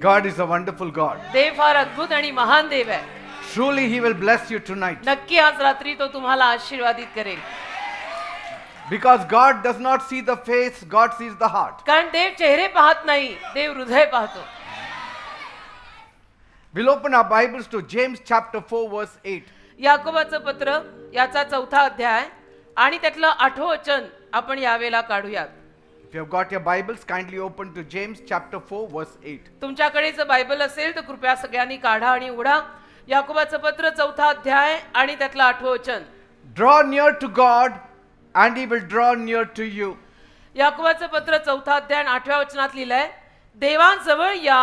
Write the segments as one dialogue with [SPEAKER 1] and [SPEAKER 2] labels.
[SPEAKER 1] God is a wonderful God.
[SPEAKER 2] देव फार अद्भुत आणि महान देव आहे.
[SPEAKER 1] Truly He will bless you tonight.
[SPEAKER 2] नक्की आज रात्री तो तुम्हाला आशीर्वादित करेल.
[SPEAKER 1] Because God does not see the face, God sees the heart.
[SPEAKER 2] कारण देव चेहरे पाहत नाही, देव हृदय पाहतो.
[SPEAKER 1] We'll open our Bibles to James chapter 4 verse 8.
[SPEAKER 2] याकोबाचं पत्र याचा 4था अध्याय आणि त्यातलं 8वं वचन आपण यावेळेला काढूयात.
[SPEAKER 1] If you have got your Bibles, kindly open to James chapter 4 verse 8.
[SPEAKER 2] तुमच्याकडे जर बायबल असेल तर कृपया सगळ्यांनी काढा आणि उघडा. याकोबाचं पत्र 4था अध्याय आणि त्यातलं 8वं वचन.
[SPEAKER 1] Draw near to God and He will draw near to you.
[SPEAKER 2] याकोबाचं पत्र 4था अध्याय आणि 8व्या वचनात लिहिलंय, देवाजवळ या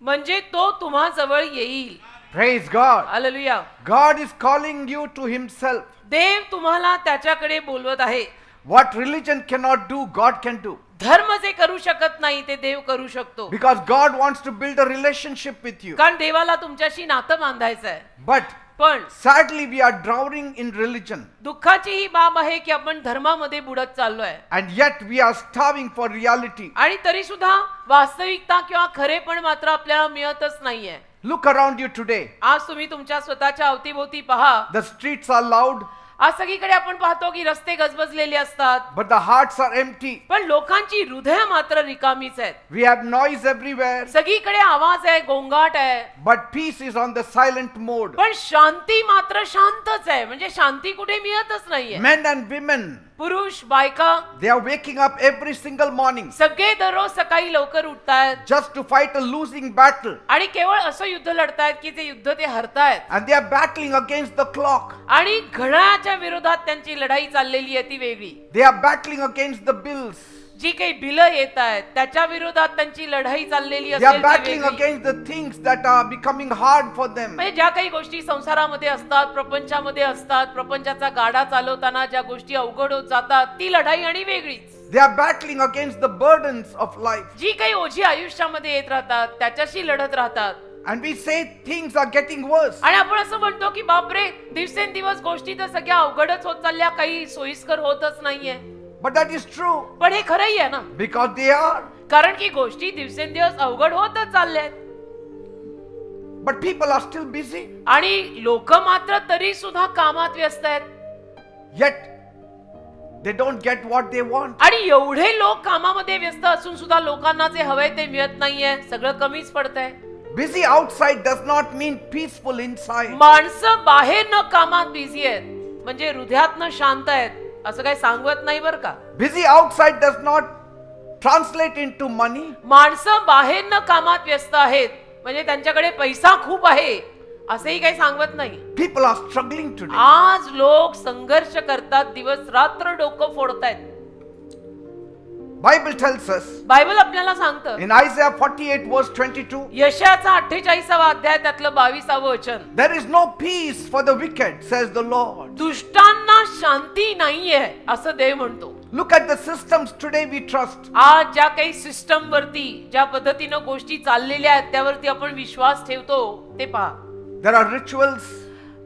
[SPEAKER 2] म्हणजे तो तुम्हा जवळ येईल.
[SPEAKER 1] Praise God.
[SPEAKER 2] Hallelujah.
[SPEAKER 1] God is calling you to Himself.
[SPEAKER 2] देव तुम्हाला त्याच्याकडे बोलवत आहे.
[SPEAKER 1] What religion cannot do, God can do.
[SPEAKER 2] धर्म जे करू शकत नाही ते देव करू शकतो.
[SPEAKER 1] Because God wants to build a relationship with you.
[SPEAKER 2] कारण देवाला तुमच्याशी नातं बांधायचं आहे.
[SPEAKER 1] But
[SPEAKER 2] पण
[SPEAKER 1] sadly we are drowning in religion.
[SPEAKER 2] दुःखाची ही बाब आहे की आपण धर्मामध्ये बुडत चाललोय.
[SPEAKER 1] And yet we are starving for reality.
[SPEAKER 2] आणि तरी सुद्धा वास्तविकता किंवा खरेपण मात्र आपल्याला मिळतच नाहीये.
[SPEAKER 1] Look around you today.
[SPEAKER 2] आज तुम्ही तुमच्या स्वतःच्या अवतीभोवती पहा.
[SPEAKER 1] The streets are loud,
[SPEAKER 2] आज सगळीकडे आपण पाहतो की रस्ते गजबजलेले असतात.
[SPEAKER 1] but the hearts are empty.
[SPEAKER 2] पण लोकांची हृदय मात्र रिकामीच आहेत.
[SPEAKER 1] We have noise everywhere,
[SPEAKER 2] सगळीकडे आवाज आहे, गोंगाट आहे.
[SPEAKER 1] but peace is on the silent mode.
[SPEAKER 2] पण शांती मात्र शांतच आहे. म्हणजे शांती कुठे मिळतच नाहीये.
[SPEAKER 1] Men and women,
[SPEAKER 2] पुरुष बायका
[SPEAKER 1] they are waking up every single morning
[SPEAKER 2] सगळे दररोज सकाळी लवकर उठतायत
[SPEAKER 1] just to fight a losing battle.
[SPEAKER 2] आणि केवळ असं युद्ध लढतायत की ते युद्ध ते हरतायत.
[SPEAKER 1] And they are battling against the clock.
[SPEAKER 2] आणि घड्याळाच्या विरोधात त्यांची लढाई चाललेली आहे ती वेगळी.
[SPEAKER 1] They are battling against the bills.
[SPEAKER 2] जी काही बिलं येत आहेत त्याच्या विरोधात त्यांची लढाई चाललेली
[SPEAKER 1] They are
[SPEAKER 2] असेल ती
[SPEAKER 1] battling
[SPEAKER 2] वेगळी.
[SPEAKER 1] against the things that are becoming hard for them.
[SPEAKER 2] म्हणजे ज्या काही गोष्टी संसारामध्ये असतात, प्रपंचामध्ये असतात, प्रपंचाचा गाडा चालवताना ज्या गोष्टी अवघड होत जातात ती लढाई आणि वेगळीच.
[SPEAKER 1] They are battling against the burdens of life.
[SPEAKER 2] जी काही ओझी आयुष्यामध्ये येत राहतात त्याच्याशी लढत राहतात.
[SPEAKER 1] And we say things are getting worse.
[SPEAKER 2] आणि आपण असं म्हणतो की बापरे, दिवसेंदिवस गोष्टी तर सगळ्या अवघडच होत चालल्या, काही सोयीस्कर होतच नाहीये.
[SPEAKER 1] But that is true.
[SPEAKER 2] पण हे खरंही आहे ना,
[SPEAKER 1] Because they are.
[SPEAKER 2] कारण की गोष्टी दिवसेंदिवस अवघड होतच चालल्यात.
[SPEAKER 1] But people are still busy.
[SPEAKER 2] आणि लोक मात्र तरी सुद्धा कामात व्यस्त आहेत.
[SPEAKER 1] Yet they don't get what they want.
[SPEAKER 2] आणि एवढे लोक कामामध्ये व्यस्त असून सुद्धा लोकांना जे हवंय ते मिळत नाहीये. सगळं कमीच पडतंय.
[SPEAKER 1] Busy outside does not mean peaceful inside.
[SPEAKER 2] माणसं बाहेर न कामात बिझी आहेत म्हणजे हृदयातनं शांत आहेत असं काही सांगत नाही बरं का.
[SPEAKER 1] Busy outside does not translate into money.
[SPEAKER 2] माणसं बाहेर न कामात व्यस्त आहेत म्हणजे त्यांच्याकडे पैसा खूप आहे असंही काही सांगत नाही.
[SPEAKER 1] People are struggling today.
[SPEAKER 2] आज लोक संघर्ष करतात, दिवस रात्र डोकं फोडतायत.
[SPEAKER 1] Bible tells us
[SPEAKER 2] बायबल आपल्याला सांगतं
[SPEAKER 1] in Isaiah 48 verse 22,
[SPEAKER 2] यशाचा 48वा अध्याय त्यातलं 22वं वचन,
[SPEAKER 1] there is no peace for the wicked, says the Lord.
[SPEAKER 2] दुष्टांना शांती नाहीये असं देव म्हणतो.
[SPEAKER 1] Look at the systems today we trust.
[SPEAKER 2] आज ज्या काही सिस्टम वरती ज्या पद्धतीनं गोष्टी चाललेल्या आहेत त्यावरती आपण विश्वास ठेवतो ते पहा.
[SPEAKER 1] There are rituals,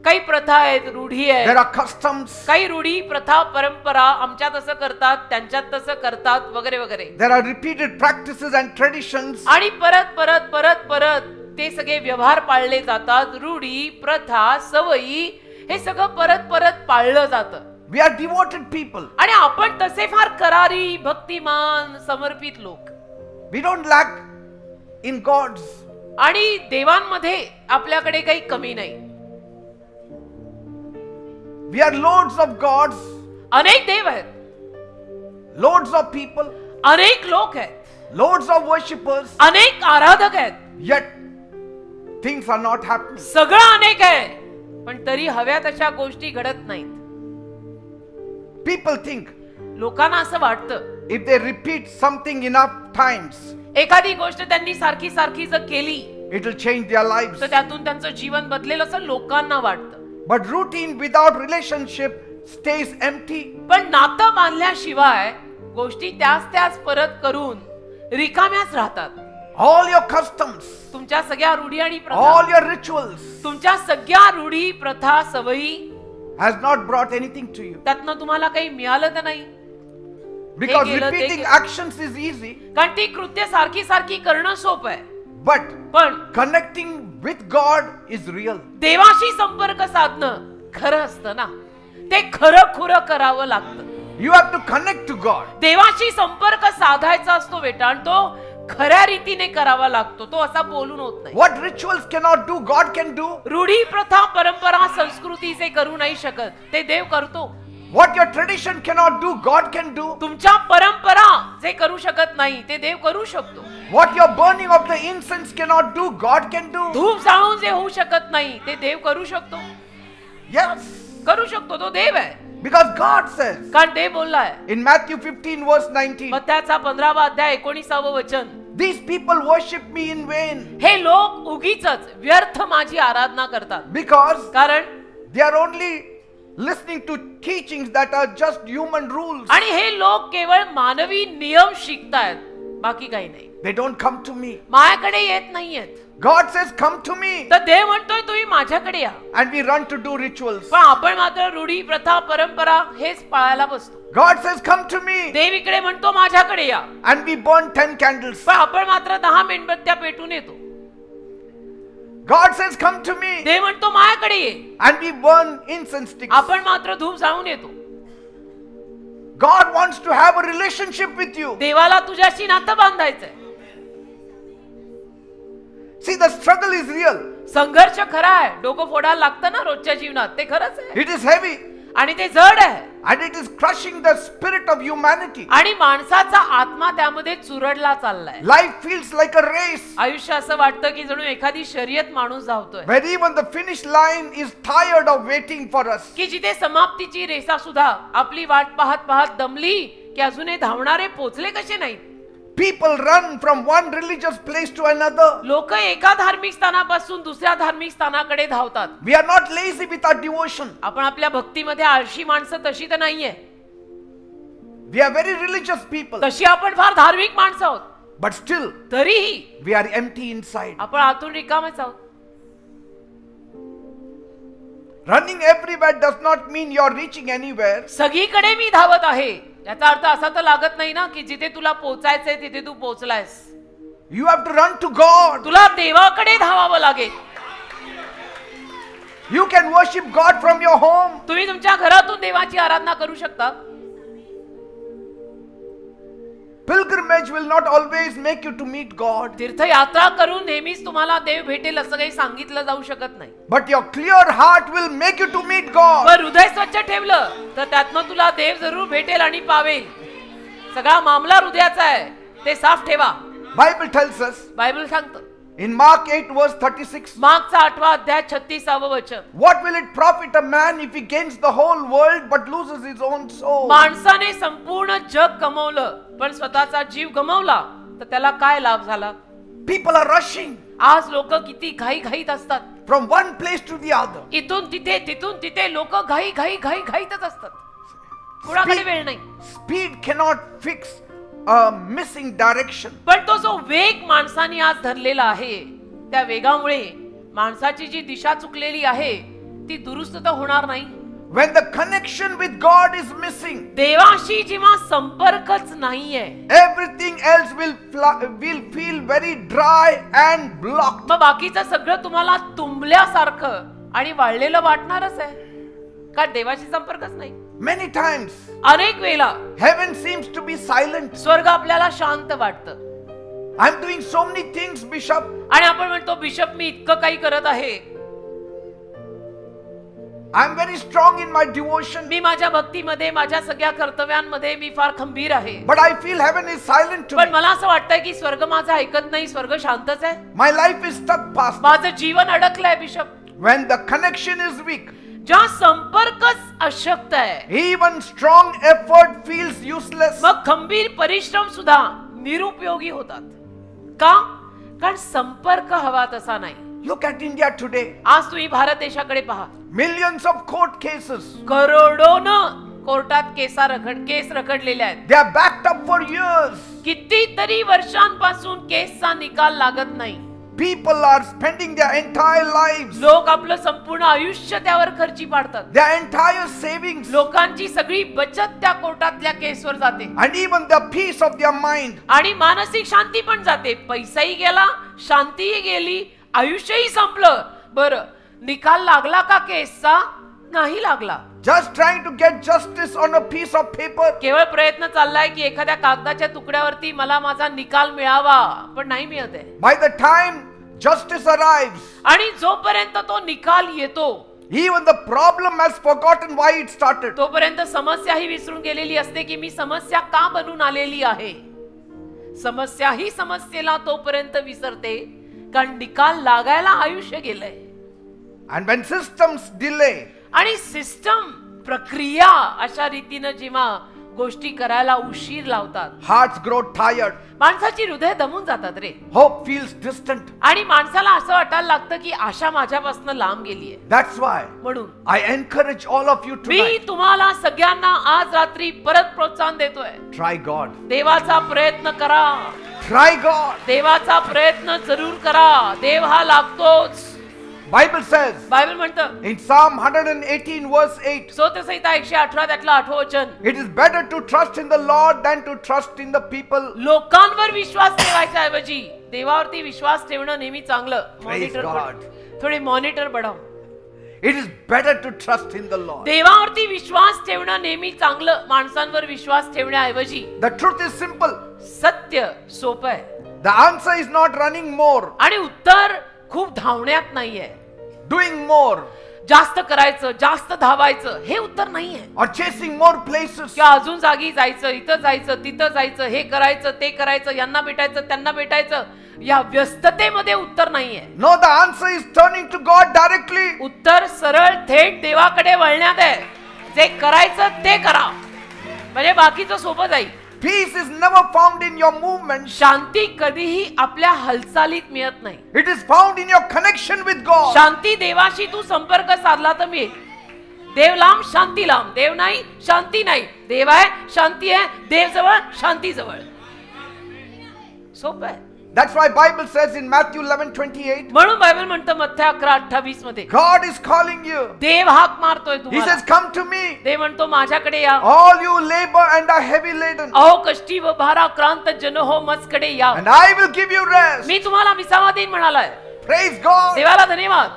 [SPEAKER 2] काही प्रथा आहेत, रूढी
[SPEAKER 1] there
[SPEAKER 2] आहेत.
[SPEAKER 1] are customs,
[SPEAKER 2] काही रूढी, प्रथा, परंपरा आमच्यात तसं करतात, त्यांच्यात तसं करतात वगैरे वगैरे.
[SPEAKER 1] there are repeated practices and traditions.
[SPEAKER 2] आणि परत परत परत परत ते सगळे व्यवहार पाळले जातात. रूढी, प्रथा, सवयी हे सगळं परत परत पाळलं जातं.
[SPEAKER 1] We are devoted people.
[SPEAKER 2] आणि आपण तसे फार करारी, भक्तिमान, समर्पित लोक.
[SPEAKER 1] We don't lack in gods.
[SPEAKER 2] आणि देवांमध्ये आपल्याकडे काही कमी नाही.
[SPEAKER 1] We are loads of gods,
[SPEAKER 2] अनेक देव आहेत,
[SPEAKER 1] loads of people,
[SPEAKER 2] अनेक लोक आहेत,
[SPEAKER 1] loads of worshippers,
[SPEAKER 2] अनेक आराधक आहेत.
[SPEAKER 1] yet things are not happening.
[SPEAKER 2] सगळं अनेक आहे पण तरी हव्या तशा गोष्टी घडत नाहीत.
[SPEAKER 1] People think
[SPEAKER 2] लोकांना असं वाटतं
[SPEAKER 1] if they repeat something enough times,
[SPEAKER 2] एखादी गोष्ट त्यांनी सारखी सारखी जर केली
[SPEAKER 1] it will change their lives.
[SPEAKER 2] तर त्यातून त्यांचं जीवन बदलेल असं लोकांना वाटतं.
[SPEAKER 1] But routine without relationship stays empty.
[SPEAKER 2] पण नातं बांधल्याशिवाय गोष्टी त्याच परत करून रिकाम्याच राहतात.
[SPEAKER 1] All your customs,
[SPEAKER 2] तुमच्या सगळ्या रूढी आणि
[SPEAKER 1] all
[SPEAKER 2] प्रथा,
[SPEAKER 1] your rituals
[SPEAKER 2] तुमच्या सगळ्या रूढी, प्रथा, सवयी
[SPEAKER 1] has not brought anything to you.
[SPEAKER 2] त्यातनं तुम्हाला काही मिळालं तर नाही.
[SPEAKER 1] Because
[SPEAKER 2] गेलं, ते
[SPEAKER 1] repeating
[SPEAKER 2] गेलं.
[SPEAKER 1] actions is easy,
[SPEAKER 2] कारण ती कृत्य सारखी सारखी करणं सोपं आहे.
[SPEAKER 1] But
[SPEAKER 2] पण
[SPEAKER 1] connecting with God is real.
[SPEAKER 2] देवाशी संपर्क साधणं खरं असतं ना, ते खरं खुरं करावं लागतं.
[SPEAKER 1] You have to connect to God.
[SPEAKER 2] देवाशी संपर्क साधायचा असतो बेटा, आणि तो खऱ्या रीतीने करावा लागतो. तो असा बोलून होत नाही.
[SPEAKER 1] What rituals cannot do, God can do.
[SPEAKER 2] रूढी, प्रथा, परंपरा, संस्कृतीचे करू नाही शकत, ते देव करतो.
[SPEAKER 1] What your tradition cannot do, God can do.
[SPEAKER 2] तुमच्या परंपरा जे करू शकत नाही, ते देव करू शकतो.
[SPEAKER 1] What your burning of the incense cannot do, God can do.
[SPEAKER 2] धूप जाळून जे होऊ शकत नाही, ते देव करू शकतो.
[SPEAKER 1] Yes.
[SPEAKER 2] करू शकतो, तो देव आहे.
[SPEAKER 1] Because God says
[SPEAKER 2] कारण देव बोललाय.
[SPEAKER 1] in Matthew 15 verse 19,
[SPEAKER 2] मत्थ्याचा 15वा अध्याय 19वे वचन,
[SPEAKER 1] these people worship me in vain
[SPEAKER 2] हे लोक उगीचच व्यर्थ माझी आराधना करतात.
[SPEAKER 1] because
[SPEAKER 2] कारण
[SPEAKER 1] they are only listening to teachings that are just human rules.
[SPEAKER 2] आणि हे लोक केवळ मानवी नियम शिकतायत, बाकी काही नाही.
[SPEAKER 1] They don't come to me.
[SPEAKER 2] माझ्याकडे येत नाहीयेत.
[SPEAKER 1] God says, come to me.
[SPEAKER 2] तर देव म्हणतोय तुम्ही माझ्याकडे या.
[SPEAKER 1] And we run to do rituals.
[SPEAKER 2] पण आपण मात्र रूढी, प्रथा, परंपरा हेच पाळायला बसतो.
[SPEAKER 1] God says, come to me.
[SPEAKER 2] देव इकडे म्हणतो माझ्याकडे या.
[SPEAKER 1] And we burn 10 candles.
[SPEAKER 2] पण आपण मात्र 10 मेणबत्त्या पेटून येतो.
[SPEAKER 1] God says, come to me.
[SPEAKER 2] देव म्हणतो माझ्याकडे ये.
[SPEAKER 1] And we burn incense sticks.
[SPEAKER 2] आपण मात्र धूप जाळून येतो.
[SPEAKER 1] God wants to have a relationship with you.
[SPEAKER 2] देवाला तुझ्याशी नातं बांधायचंय.
[SPEAKER 1] See, the struggle is real.
[SPEAKER 2] संघर्ष खरा आहे. डोकं फोडायला लागतं ना रोजच्या जीवनात, ते खरंच आहे.
[SPEAKER 1] It is heavy.
[SPEAKER 2] आणि ते जड आहे.
[SPEAKER 1] And it is crushing the spirit of humanity.
[SPEAKER 2] आणि माणसाचा आत्मा त्यामध्ये चुरडला चाललाय.
[SPEAKER 1] Life feels like a race
[SPEAKER 2] आयुष्य असं वाटतं की जणू एखादी शर्यत माणूस धावतोय,
[SPEAKER 1] where even the finish line is tired of waiting for us.
[SPEAKER 2] की जिथे समाप्तीची रेषा सुद्धा आपली वाट पाहत पाहत दमली की अजून हे धावणारे पोचले कसे नाही.
[SPEAKER 1] People run from one religious place to another.
[SPEAKER 2] लोक एका धार्मिक स्थानापासून दुसऱ्या धार्मिक स्थानाकडे धावतात.
[SPEAKER 1] We are not lazy with our devotion.
[SPEAKER 2] आपण आपल्या भक्तीमध्ये आळशी माणसं तशी तर नाहीये.
[SPEAKER 1] We are very religious people.
[SPEAKER 2] तशी आपण फार धार्मिक माणसं आहोत.
[SPEAKER 1] But still,
[SPEAKER 2] तरीही
[SPEAKER 1] we are empty inside.
[SPEAKER 2] आपण आतून रिकामेच आहोत.
[SPEAKER 1] Running everywhere does not mean you are reaching anywhere.
[SPEAKER 2] सगळीकडे मी धावत आहे याचा अर्थ असा तर लागत नाही ना की जिथे तुला पोहोचायचंय तिथे तू पोहोचलायस.
[SPEAKER 1] You have to run to God.
[SPEAKER 2] तुला देवाकडे धावावं लागेल.
[SPEAKER 1] You can worship God from your home.
[SPEAKER 2] तुम्ही तुमच्या घरातून देवाची आराधना करू शकता.
[SPEAKER 1] Pilgrimage will not always make you to meet God.
[SPEAKER 2] तीर्थयात्रा करून नेहमीच तुम्हाला देव भेटेल असं काही सांगितलं जाऊ शकत नाही.
[SPEAKER 1] But your clear heart will make you to meet God.
[SPEAKER 2] पण हृदय स्वच्छ ठेवलं तर त्यातनं तुला देव जरूर भेटेल आणि पावेल. सगळा मामला हृदयाचा आहे, ते साफ ठेवा.
[SPEAKER 1] Bible tells us
[SPEAKER 2] बायबल सांगतं
[SPEAKER 1] in Mark 8 verse 36,
[SPEAKER 2] मागचा 8वा अध्याय 36वे वचन,
[SPEAKER 1] what will it profit a man if he gains the whole world but loses his own soul?
[SPEAKER 2] माणसाने संपूर्ण जग गमावलं पण स्वतःचा जीव गमावला तर त्याला काय लाभ झाला.
[SPEAKER 1] People are rushing
[SPEAKER 2] आज लोक किती घाई घाईत असतात.
[SPEAKER 1] from one place to the other.
[SPEAKER 2] इथून तिथे तिथून तिथे लोक घाई घाई घाई घाईतच असतात. कुणाकडे वेळ नाही.
[SPEAKER 1] Speed cannot fix a missing direction.
[SPEAKER 2] पण तो जो वेग माणसाने आज धरलेला आहे त्या वेगामुळे माणसाची जी दिशा चुकलेली आहे ती दुरुस्त तर होणार नाही.
[SPEAKER 1] When the connection with God is missing,
[SPEAKER 2] देवाशी जेव्हा संपर्कच नाहीये
[SPEAKER 1] everything else will feel very dry and blocked.
[SPEAKER 2] मग बाकीचं सगळं तुम्हाला तुंबल्यासारखं आणि वाळलेलं वाटणारच आहे, कारण देवाशी संपर्कच नाही.
[SPEAKER 1] Many times
[SPEAKER 2] अनेक वेळा
[SPEAKER 1] heaven seems to be silent.
[SPEAKER 2] स्वर्ग आपल्याला शांत वाटतं.
[SPEAKER 1] I'm doing so many things, Bishop.
[SPEAKER 2] आणि आपण म्हणतो बिशप मी इतकं काही करत आहे,
[SPEAKER 1] I'm very strong in my devotion.
[SPEAKER 2] मी माझ्या भक्तीमध्ये माझ्या सगळ्या कर्तव्यांमध्ये मी फार खंबीर आहे.
[SPEAKER 1] But I feel heaven is silent to
[SPEAKER 2] पण
[SPEAKER 1] me.
[SPEAKER 2] मला असं वाटतंय की स्वर्ग माझं ऐकत नाही, स्वर्ग शांतच आहे.
[SPEAKER 1] My life is stuck, Pastor.
[SPEAKER 2] माझं जीवन अडकलंय bishop.
[SPEAKER 1] When the connection is weak,
[SPEAKER 2] ज्या संपर्कच अशक्त आहे
[SPEAKER 1] even strong effort feels useless.
[SPEAKER 2] मग खंबीर परिश्रम सुद्धा निरुपयोगी होतात. का? कारण संपर्क हवा तसा नाही.
[SPEAKER 1] Look at India today.
[SPEAKER 2] आज तुम्ही भारत देशाकडे पहा.
[SPEAKER 1] Millions of court cases.
[SPEAKER 2] करोडोनं कोर्टात केस रखडलेल्या आहेत.
[SPEAKER 1] They are backed up for years.
[SPEAKER 2] कितीतरी वर्षांपासून केसचा निकाल लागत नाही.
[SPEAKER 1] People are spending their entire lives,
[SPEAKER 2] लोक आपलं संपूर्ण आयुष्य त्यावर खर्ची पाडतात.
[SPEAKER 1] their entire savings,
[SPEAKER 2] लोकांची सगळी बचत त्या कोर्टातल्या केसवर जाते
[SPEAKER 1] and even the peace of their mind.
[SPEAKER 2] आणि मानसिक शांती पण जाते. पैसाही गेला, शांतीही गेली, आयुष्यही संपलं. बरं, निकाल लागला का केसचा? नाही लागला.
[SPEAKER 1] Just trying to get justice on a piece of paper.
[SPEAKER 2] केवळ प्रयत्न चाललाय की एखाद्या कागदाच्या तुकड्यावरती मला माझा निकाल मिळावा, पण नाही मिळत आहे.
[SPEAKER 1] By the time justice arrives,
[SPEAKER 2] आणि जोपर्यंत तो निकाल येतो
[SPEAKER 1] even the problem has forgotten why it started.
[SPEAKER 2] तोपर्यंत समस्या ही विसरून गेलेली असते की मी समस्या का बनून आलेली आहे. समस्या ही समस्येला तोपर्यंत विसरते कारण निकाल लागायला आयुष्य गेलंय.
[SPEAKER 1] And when systems delay,
[SPEAKER 2] आणि सिस्टम, प्रक्रिया अशा रीतीनं जेव्हा गोष्टी करायला उशीर लावतात,
[SPEAKER 1] hearts grow tired,
[SPEAKER 2] माणसाची हृदय दमून जातात रे.
[SPEAKER 1] hope feels distant.
[SPEAKER 2] आणि माणसाला असं वाटायला लागतं की आशा माझ्यापासून लांब गेलीये.
[SPEAKER 1] That's why
[SPEAKER 2] म्हणून
[SPEAKER 1] I encourage all of you
[SPEAKER 2] me
[SPEAKER 1] tonight.
[SPEAKER 2] तुम्हाला सगळ्यांना आज रात्री परत प्रोत्साहन देतोय.
[SPEAKER 1] Try God.
[SPEAKER 2] देवाचा प्रयत्न करा.
[SPEAKER 1] Try God.
[SPEAKER 2] देवाचा प्रयत्न जरूर करा. देव हा लागतोच.
[SPEAKER 1] Bible says
[SPEAKER 2] बायबल म्हणतं
[SPEAKER 1] in Psalm 118 verse 8,
[SPEAKER 2] स्तोत्रसंहिता 118 त्यातलं 8वं वचन,
[SPEAKER 1] it is better to trust in the Lord than to trust in the people.
[SPEAKER 2] लोकांवर विश्वास ठेवायच्या ऐवजी देवावरती विश्वास ठेवणं नेहमी चांगलं.
[SPEAKER 1] Praise God.
[SPEAKER 2] थोडे मॉनिटर बढ़ाव.
[SPEAKER 1] It is better to trust in the Lord.
[SPEAKER 2] देवावरती विश्वास ठेवणं नेहमी चांगलं, माणसांवर विश्वास ठेवण्याऐवजी.
[SPEAKER 1] The truth is simple.
[SPEAKER 2] सत्य सोपं आहे
[SPEAKER 1] The answer is not running more,
[SPEAKER 2] आणि उत्तर खूप धावण्यात नाहीये.
[SPEAKER 1] doing more,
[SPEAKER 2] जास्त करायचं, जास्त धावायचं हे उत्तर नाहीये.
[SPEAKER 1] or chasing more places.
[SPEAKER 2] किंवा अजून जागी जायचं, इथं जायचं, तिथं जायचं, हे करायचं, ते करायचं, यांना भेटायचं, त्यांना भेटायचं, या व्यस्ततेमध्ये उत्तर नाहीये.
[SPEAKER 1] No, the answer is turning to God directly.
[SPEAKER 2] उत्तर सरळ थेट देवाकडे वळण्यात आहे. जे करायचं ते करा, म्हणजे बाकीचं सोपं जाईल.
[SPEAKER 1] Peace is never found in your movement.
[SPEAKER 2] शांती कधीही आपल्या हालचालीत मिळत नाही.
[SPEAKER 1] It is found in your connection with God.
[SPEAKER 2] शांती देवाशी तू संपर्क साधला तर मिळेल. देव लांब, शांती लांब. देव नाही, शांती नाही. देव आहे, शांती आहे. देव जवळ, शांती जवळ. सोपं आहे.
[SPEAKER 1] That's why Bible says in Matthew 11:28,
[SPEAKER 2] म्हणून बायबल म्हणतं मत्थ्य 11:28 मध्ये
[SPEAKER 1] God is calling you.
[SPEAKER 2] देव हाक मारतोय
[SPEAKER 1] He
[SPEAKER 2] तुम्हाला.
[SPEAKER 1] says, come to me,
[SPEAKER 2] देव म्हणतो माझ्याकडे या.
[SPEAKER 1] all you labor and are heavy laden,
[SPEAKER 2] अहो कष्टी व भाराक्रांत जन हो मजकडे या.
[SPEAKER 1] and I will give you rest.
[SPEAKER 2] मी तुम्हाला विसावा देईन म्हणालाय.
[SPEAKER 1] Praise God.
[SPEAKER 2] देवाला धन्यवाद.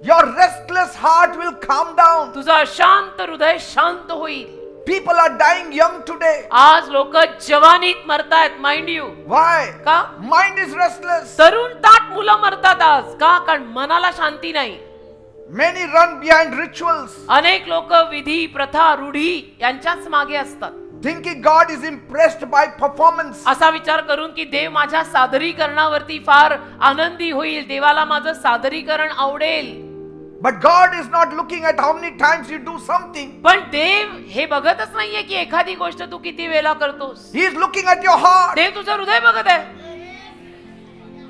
[SPEAKER 1] Your restless heart will calm down.
[SPEAKER 2] तुझं अशांत हृदय शांत होईल.
[SPEAKER 1] People are dying young today.
[SPEAKER 2] आज लोक जवानीत मरतायत. Mind you.
[SPEAKER 1] Why?
[SPEAKER 2] का?
[SPEAKER 1] Mind is restless.
[SPEAKER 2] तरुण ताट मुलं मरतात आज. का? कारण मनाला शांती नाही.
[SPEAKER 1] Many run behind rituals,
[SPEAKER 2] अनेक लोक विधी, प्रथा, रूढी यांच्याच मागे असतात.
[SPEAKER 1] thinking God is impressed by performance.
[SPEAKER 2] असा विचार करून की देव माझ्या सादरीकरणावरती फार आनंदी होईल, देवाला माझं सादरीकरण आवडेल.
[SPEAKER 1] But God is not looking at how many times you do something.
[SPEAKER 2] पण देव हे बघतच नाहीये की एखादी गोष्ट तू किती वेळा करतोस.
[SPEAKER 1] He is looking at your heart.
[SPEAKER 2] देव तुझं हृदय बघत आहे.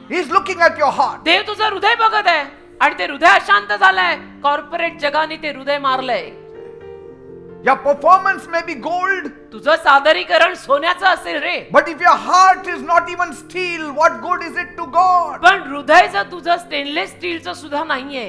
[SPEAKER 1] He is looking at your heart.
[SPEAKER 2] देव तुझं हृदय बघत आहे आणि ते हृदय अशांत झालंय. कॉर्पोरेट जगाने ते हृदय मारलंय.
[SPEAKER 1] Your performance may be gold,
[SPEAKER 2] तुझं सादरीकरण सोन्याचं असेल रे,
[SPEAKER 1] but if your heart is not even steel, what good is it to God?
[SPEAKER 2] पण हृदय जर तुझं स्टेनलेस स्टीलचं सुद्धा नाहीये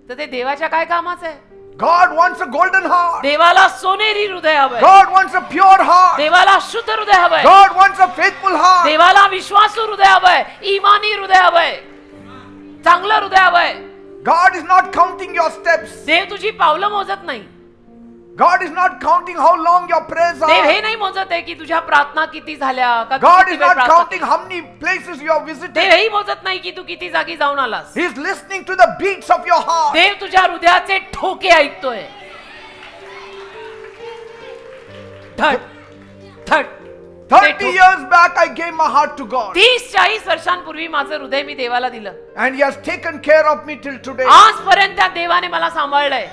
[SPEAKER 2] तर ते देवाच्या काय कामाचं आहे.
[SPEAKER 1] God wants a golden heart.
[SPEAKER 2] देवाला सोनेरी हृदय हवंय.
[SPEAKER 1] God wants a pure heart.
[SPEAKER 2] देवाला शुद्ध हृदय हवंय.
[SPEAKER 1] God wants a faithful heart.
[SPEAKER 2] देवाला विश्वासू हृदय हवंय. इमानी हृदय हवंय. चांगलं हृदय हवंय.
[SPEAKER 1] God is not counting your steps.
[SPEAKER 2] देव तुझी पावलं मोजत नाही.
[SPEAKER 1] God is not counting how long your prayers
[SPEAKER 2] देव हे
[SPEAKER 1] are.
[SPEAKER 2] नाही मोजत आहे की तुझ्या प्रार्थना किती झाल्या का, तू
[SPEAKER 1] God
[SPEAKER 2] किती
[SPEAKER 1] is
[SPEAKER 2] वेळ
[SPEAKER 1] not
[SPEAKER 2] प्रार्थना
[SPEAKER 1] counting
[SPEAKER 2] केली.
[SPEAKER 1] how many places you have visited.
[SPEAKER 2] देव हेही मोजत नाही की तू किती जागी जाऊन आलास.
[SPEAKER 1] He is listening to the beats of your heart.
[SPEAKER 2] देव तुझ्या हृदयाचे ठोके ऐकतोय. थट थट.
[SPEAKER 1] 30 years back I gave my heart to God,
[SPEAKER 2] 30-40 वर्षांपूर्वी माझं हृदय मी देवाला दिलं.
[SPEAKER 1] and He has taken care of me till today.
[SPEAKER 2] आजपर्यंत त्या देवाने मला सांभाळलंय.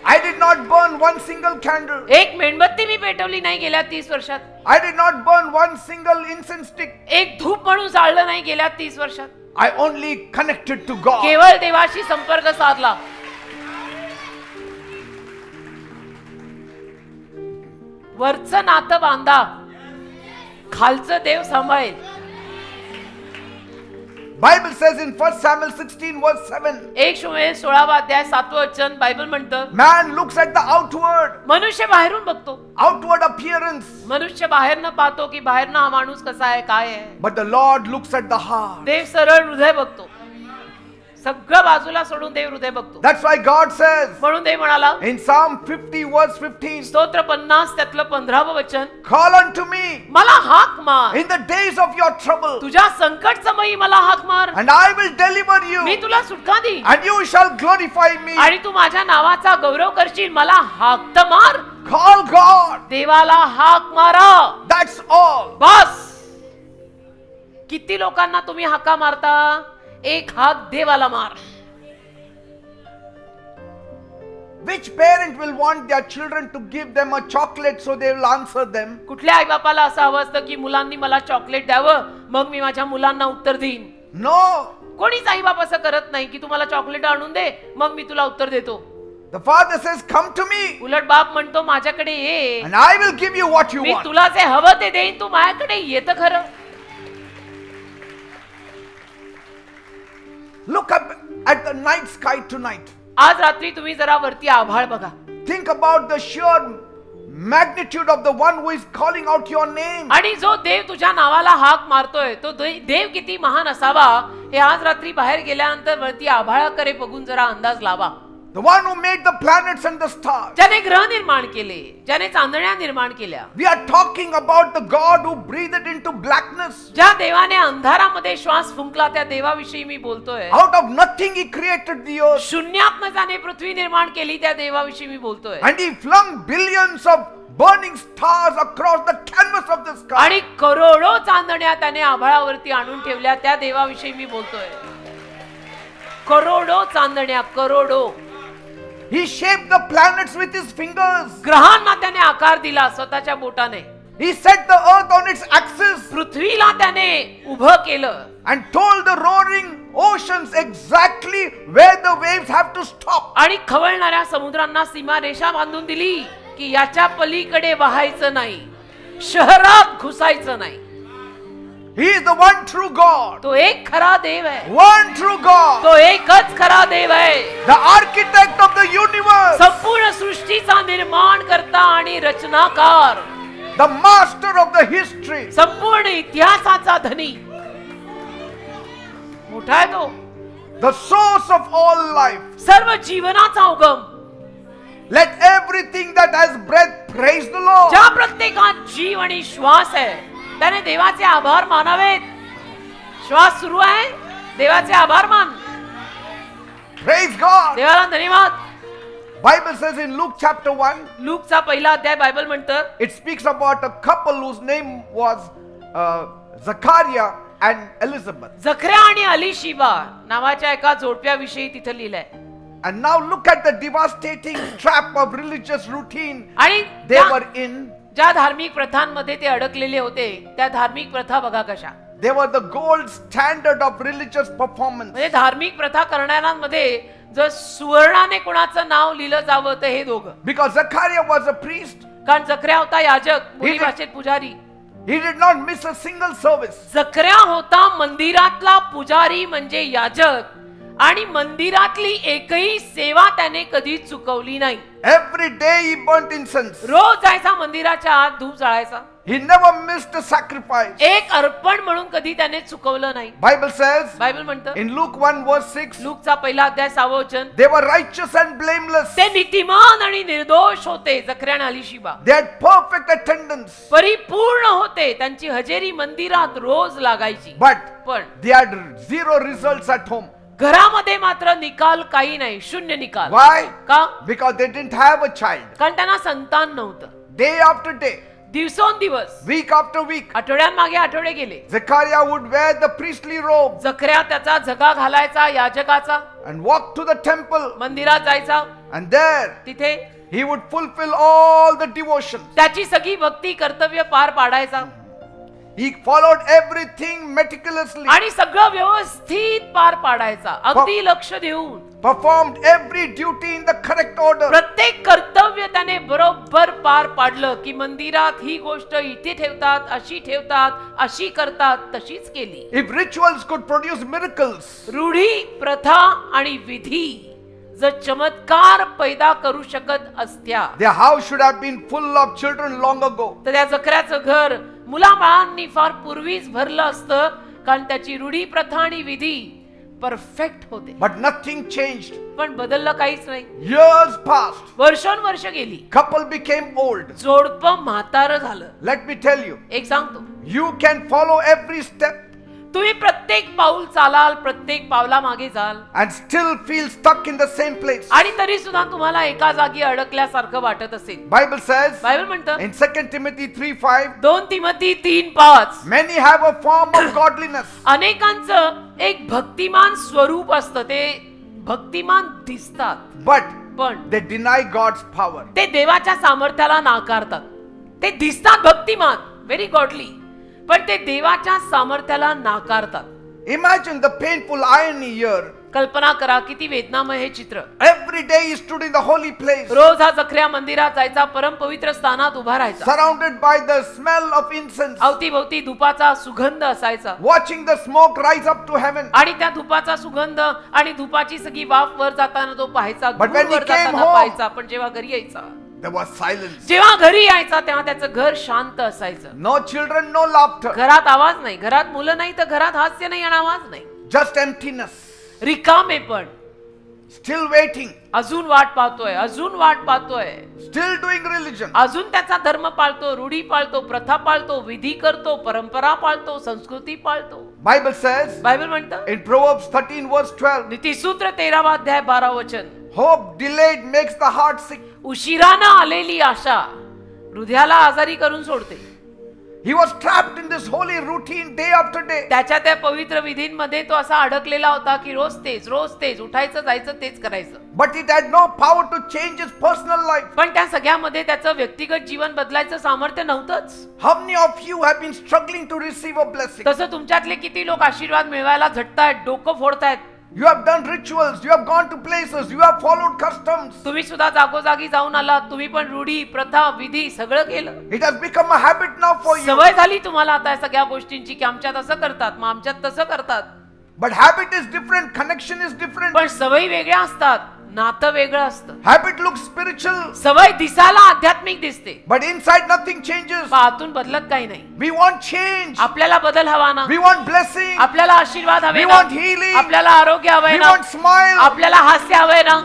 [SPEAKER 1] I did not burn one single candle.
[SPEAKER 2] एक मेणबत्ती मी पेटवली नाही गेल्या 30 वर्षात.
[SPEAKER 1] I did not burn one single incense stick.
[SPEAKER 2] एक धूप म्हणून जाळलं नाही गेल्या 30 वर्षात.
[SPEAKER 1] I only connected to God.
[SPEAKER 2] केवळ देवाशी संपर्क साधला. वरचं नातं बांधा, खालचं देव सांभाळेल.
[SPEAKER 1] Bible says in 1 Samuel 16 verse 7,
[SPEAKER 2] 1 शमूएल 16वा अध्याय 7वं वचन बायबल म्हणतं,
[SPEAKER 1] man looks at the outward
[SPEAKER 2] मनुष्य बाहेरून बघतो,
[SPEAKER 1] appearance,
[SPEAKER 2] मनुष्य बाहेरनं पाहतो की बाहेरनं हा माणूस कसा आहे, काय आहे.
[SPEAKER 1] but the Lord looks at the heart.
[SPEAKER 2] देव सरळ हृदय बघतो, सगळं बाजूला सोडून देव हृदय बघतो.
[SPEAKER 1] That's why God says
[SPEAKER 2] म्हणून देव म्हणाला
[SPEAKER 1] in Psalm 50 verse 15,
[SPEAKER 2] स्तोत्र 50 त्यातलं 15वं वचन,
[SPEAKER 1] call unto me
[SPEAKER 2] मला हाक मार,
[SPEAKER 1] in the days of your trouble,
[SPEAKER 2] तुझ्या संकट समयी मला हाक मार,
[SPEAKER 1] and I will deliver
[SPEAKER 2] me
[SPEAKER 1] you,
[SPEAKER 2] तुला सुटका देईन
[SPEAKER 1] and you shall glorify me.
[SPEAKER 2] आणि तू माझ्या नावाचा गौरव करशील. मला हाक तर मार,
[SPEAKER 1] Call God.
[SPEAKER 2] देवाला हाक मारा,
[SPEAKER 1] That's all.
[SPEAKER 2] बस. किती लोकांना तुम्ही हाका मारता? एक हाक देवाला मार.
[SPEAKER 1] Which parent will want their children to give them a chocolate so they will answer them?
[SPEAKER 2] कुठल्या आई बापाला असं हवं असतं की मुलांनी मला चॉकलेट द्यावं मग मी माझ्या मुलांना उत्तर देईन?
[SPEAKER 1] No.
[SPEAKER 2] कोणीच आई बाप असं करत नाही की तुम्हाला चॉकलेट आणून दे मग मी तुला उत्तर देतो.
[SPEAKER 1] The father says, come to me,
[SPEAKER 2] उलट बाप म्हणतो माझ्याकडे ये,
[SPEAKER 1] and I will give you what you
[SPEAKER 2] me
[SPEAKER 1] want.
[SPEAKER 2] तुला जे हवं ते देईन, तू माझ्याकडे ये तर खरं.
[SPEAKER 1] Look up at the night sky tonight.
[SPEAKER 2] आज रात्री तुम्ही जरा वरती आभाळ बघा.
[SPEAKER 1] Think about the sheer magnitude of the one who is calling out your name.
[SPEAKER 2] आणि जो देव तुझ्या नावाला हाक मारतोय तो देव किती महान असावा हे आज रात्री बाहेर गेल्यानंतर वरती आभाळाकडे बघून जरा अंदाज लावा.
[SPEAKER 1] The one who made the planets and the stars.
[SPEAKER 2] ज्याने ग्रह निर्माण केले, ज्याने चांदण्या निर्माण केल्या.
[SPEAKER 1] We are talking about the God who breathed into blackness.
[SPEAKER 2] ज्या देवाने अंधारामध्ये श्वास फुंकला त्या देवाविषयी मी बोलतोय.
[SPEAKER 1] Out of nothing he created the earth.
[SPEAKER 2] शून्यातनं ज्याने पृथ्वी निर्माण केली त्या देवाविषयी मी बोलतोय.
[SPEAKER 1] And he flung billions of burning stars across the canvas of the sky.
[SPEAKER 2] आणि करोडो चांदण्या त्याने आभाळावरती आणून ठेवल्या त्या देवाविषयी मी बोलतोय. करोडो चांदण्या, करोडो.
[SPEAKER 1] He shaped the planets with his fingers.
[SPEAKER 2] ग्रहांना त्याने आकार दिला स्वतःच्या बोटाने.
[SPEAKER 1] He set the earth on its axis
[SPEAKER 2] पृथ्वीला त्याने उभं केलं
[SPEAKER 1] and told the roaring oceans exactly where the waves have to stop.
[SPEAKER 2] आणि खवळणाऱ्या समुद्रांना सीमारेषा बांधून दिली की याच्या पलीकडे वाहायचं नाही, शहरात घुसायचं नाही.
[SPEAKER 1] He is the one true God.
[SPEAKER 2] तो एक खरा देव आहे.
[SPEAKER 1] One true God.
[SPEAKER 2] तो एकच खरा देव आहे.
[SPEAKER 1] The architect of the universe.
[SPEAKER 2] संपूर्ण सृष्टीचा निर्माण करता आणि रचनाकार.
[SPEAKER 1] The master of the history.
[SPEAKER 2] संपूर्ण इतिहासाचा धनी. मोठा आहे तो.
[SPEAKER 1] The source of all life.
[SPEAKER 2] सर्व जीवनाचा उगम.
[SPEAKER 1] Let everything that has breath praise the Lord.
[SPEAKER 2] ज्या प्रत्येकात जीव आणि श्वास आहे त्याने देवाचे आभार मानावेत. श्वास सुरू आहे, देवाचे आभार मान.
[SPEAKER 1] Praise God.
[SPEAKER 2] देवाला धन्यवाद.
[SPEAKER 1] Bible says in Luke chapter 1,
[SPEAKER 2] लूकचा पहिला अध्याय बायबल म्हणतं,
[SPEAKER 1] it speaks about a couple whose name was Zachariah and Elizabeth.
[SPEAKER 2] जखऱ्या आणि अलिशिबा नावाच्या एका जोडप्याविषयी तिथं लिहिलंय.
[SPEAKER 1] And now look at the devastating trap of religious routine
[SPEAKER 2] आणि
[SPEAKER 1] they were in.
[SPEAKER 2] ज्या धार्मिक प्रथांमध्ये ते अडकलेले होते त्या धार्मिक प्रथा बघा कशा.
[SPEAKER 1] They were the gold standard of religious performance.
[SPEAKER 2] म्हणजे धार्मिक प्रथा करणाऱ्यांमध्ये जर सुवर्णाने कोणाचं नाव लिहिलं जावं तर हे दोघं.
[SPEAKER 1] Because Zachariah was a priest.
[SPEAKER 2] कारण जखऱ्या होता याजक, बोली भाषेत पुजारी.
[SPEAKER 1] He did not miss a single service.
[SPEAKER 2] जखऱ्या होता मंदिरातला पुजारी म्हणजे याजक आणि मंदिरातली एकही सेवा त्याने कधी चुकवली नाही.
[SPEAKER 1] Every day he burnt incense.
[SPEAKER 2] रोज जायचा मंदिराच्या आत धूप जाळायचा.
[SPEAKER 1] He never missed a sacrifice.
[SPEAKER 2] एक अर्पण म्हणून कधी त्याने चुकवलं नाही.
[SPEAKER 1] Bible says
[SPEAKER 2] बायबल म्हणतं
[SPEAKER 1] in Luke 1 verse 6,
[SPEAKER 2] लूकचा पहिला अध्याय 6वं वचन,
[SPEAKER 1] they were righteous and blameless.
[SPEAKER 2] ते नीतिमान आणि निर्दोष होते. जखऱ्या आणि अलिशिबा
[SPEAKER 1] They had perfect attendance.
[SPEAKER 2] परिपूर्ण होते. त्यांची हजेरी मंदिरात रोज लागायची.
[SPEAKER 1] But
[SPEAKER 2] पण
[SPEAKER 1] they had zero results at home.
[SPEAKER 2] घरामध्ये मात्र निकाल काही नाही, शून्य निकाल.
[SPEAKER 1] Why?
[SPEAKER 2] का?
[SPEAKER 1] Because they didn't have a child.
[SPEAKER 2] कारण त्यांना संतान नव्हतं.
[SPEAKER 1] Day after day,
[SPEAKER 2] दिवसोंदिवस,
[SPEAKER 1] week after week,
[SPEAKER 2] आठवड्यांमागे आठवडे गेले.
[SPEAKER 1] Zechariah would wear the priestly robe
[SPEAKER 2] जखऱ्या त्याचा झगा घालायचा याजकाचा,
[SPEAKER 1] and walk to the temple,
[SPEAKER 2] मंदिरात जायचा.
[SPEAKER 1] and there
[SPEAKER 2] तिथे
[SPEAKER 1] he would fulfill all the devotions.
[SPEAKER 2] त्याची सगळी भक्ती कर्तव्य पार पाडायचा.
[SPEAKER 1] He followed everything meticulously,
[SPEAKER 2] आणि सगळं व्यवस्थित पार पाडायचा, अगदी लक्ष देऊन.
[SPEAKER 1] performed every duty in the correct order.
[SPEAKER 2] प्रत्येक कर्तव्य त्याने बरोबर पार पाडलं की मंदिरात ही गोष्ट इथे ठेवतात, अशी ठेवतात, अशी करतात, तशीच केली.
[SPEAKER 1] If rituals could produce miracles,
[SPEAKER 2] रूढी, प्रथा आणि विधी जर चमत्कार पैदा करू शकत असत्या
[SPEAKER 1] their house should have been full of children long ago.
[SPEAKER 2] तर त्या जकऱ्याचं घर मुलाबाळांनी फार पूर्वीच भरलं असतं, कारण त्याची रूढी, प्रथा आणि विधी परफेक्ट होते.
[SPEAKER 1] But nothing changed.
[SPEAKER 2] पण बदललं काहीच नाही.
[SPEAKER 1] Years passed.
[SPEAKER 2] वर्षानुवर्ष गेली.
[SPEAKER 1] Couple became old.
[SPEAKER 2] जोडपं म्हातारं झालं.
[SPEAKER 1] Let me tell you,
[SPEAKER 2] एक सांगतो,
[SPEAKER 1] you can follow every step
[SPEAKER 2] तुम्ही प्रत्येक पाऊल चालाल, प्रत्येक पावला मागे जाल,
[SPEAKER 1] and still feel stuck in the same place.
[SPEAKER 2] आणि तरी सुद्धा तुम्हाला एका जागी अडकल्यासारखं वाटत असेल.
[SPEAKER 1] Bible says
[SPEAKER 2] बायबल म्हणतं
[SPEAKER 1] in 2 Timothy 3:5,
[SPEAKER 2] 2 Timothy 3:5
[SPEAKER 1] many have a form of godliness,
[SPEAKER 2] अनेकांचं एक भक्तिमान स्वरूप असतं, ते भक्तिमान दिसतात
[SPEAKER 1] but
[SPEAKER 2] पण
[SPEAKER 1] they deny God's power.
[SPEAKER 2] ते देवाच्या सामर्थ्याला नाकारतात. ते दिसतात भक्तिमान, व्हेरी गॉडली, पण ते देवाच्या सामर्थ्याला नाकारतात.
[SPEAKER 1] Imagine the painful irony here.
[SPEAKER 2] कल्पना करा किती वेदनामय हे चित्र.
[SPEAKER 1] Every day he stood in the holy place,
[SPEAKER 2] रोज हा जखऱ्या मंदिरात जायचा, परम पवित्र स्थानात उभा राहायचा,
[SPEAKER 1] surrounded by the smell of incense,
[SPEAKER 2] अवतीभोवती धुपाचा सुगंध असायचा,
[SPEAKER 1] watching the smoke rise up to heaven.
[SPEAKER 2] आणि त्या धुपाचा सुगंध आणि धुपाची सगळी वाफ वर जाताना तो पाहायचा,
[SPEAKER 1] But when he
[SPEAKER 2] वर
[SPEAKER 1] came
[SPEAKER 2] जाताना
[SPEAKER 1] home,
[SPEAKER 2] पाहायचा. पण जेव्हा घरी यायचा,
[SPEAKER 1] There was silence.
[SPEAKER 2] जेव्हा घरी यायचा तेव्हा त्याचं घर शांत असायचं.
[SPEAKER 1] No children, no laughter.
[SPEAKER 2] घरात आवाज नाही, घरात मुलं नाही, तर घरात हास्य नाही आणि आवाज नाही.
[SPEAKER 1] Just emptiness.
[SPEAKER 2] रिकामे पण.
[SPEAKER 1] Still waiting.
[SPEAKER 2] अजून वाट पाहतोय, अजून वाट पाहतोय,
[SPEAKER 1] Still doing religion.
[SPEAKER 2] अजून त्याचा धर्म पाळतो, रूढी पाळतो, प्रथा पाळतो, विधी करतो, परंपरा पाळतो, संस्कृती पाळतो.
[SPEAKER 1] Bible says
[SPEAKER 2] बायबल म्हणतं
[SPEAKER 1] in Proverbs 13 verse 12,
[SPEAKER 2] नीतिसूत्र 13वा अध्याय 12 वचन,
[SPEAKER 1] hope delayed makes the heart sick.
[SPEAKER 2] उशिरानं आलेली आशा हृदयाला आजारी करून सोडते.
[SPEAKER 1] He was trapped in this holy routine day after day.
[SPEAKER 2] त्याच्या त्या पवित्र विधींमध्ये तो असा अडकलेला होता की रोज तेच उठायचं, जायचं, तेच करायचं.
[SPEAKER 1] But it had no power to change his personal life.
[SPEAKER 2] पण त्या सगळ्यामध्ये त्याचं व्यक्तिगत जीवन बदलायचं सामर्थ्य नव्हतंच.
[SPEAKER 1] How many of you have been struggling to receive a blessing?
[SPEAKER 2] तसं तुमच्यातले किती लोक आशीर्वाद मिळवायला झटतायत, डोकं फोडतायत.
[SPEAKER 1] You have done rituals, you have gone to places, you have followed customs.
[SPEAKER 2] तुम्ही सुद्धा जागोजागी जाऊन आलात, तुम्ही पण रूढी, प्रथा, विधी सगळं केलं.
[SPEAKER 1] It has become a habit now for you.
[SPEAKER 2] सवय झाली तुम्हाला आता या सगळ्या गोष्टींची की आमच्यात असं करतात, मग आमच्यात तसं करतात.
[SPEAKER 1] But habit is different, connection is different.
[SPEAKER 2] पण सवयी वेगळ्या असतात, नातं वेगळं असतं.
[SPEAKER 1] Habit looks spiritual,
[SPEAKER 2] सवय दिसायला आध्यात्मिक दिसते,
[SPEAKER 1] but inside nothing changes.
[SPEAKER 2] पण आतून बदलत काही नाही.
[SPEAKER 1] We want change.
[SPEAKER 2] आपल्याला बदल हवा ना,
[SPEAKER 1] We want blessing.
[SPEAKER 2] आपल्याला आशीर्वाद हवे
[SPEAKER 1] We
[SPEAKER 2] ना,
[SPEAKER 1] want healing.
[SPEAKER 2] आपल्याला आरोग्य हवंय
[SPEAKER 1] We
[SPEAKER 2] ना,
[SPEAKER 1] want smile.
[SPEAKER 2] आपल्याला हास्य हवंय ना.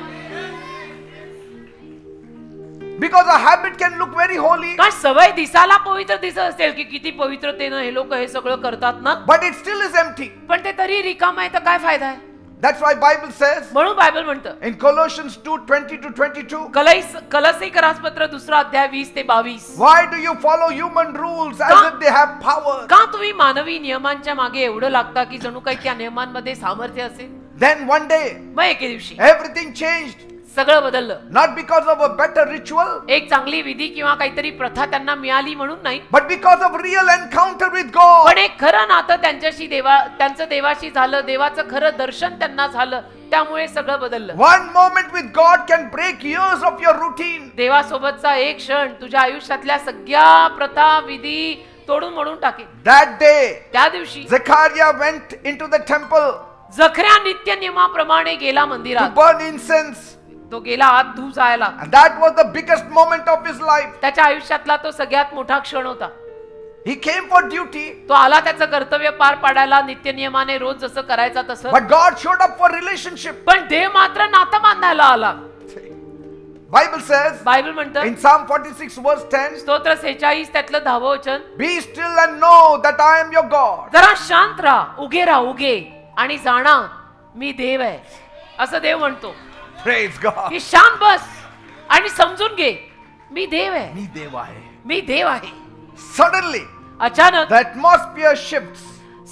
[SPEAKER 1] Because a habit can look very holy,
[SPEAKER 2] कारण सवय दिसायला पवित्र दिसत असेल की किती पवित्रतेनं हे लोक हे सगळं करतात ना,
[SPEAKER 1] but it still is empty.
[SPEAKER 2] पण ते तरी रिकाम आहे, तर काय फायदा आहे.
[SPEAKER 1] That's why Bible says
[SPEAKER 2] म्हणून बायबल म्हणतं
[SPEAKER 1] in Colossians 2:20-22,
[SPEAKER 2] कलसीकरासपत्र 2 अध्याय 20 ते 22,
[SPEAKER 1] why do you follow human rules as if they have power?
[SPEAKER 2] का तुम्ही मानवी नियमांच्या मागे एवढं लागता की जणू काही त्या नियमांमध्ये सामर्थ्य असेल.
[SPEAKER 1] Then one day
[SPEAKER 2] मग एके दिवशी
[SPEAKER 1] everything changed,
[SPEAKER 2] सगळं बदललं.
[SPEAKER 1] not because of a better ritual,
[SPEAKER 2] एक चांगली विधी किंवा काहीतरी प्रथा त्यांना मिळाली म्हणून नाही,
[SPEAKER 1] but because of real encounter with God.
[SPEAKER 2] पण एक खरं नातं त्यांच्याशी त्यांचं देवाशी झालं, देवाचं खरं दर्शन त्यांना झालं, त्यामुळे सगळं बदललं.
[SPEAKER 1] One moment with God can break years of your routine.
[SPEAKER 2] देवासोबतचा एक क्षण तुझ्या आयुष्यातल्या सगळ्या प्रथा, विधी तोडून मोडून टाकेल.
[SPEAKER 1] That day,
[SPEAKER 2] त्या दिवशी
[SPEAKER 1] Zechariah went into the temple
[SPEAKER 2] जखऱ्या नित्य नियमाप्रमाणे गेला
[SPEAKER 1] to
[SPEAKER 2] मंदिरात.
[SPEAKER 1] burn incense,
[SPEAKER 2] तो गेला आत धूप जायला.
[SPEAKER 1] and that was the biggest moment of his life.
[SPEAKER 2] त्याच्या आयुष्यातला तो सगळ्यात मोठा क्षण होता.
[SPEAKER 1] He came for duty,
[SPEAKER 2] तो आला त्याचं कर्तव्य पार पाडायला, नित्य नियमाने रोज जसं करायचा तसं.
[SPEAKER 1] but God showed up for relationship.
[SPEAKER 2] पण देव मात्र नातं बांधायला आला.
[SPEAKER 1] Bible says
[SPEAKER 2] बायबल म्हणतं
[SPEAKER 1] in Psalm 46 verse 10,
[SPEAKER 2] स्तोत्र 46 त्यातलं 10वं वचन,
[SPEAKER 1] be still and know that I am your God.
[SPEAKER 2] जरा शांत राहा, उगे आणि जाणा मी देव आहे, असं देव म्हणतो.
[SPEAKER 1] Praise God.
[SPEAKER 2] की शांत बस आणि समजून घे, मी देव आहे,
[SPEAKER 1] मी देव आहे.
[SPEAKER 2] मी देव आहे.
[SPEAKER 1] Suddenly,
[SPEAKER 2] अचानक
[SPEAKER 1] the atmosphere shifts.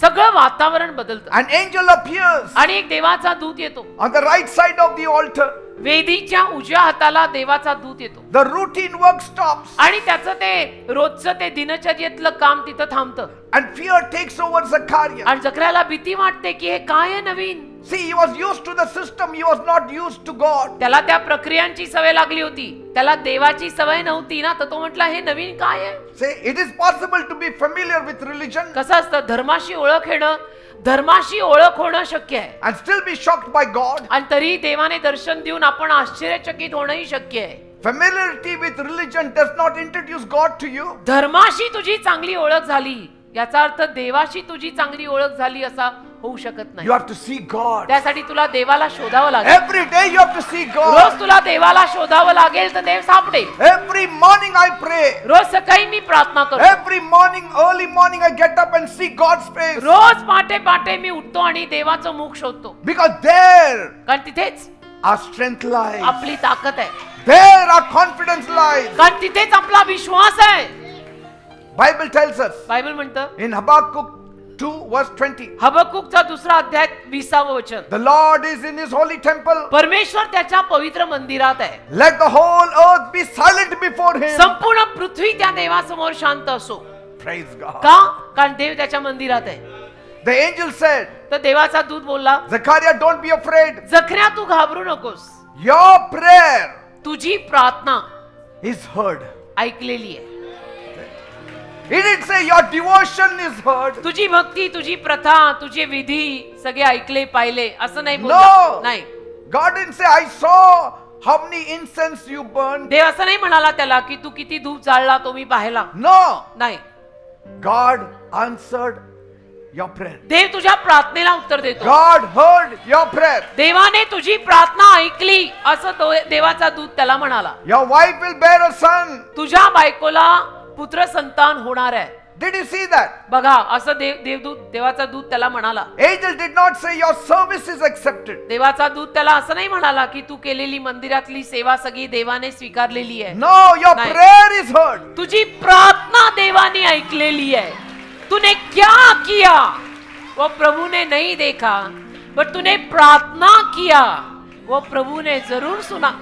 [SPEAKER 2] सगळं वातावरण बदलतं
[SPEAKER 1] An angel appears
[SPEAKER 2] आणि एक देवाचा दूत येतो.
[SPEAKER 1] on the right side of the altar.
[SPEAKER 2] वेदीच्या उजव्या हाताला देवाचा दूत येतो
[SPEAKER 1] The routine work stops.
[SPEAKER 2] आणि त्याचं ते रोजचं ते दिनचर्येतलं काम तिथं थांबतं
[SPEAKER 1] And fear takes over Zechariah.
[SPEAKER 2] आणि जकऱ्याला भीती वाटते की हे काय आहे नवीन.
[SPEAKER 1] See, he was used to the system. He was not used to God.
[SPEAKER 2] त्याला त्या प्रक्रियांची सवय लागली होती, त्याला देवाची सवय नव्हती ना, तर तो म्हटला हे नवीन काय आहे.
[SPEAKER 1] Say, it is possible to be familiar with religion
[SPEAKER 2] कसं असतं, धर्माशी ओळख येणं, धर्माशी ओळख होणं शक्य आहे
[SPEAKER 1] and still be shocked by God.
[SPEAKER 2] आणि तरी देवाने दर्शन देऊन आपण आश्चर्यचकित होणंही शक्य आहे.
[SPEAKER 1] Familiarity with religion does not introduce God to you.
[SPEAKER 2] धर्माशी तुझी चांगली ओळख झाली याचा अर्थ देवाशी तुझी चांगली ओळख झाली असा होऊ शकत नाही.
[SPEAKER 1] You have to see God.
[SPEAKER 2] त्यासाठी तुला देवाला शोधावं लागेल.
[SPEAKER 1] Every day you have to see God.
[SPEAKER 2] रोज तुला देवाला शोधावं लागेल तर देव सापडेल.
[SPEAKER 1] Every morning I pray.
[SPEAKER 2] रोज सकाळी मी प्रार्थना करतो.
[SPEAKER 1] Every morning, early morning, I get up and see God's face.
[SPEAKER 2] रोज पहाटे पहाटे मी उठतो आणि देवाचं मुख शोधतो.
[SPEAKER 1] Because there
[SPEAKER 2] कारण तिथेच
[SPEAKER 1] our strength lies.
[SPEAKER 2] आपली ताकद आहे.
[SPEAKER 1] There our confidence lies.
[SPEAKER 2] कारण तिथेच आपला विश्वास आहे.
[SPEAKER 1] Bible tells us
[SPEAKER 2] बायबल म्हणतं
[SPEAKER 1] in Habakkuk 2 verse 20.
[SPEAKER 2] हबक्कुकचा 2रा अध्याय 20वे वचन.
[SPEAKER 1] The Lord is in his holy temple.
[SPEAKER 2] परमेश्वर त्याच्या पवित्र मंदिरात आहे.
[SPEAKER 1] Let the whole earth be silent before him.
[SPEAKER 2] संपूर्ण पृथ्वी त्या देवासमोर शांत असो.
[SPEAKER 1] Praise God.
[SPEAKER 2] का? कारण देव त्याच्या मंदिरात आहे.
[SPEAKER 1] The angel said,
[SPEAKER 2] तर देवाचा दूत बोलला,
[SPEAKER 1] Zechariah, don't be afraid.
[SPEAKER 2] जखऱ्या तू घाबरू नकोस,
[SPEAKER 1] Your prayer
[SPEAKER 2] तुझी प्रार्थना
[SPEAKER 1] is heard.
[SPEAKER 2] ऐकलेली आहे.
[SPEAKER 1] He didn't say your devotion is heard.
[SPEAKER 2] तुझी भक्ती, तुझी प्रथा, तुझे विधी सगळे ऐकले पाहिले असं नाही
[SPEAKER 1] No.
[SPEAKER 2] बोलला. नाही,
[SPEAKER 1] God didn't say, I saw how many incense you burned.
[SPEAKER 2] देव असं नाही म्हणाला त्याला की तू किती धूप जाळला तो मी पाहिला.
[SPEAKER 1] No.
[SPEAKER 2] नाही,
[SPEAKER 1] God answered your prayer.
[SPEAKER 2] देव तुझ्या प्रार्थनेला उत्तर देतो.
[SPEAKER 1] God heard your prayer.
[SPEAKER 2] देवाने तुझी प्रार्थना ऐकली असं देवाचा दूत त्याला म्हणाला.
[SPEAKER 1] Your wife will bear a son.
[SPEAKER 2] तुझ्या बायकोला पुत्र संतान होणार आहे.
[SPEAKER 1] Did you see that?
[SPEAKER 2] बघा असं देवाचा दूत त्याला म्हणाला.
[SPEAKER 1] Angel did not say your service is accepted.
[SPEAKER 2] देवाचा दूत त्याला असं नाही म्हणाला की तू केलेली मंदिरातली सेवा सगळी देवाने स्वीकारलेली आहे.
[SPEAKER 1] No, your
[SPEAKER 2] नहीं.
[SPEAKER 1] prayer is heard.
[SPEAKER 2] तुझी प्रार्थना देवाने ऐकलेली है. तूने क्या किया वो प्रभु ने नहीं देखा, बट तूने प्रार्थना किया वो प्रभु ने जरूर सुना.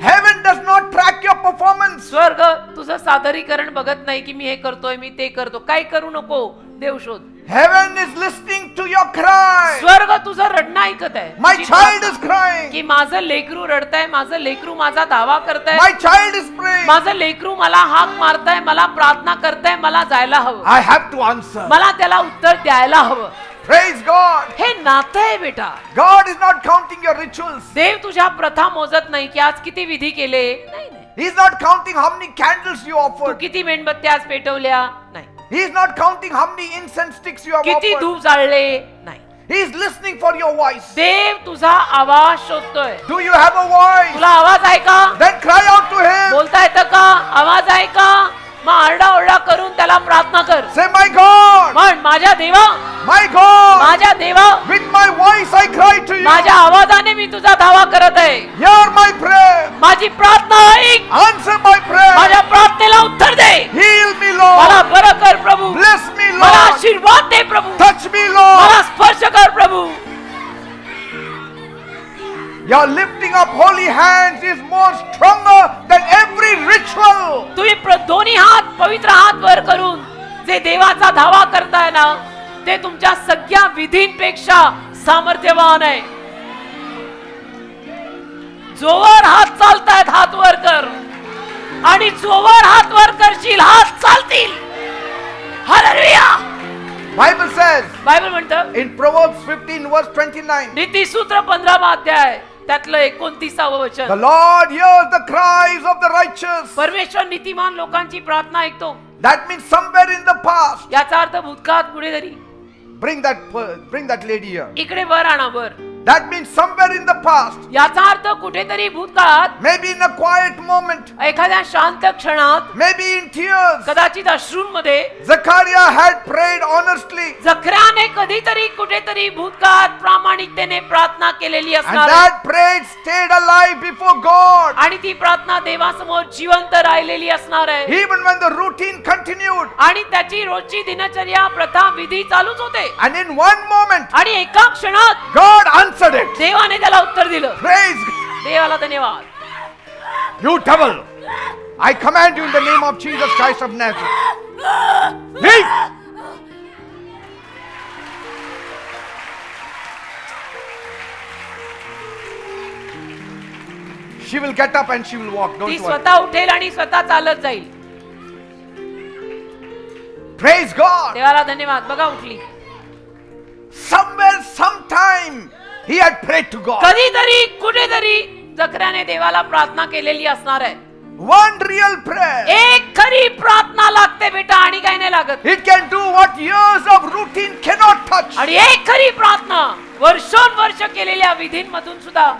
[SPEAKER 1] Heaven does not track your performance.
[SPEAKER 2] स्वर्ग तुझं सादरीकरण बघत नाही की मी हे करतोय मी ते करतो. काय करू नको, देव शोध.
[SPEAKER 1] Heaven is listening to your cry.
[SPEAKER 2] स्वर्ग तुझं रडणं ऐकत आहे.
[SPEAKER 1] My
[SPEAKER 2] तुझी
[SPEAKER 1] child
[SPEAKER 2] प्रार्थना.
[SPEAKER 1] is crying.
[SPEAKER 2] की माझं लेकरू रडतंय, माझं लेकरू माझा दावा करतंय,
[SPEAKER 1] My child is praying.
[SPEAKER 2] माझं लेकरू मला हाक मारताय, मला प्रार्थना करताय, मला जायला हवं,
[SPEAKER 1] I have to answer.
[SPEAKER 2] मला त्याला उत्तर द्यायला हवं.
[SPEAKER 1] Praise God.
[SPEAKER 2] हे नातं आहे बेटा.
[SPEAKER 1] God is not counting your rituals.
[SPEAKER 2] देव तुझ्या प्रथा मोजत नाही की आज किती विधी केले. नाही नाही.
[SPEAKER 1] He is not counting how many candles you
[SPEAKER 2] Tu
[SPEAKER 1] offered.
[SPEAKER 2] किती मेणबत्त्या आज पेटवल्या. नाही.
[SPEAKER 1] He is not counting how many incense sticks you have
[SPEAKER 2] किती
[SPEAKER 1] offered.
[SPEAKER 2] धूप जाळले. नाही.
[SPEAKER 1] He is listening for your voice.
[SPEAKER 2] देव तुझा आवाज शोधतोय.
[SPEAKER 1] Do you have a voice?
[SPEAKER 2] तुला आवाज आहे का?
[SPEAKER 1] Then cry out to him.
[SPEAKER 2] बोलता येतं का? आवाज आहे का? मग आरडाओरडा करून त्याला प्रार्थना कर.
[SPEAKER 1] Say, my God,
[SPEAKER 2] म्हण माझ्या देवा,
[SPEAKER 1] my God,
[SPEAKER 2] माझ्या देवा,
[SPEAKER 1] with my voice I cry to you.
[SPEAKER 2] माझ्या आवाजाने मी तुझा धावा करत आहे.
[SPEAKER 1] Hear my prayer.
[SPEAKER 2] माझी प्रार्थना ऐक.
[SPEAKER 1] Answer my prayer.
[SPEAKER 2] माझ्या प्रार्थनेला उत्तर दे.
[SPEAKER 1] Heal me,
[SPEAKER 2] मला
[SPEAKER 1] Lord.
[SPEAKER 2] बरं कर प्रभू.
[SPEAKER 1] Bless me,
[SPEAKER 2] मला
[SPEAKER 1] Lord.
[SPEAKER 2] आशीर्वाद दे प्रभू.
[SPEAKER 1] Touch me, Lord.
[SPEAKER 2] मला स्पर्श कर प्रभू.
[SPEAKER 1] Your lifting up holy hands is more stronger than every ritual.
[SPEAKER 2] तुम्ही दोन्ही हात पवित्र हात वर करून जे देवाचा धावा करताय ना, ते तुमच्या सगळ्या विधींपेक्षा सामर्थ्यवान आहे. जोवर हात चालतायत हात वर कर, आणि जोवर हात वर करशील हात चालतील. हालेलुया.
[SPEAKER 1] Bible says
[SPEAKER 2] बायबल म्हणतं
[SPEAKER 1] in Proverbs 15 verse 29,
[SPEAKER 2] नीतिसूत्र 15वा अध्याय त्यातलं 29वं
[SPEAKER 1] the
[SPEAKER 2] वचन.
[SPEAKER 1] Lord hears the cries of the righteous.
[SPEAKER 2] परमेश्वर नीतिमान लोकांची प्रार्थना ऐकतो.
[SPEAKER 1] That means somewhere in the past.
[SPEAKER 2] याचा अर्थ भूतकाळात कुठेतरी.
[SPEAKER 1] Bring that lady here.
[SPEAKER 2] इकडे वर आणा वर.
[SPEAKER 1] That means somewhere in the past.
[SPEAKER 2] याचा अर्थ कुठेतरी भूतकाळात,
[SPEAKER 1] Maybe in a quiet moment.
[SPEAKER 2] एखाद्या शांत क्षणात,
[SPEAKER 1] Maybe in tears.
[SPEAKER 2] कदाचित अश्रूंमध्ये
[SPEAKER 1] Zechariah had prayed honestly.
[SPEAKER 2] जखऱ्याने कधीतरी कुठेतरी भूतकाळात प्रामाणिकतेने प्रार्थना केलेली
[SPEAKER 1] And
[SPEAKER 2] असणार आहे.
[SPEAKER 1] that prayer stayed alive before God.
[SPEAKER 2] आणि ती प्रार्थना देवासमोर जिवंत राहिलेली असणार आहे.
[SPEAKER 1] Even when the routine continued.
[SPEAKER 2] आणि त्याची रोजची दिनचर्या प्रथा विधी चालूच होते.
[SPEAKER 1] And in one moment,
[SPEAKER 2] आणि एका क्षणात
[SPEAKER 1] God answered answered it.
[SPEAKER 2] देवाने त्याला उत्तर दिलं.
[SPEAKER 1] Praise
[SPEAKER 2] देवाला धन्यवाद.
[SPEAKER 1] you devil. I command you in the name of Jesus Christ of Nazareth. Leave. She will get up and she will walk.
[SPEAKER 2] ती
[SPEAKER 1] Don't worry.
[SPEAKER 2] स्वतः उठेल आणि स्वतः चालत जाईल.
[SPEAKER 1] Praise God.
[SPEAKER 2] देवाला धन्यवाद. बघा उठली.
[SPEAKER 1] Somewhere, sometime, he had prayed to God.
[SPEAKER 2] कधीतरी कुठेतरी जकऱ्याने देवाला प्रार्थना केलेली असणार आहे.
[SPEAKER 1] One real prayer.
[SPEAKER 2] एक खरी प्रार्थना लागते बेटा आणि काही नाही लागत.
[SPEAKER 1] It can do what years of routine cannot touch.
[SPEAKER 2] आणि एक खरी प्रार्थना वर्षोनवर्ष केलेल्या विधींमधून सुद्धा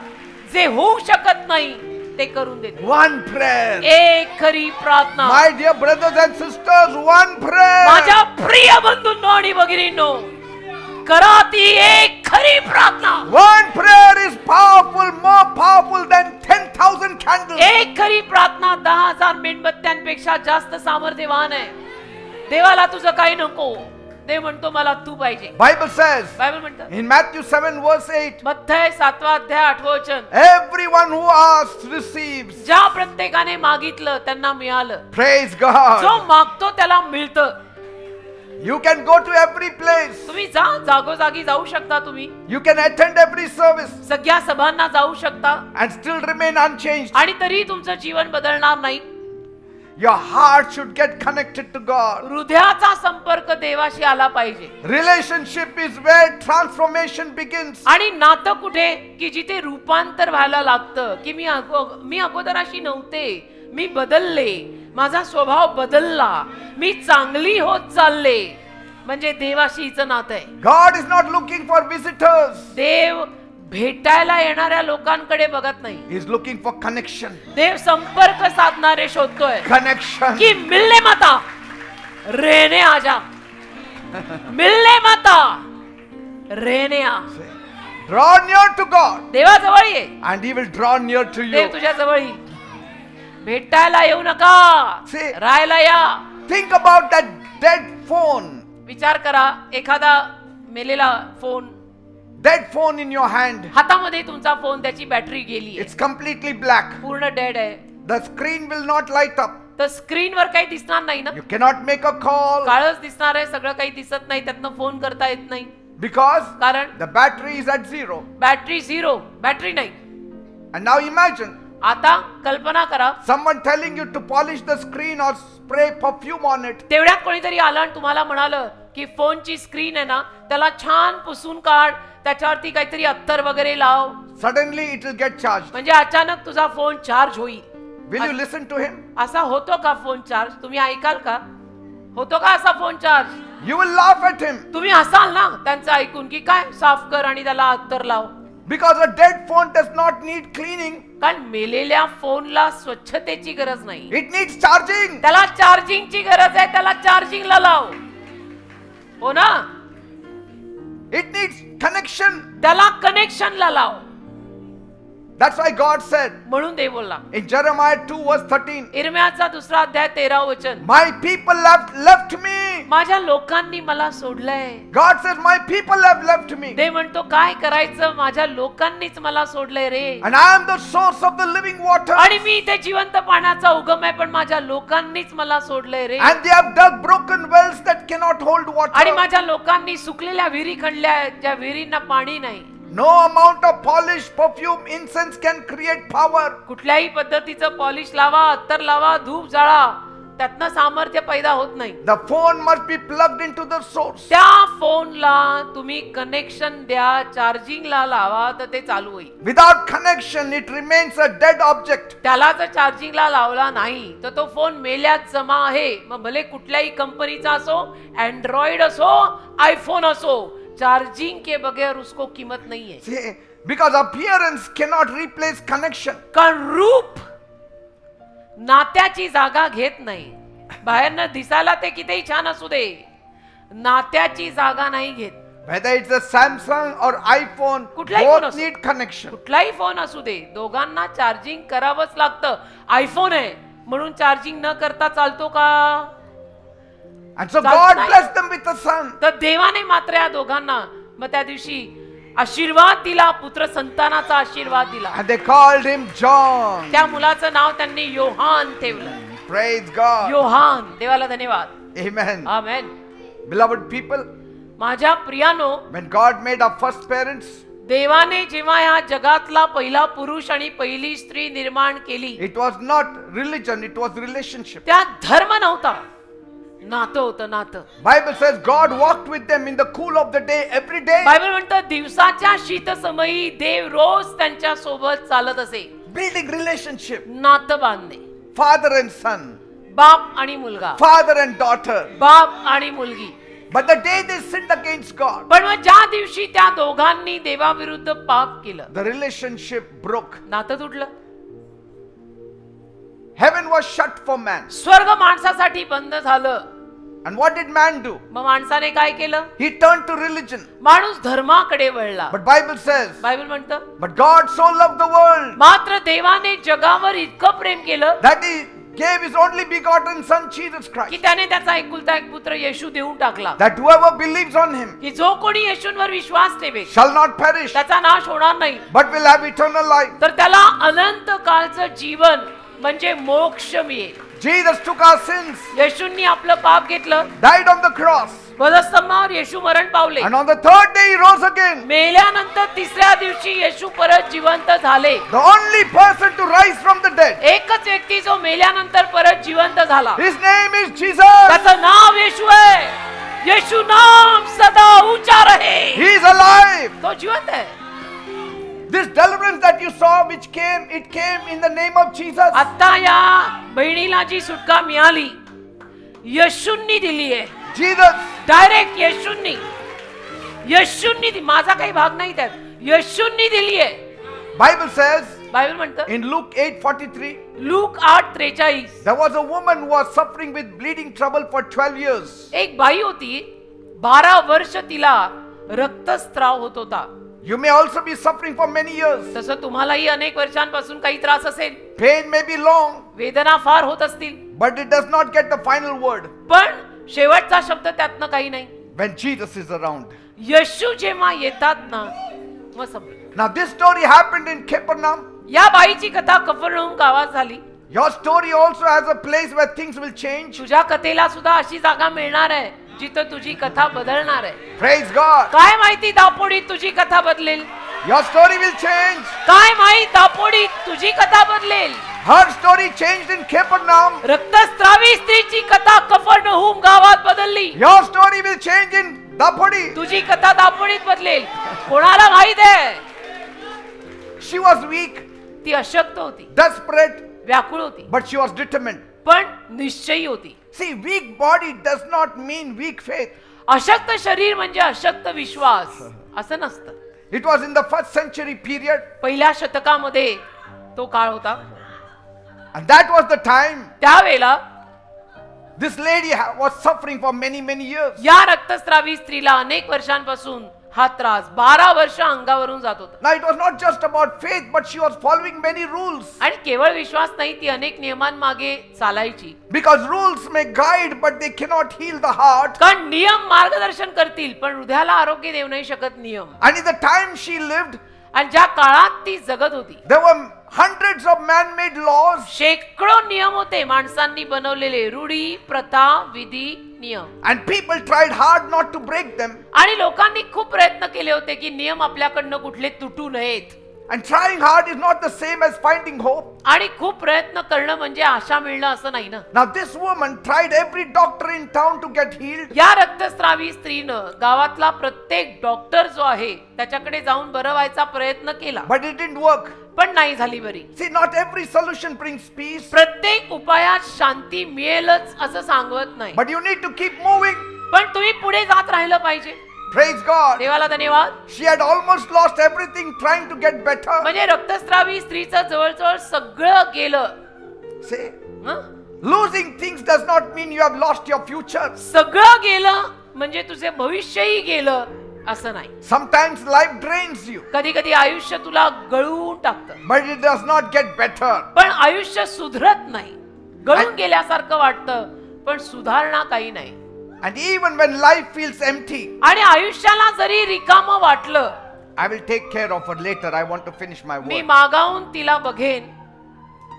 [SPEAKER 2] जे होऊ शकत नाही ते करून देते.
[SPEAKER 1] One prayer.
[SPEAKER 2] एक खरी प्रार्थना.
[SPEAKER 1] My dear brothers and sisters, one prayer.
[SPEAKER 2] माझ्या प्रिय बंधूंनो आणि भगिनींनो, करा ती एक खरी प्रार्थना.
[SPEAKER 1] One prayer is powerful, more powerful than 10,000 candles.
[SPEAKER 2] एक खरी प्रार्थना 10,000 मेणबत्त्यांपेक्षा जास्त सामर्थ्यवान आहे. देवाला तुझं काही नको. देव म्हणतो मला तू पाहिजे.
[SPEAKER 1] Bible says
[SPEAKER 2] बायबल म्हणतं
[SPEAKER 1] in Matthew 7 verse 8,
[SPEAKER 2] मत्थय 7 अध्याय 8 वचन,
[SPEAKER 1] everyone who asks receives.
[SPEAKER 2] ज्या प्रत्येकाने मागितलं त्यांना मिळालं.
[SPEAKER 1] Praise
[SPEAKER 2] जो
[SPEAKER 1] God.
[SPEAKER 2] मागतो त्याला मिळतं.
[SPEAKER 1] You can go to every place.
[SPEAKER 2] तुम्ही जा, जागोजागी जाऊ शकता. तुम्ही
[SPEAKER 1] You can attend every service
[SPEAKER 2] सगळ्या सभांना जाऊ शकता
[SPEAKER 1] and still remain unchanged.
[SPEAKER 2] आणि तरी तुमचं जीवन बदलणार नाही.
[SPEAKER 1] Your heart should get connected to God.
[SPEAKER 2] हृदयाचा संपर्क देवाशी आला पाहिजे.
[SPEAKER 1] Relationship is where transformation begins.
[SPEAKER 2] आणि नातं कुठे की जिथे रूपांतर व्हायला लागतं की मी अगोदर अशी नव्हते, मी बदलले, माझा स्वभाव बदलला, मी चांगली होत चालले. म्हणजे देवाशीचं नातं आहे.
[SPEAKER 1] God is not looking for visitors.
[SPEAKER 2] देव भेटायला येणाऱ्या लोकांकडे बघत नाही.
[SPEAKER 1] He is looking for connection.
[SPEAKER 2] देव संपर्क साधणारे शोधतोय
[SPEAKER 1] Connection.
[SPEAKER 2] कि मिलने मता रहने आजा. मिलने मता रहने आ.
[SPEAKER 1] Draw near to God
[SPEAKER 2] देवाजवळ ये,
[SPEAKER 1] and He will draw near to
[SPEAKER 2] Dev
[SPEAKER 1] you.
[SPEAKER 2] तुझ्या जवळ येईल. भेटायला येऊ नका,
[SPEAKER 1] See.
[SPEAKER 2] राहायला या.
[SPEAKER 1] Think about that dead phone.
[SPEAKER 2] विचार करा, एखादा मेलेला phone,
[SPEAKER 1] Dead phone in your hand.
[SPEAKER 2] हातामध्ये तुमचा फोन, त्याची बॅटरी गेली,
[SPEAKER 1] It's completely black.
[SPEAKER 2] पूर्ण डेड आहे.
[SPEAKER 1] The screen will not light up.
[SPEAKER 2] तर स्क्रीनवर काही दिसणार नाही ना.
[SPEAKER 1] You cannot make a call
[SPEAKER 2] काळच दिसणार आहे, सगळं काही दिसत नाही, त्यातनं फोन करता येत नाही.
[SPEAKER 1] because
[SPEAKER 2] कारण
[SPEAKER 1] the battery is at zero.
[SPEAKER 2] Battery zero, battery नाही.
[SPEAKER 1] And now imagine
[SPEAKER 2] आता कल्पना करा,
[SPEAKER 1] someone telling you to polish the screen or spray perfume on it.
[SPEAKER 2] तेवढ्यात कोणीतरी आलं आणि तुम्हाला म्हणालं की फोनची स्क्रीन आहे ना, त्याला छान पुसून काढ, त्याच्यावरती काहीतरी अत्तर वगैरे लाव,
[SPEAKER 1] Suddenly it will get charged.
[SPEAKER 2] म्हणजे अचानक तुझा फोन चार्ज होईल.
[SPEAKER 1] Will you listen to him?
[SPEAKER 2] असा होतो का फोन चार्ज? तुम्ही ऐकाल का? होतो का असा phone charge?
[SPEAKER 1] You will laugh at him
[SPEAKER 2] तुम्ही हसाल ना त्यांचं ऐकून की काय साफ कर आणि त्याला अत्तर लाव.
[SPEAKER 1] because a dead phone does not need cleaning.
[SPEAKER 2] कारण मेलेल्या फोनला स्वच्छतेची गरज नाही,
[SPEAKER 1] It needs charging.
[SPEAKER 2] त्याला चार्जिंगची गरज आहे. त्याला चार्जिंगला लाव. हो ना,
[SPEAKER 1] It needs connection.
[SPEAKER 2] त्याला कनेक्शनला लाव.
[SPEAKER 1] That's why God said
[SPEAKER 2] म्हणून देव बोलला
[SPEAKER 1] in Jeremiah 2 verse 13,
[SPEAKER 2] इर्म्याचा 2 अध्याय 13 वचन,
[SPEAKER 1] my people have left me.
[SPEAKER 2] माझ्या लोकांनी मला सोडलंय.
[SPEAKER 1] God says my people have left me
[SPEAKER 2] देव म्हणतो काय करायचं, माझ्या लोकांनीच मला सोडलंय रे.
[SPEAKER 1] and I am the source of the living water.
[SPEAKER 2] आणि मी इथे जिवंत पाण्याचा उगम आहे, पण माझ्या लोकांनीच मला सोडलंय रे.
[SPEAKER 1] And they have dug broken wells that cannot hold
[SPEAKER 2] आणि
[SPEAKER 1] water.
[SPEAKER 2] माझ्या लोकांनी सुकलेल्या विहिरी खणल्या आहेत, ज्या विहिरींना पाणी नाही.
[SPEAKER 1] No amount of polish, perfume, incense can create power.
[SPEAKER 2] कुठल्याही पद्धतीचं पॉलिश लावा, अत्तर लावा, धूप जाळा, त्यातनं सामर्थ्य पैदा होत नाही.
[SPEAKER 1] The phone must be plugged into the source.
[SPEAKER 2] त्या फोनला तुम्ही कनेक्शन द्या, चार्जिंगला लावा, तर ते चालू होईल.
[SPEAKER 1] Without connection, it remains a dead object.
[SPEAKER 2] त्याला जर चार्जिंगला लावला नाही तर तो फोन मेल्यात जमा आहे. मग भले कुठल्याही कंपनीचा असो, अँड्रॉइड असो, आयफोन असो, चार्जिंग के बगैर उसको कीमत नहीं है.
[SPEAKER 1] See, because appearance cannot replace connection.
[SPEAKER 2] कारण रूप नात्याची जागा घेत नाही. बाहेरनं दिसायला ते कितीही छान असू दे, नात्याची जागा नाही घेत.
[SPEAKER 1] Whether it's a Samsung or iPhone,
[SPEAKER 2] कुठलाही फोन
[SPEAKER 1] both
[SPEAKER 2] असो.
[SPEAKER 1] need connection.
[SPEAKER 2] कुठलाही फोन असू दे, दोघांना चार्जिंग करावंच लागतं. आयफोन आहे म्हणून चार्जिंग न करता चालतो का?
[SPEAKER 1] And so
[SPEAKER 2] चालत
[SPEAKER 1] God
[SPEAKER 2] नाही.
[SPEAKER 1] blessed them with a son.
[SPEAKER 2] तर देवाने मात्र या दोघांना, मग त्या दिवशी आशीर्वाद दिला, पुत्र संतानाचा आशीर्वाद दिला.
[SPEAKER 1] And they called him John.
[SPEAKER 2] त्या मुलाचं नाव त्यांनी योहान ठेवलं.
[SPEAKER 1] Praise God.
[SPEAKER 2] योहान. देवाला धन्यवाद.
[SPEAKER 1] Amen.
[SPEAKER 2] आमेन.
[SPEAKER 1] Beloved people,
[SPEAKER 2] माझ्या प्रियानो,
[SPEAKER 1] when God made our first parents,
[SPEAKER 2] देवाने जेव्हा या जगातला पहिला पुरुष आणि पहिली स्त्री निर्माण केली,
[SPEAKER 1] it was not religion, it was relationship.
[SPEAKER 2] त्यात धर्म नव्हता, नातं होतं. नातं.
[SPEAKER 1] Bible says God walked with them in the cool of the day every day,
[SPEAKER 2] Bible म्हणतं दिवसाच्या शीतसमयी देव रोज त्यांच्या सोबत चालत असे.
[SPEAKER 1] building relationship.
[SPEAKER 2] नातं बांधणे.
[SPEAKER 1] Father and son,
[SPEAKER 2] बाप आणि मुलगा,
[SPEAKER 1] father and daughter.
[SPEAKER 2] बाप आणि मुलगी.
[SPEAKER 1] But the day they sinned against God,
[SPEAKER 2] पण मग ज्या दिवशी त्या दोघांनी देवाविरुद्ध पाप केलं,
[SPEAKER 1] the relationship broke.
[SPEAKER 2] नातं तुटलं.
[SPEAKER 1] Heaven was shut for man.
[SPEAKER 2] स्वर्ग माणसासाठी बंद झालं.
[SPEAKER 1] And what did man do?
[SPEAKER 2] मग माणसाने काय केलं?
[SPEAKER 1] He turned to religion.
[SPEAKER 2] माणूस धर्माकडे वळला.
[SPEAKER 1] But Bible says,
[SPEAKER 2] बायबल म्हणतं
[SPEAKER 1] but God so loved the world
[SPEAKER 2] मात्र देवाने जगावर इतकं प्रेम केलं
[SPEAKER 1] that he gave his only begotten son Jesus
[SPEAKER 2] की
[SPEAKER 1] Christ,
[SPEAKER 2] त्याने त्याचा एकुलता एक पुत्र येशू देऊन टाकला,
[SPEAKER 1] that whoever believes on him
[SPEAKER 2] की जो कोणी येशूंवर विश्वास ठेवेल
[SPEAKER 1] shall not perish
[SPEAKER 2] त्याचा नाश होणार नाही,
[SPEAKER 1] but will have eternal life.
[SPEAKER 2] तर त्याला अनंत काळचं जीवन म्हणजे मोक्ष मिळेल.
[SPEAKER 1] Jesus took our sins,
[SPEAKER 2] येशूंनी आपलं पाप घेतलं,
[SPEAKER 1] died on the cross,
[SPEAKER 2] वधस्तंभावर येशू मरण पावले,
[SPEAKER 1] and on the third day he rose again.
[SPEAKER 2] मेल्यानंतर तिसऱ्या दिवशी येशू परत जिवंत झाले.
[SPEAKER 1] The only person to rise from the dead.
[SPEAKER 2] एकच व्यक्ती जो मेल्यानंतर परत जिवंत झाला,
[SPEAKER 1] His name is Jesus.
[SPEAKER 2] त्याचं नाव येशू आहे. येशू नाम सदा ऊंचा रहे.
[SPEAKER 1] He is alive.
[SPEAKER 2] तो जिवंत आहे.
[SPEAKER 1] This deliverance that you saw, which came, it came in the name of Jesus.
[SPEAKER 2] आता या बहिणीला जी सुटका मिळाली, येशूंनी दिली आहे.
[SPEAKER 1] Jesus.
[SPEAKER 2] डायरेक्ट येशूंनी माझा काही भाग नाही त्यात. येशूंनी दिली आहे.
[SPEAKER 1] Bible says
[SPEAKER 2] बायबल म्हणतं
[SPEAKER 1] in Luke 8:43,
[SPEAKER 2] look 8:43
[SPEAKER 1] there was a woman who was suffering with bleeding trouble for 12 years.
[SPEAKER 2] एक बाई होती, 12 वर्ष तिला रक्तस्राव होत होता.
[SPEAKER 1] You may also be suffering for many years.
[SPEAKER 2] तसं तुम्हालाही अनेक वर्षांपासून काही त्रास असेल,
[SPEAKER 1] Pain may be long,
[SPEAKER 2] वेदना फार होत असतील,
[SPEAKER 1] but it does not get the final word
[SPEAKER 2] पण शेवटचा शब्द त्यातनं काही नाही.
[SPEAKER 1] when Jesus is around.
[SPEAKER 2] येशू जेव्हा येतात ना, मग संपलं.
[SPEAKER 1] Now this story happened in Capernaum.
[SPEAKER 2] या बाईची कथा कफरनहूम गावात झाली.
[SPEAKER 1] Your story also has a place where things will change.
[SPEAKER 2] तुझ्या कथेला सुद्धा अशी जागा मिळणार आहे जिथं तुझी कथा बदलणार आहे.
[SPEAKER 1] Praise God.
[SPEAKER 2] काय माहिती दापोडीत तुझी कथा बदलेल.
[SPEAKER 1] Your story will change.
[SPEAKER 2] काय माहित दापोडीत तुझी कथा बदलेल.
[SPEAKER 1] Her story changed in Capernaum.
[SPEAKER 2] रक्तस्रावी स्त्रीची कथा कफरनहूम गावात बदलली.
[SPEAKER 1] Your story will change in Dapodi.
[SPEAKER 2] तुझी कथा दापोडीत बदलेल. कोणाला माहित आहे?
[SPEAKER 1] She was weak,
[SPEAKER 2] ती अशक्त होती,
[SPEAKER 1] desperate,
[SPEAKER 2] व्याकुळ होती,
[SPEAKER 1] but she was determined.
[SPEAKER 2] पण निश्चयी होती.
[SPEAKER 1] See, weak body does not mean weak faith.
[SPEAKER 2] अशक्त शरीर म्हणजे अशक्त विश्वास असं नसतं.
[SPEAKER 1] It was in the first century period,
[SPEAKER 2] पहिल्या शतकामध्ये तो काळ होता.
[SPEAKER 1] and that was the time
[SPEAKER 2] त्यावेळेला
[SPEAKER 1] this lady was suffering for many years.
[SPEAKER 2] या रक्तस्रावी स्त्रीला अनेक वर्षांपासून हा त्रास 12 वर्ष अंगावरून जात होता.
[SPEAKER 1] Now it was not just about faith, but she was following many rules.
[SPEAKER 2] आणि केवळ विश्वास नाही, ती अनेक नियमांमागे चालायची.
[SPEAKER 1] Because rules may guide, but they cannot heal the heart.
[SPEAKER 2] कारण नियम मार्गदर्शन करतील, पण हृदयाला आरोग्य देऊ नाही शकत नियम.
[SPEAKER 1] And in the time she lived,
[SPEAKER 2] आणि ज्या काळात ती जगत होती,
[SPEAKER 1] there were hundreds of man-made laws.
[SPEAKER 2] शेकडो नियम होते, माणसांनी बनवलेले रूढी, प्रथा, विधी, नियम.
[SPEAKER 1] And people tried hard not to break them.
[SPEAKER 2] आणि लोकांनी खूप प्रयत्न केले होते की नियम आपल्याकडनं कुठले तुटू नयेत.
[SPEAKER 1] And trying hard is not the same as finding hope.
[SPEAKER 2] आणि खूप प्रयत्न करणं म्हणजे आशा मिळणं असं नाही ना.
[SPEAKER 1] Now this woman tried every doctor in town to get healed.
[SPEAKER 2] या रक्तस्रावी स्त्रीनं गावातला प्रत्येक डॉक्टर जो आहे त्याच्याकडे जाऊन बरं व्हायचा प्रयत्न केला,
[SPEAKER 1] But it didn't work.
[SPEAKER 2] पण नाही झाली बरी.
[SPEAKER 1] See, not every solution brings peace.
[SPEAKER 2] प्रत्येक उपायात शांती मिळेलच असं सांगत नाही,
[SPEAKER 1] But you need to keep moving.
[SPEAKER 2] पण तुम्ही पुढे जात राहिलं पाहिजे.
[SPEAKER 1] Praise God.
[SPEAKER 2] देवाला धन्यवाद.
[SPEAKER 1] She had almost lost everything trying to get better.
[SPEAKER 2] म्हणजे रक्तस्रावी स्त्रीचं जवळजवळ सगळं गेलं.
[SPEAKER 1] See,
[SPEAKER 2] हं?
[SPEAKER 1] losing things does not mean you have lost your future.
[SPEAKER 2] सगळं गेलं म्हणजे तुझे भविष्यही गेलं असं नाही.
[SPEAKER 1] Sometimes life drains you,
[SPEAKER 2] कधी कधी आयुष्य तुला गळून टाकतं,
[SPEAKER 1] but it does not get better.
[SPEAKER 2] पण आयुष्य सुधरत नाही. गळून गेल्यासारखं वाटतं, पण सुधारणा काही नाही.
[SPEAKER 1] And even when life feels empty,
[SPEAKER 2] आणि आयुष्याला जरी रिकामं वाटलं,
[SPEAKER 1] I will take care of her later. I want to finish my
[SPEAKER 2] me
[SPEAKER 1] word.
[SPEAKER 2] मागावून तिला बघेन,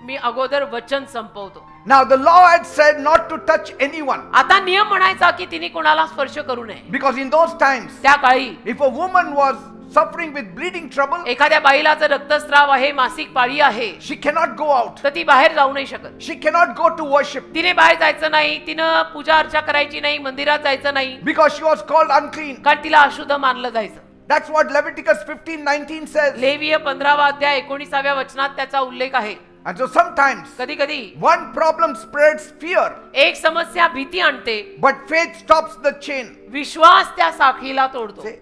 [SPEAKER 2] मी अगोदर वचन संपवतो.
[SPEAKER 1] Now the law had said not to touch anyone.
[SPEAKER 2] आता नियम म्हणायचा की तिने कोणाला स्पर्श करू नये.
[SPEAKER 1] Because in those times,
[SPEAKER 2] त्या काळी
[SPEAKER 1] if a woman was suffering with bleeding trouble,
[SPEAKER 2] एखाद्या बाईला जर रक्तस्राव आहे, मासिक पाळी आहे,
[SPEAKER 1] she cannot go out.
[SPEAKER 2] तर ती बाहेर जाऊ नाही शकत.
[SPEAKER 1] She cannot go to worship
[SPEAKER 2] तिने बाहेर जायचं नाही, तिनं पूजा अर्चा करायची नाही, मंदिरात जायचं नाही,
[SPEAKER 1] because she was called unclean.
[SPEAKER 2] कारण तिला अशुद्ध मानलं जायचं.
[SPEAKER 1] That's what Leviticus 15:19 says.
[SPEAKER 2] लेवीय 15वा अध्याय 19व्या वचनात त्याचा उल्लेख आहे.
[SPEAKER 1] And so sometimes
[SPEAKER 2] कधी कधी
[SPEAKER 1] one problem spreads fear,
[SPEAKER 2] एक समस्या भीती आणते,
[SPEAKER 1] but faith stops the chain.
[SPEAKER 2] विश्वास त्या साखळीला तोडतो.
[SPEAKER 1] See?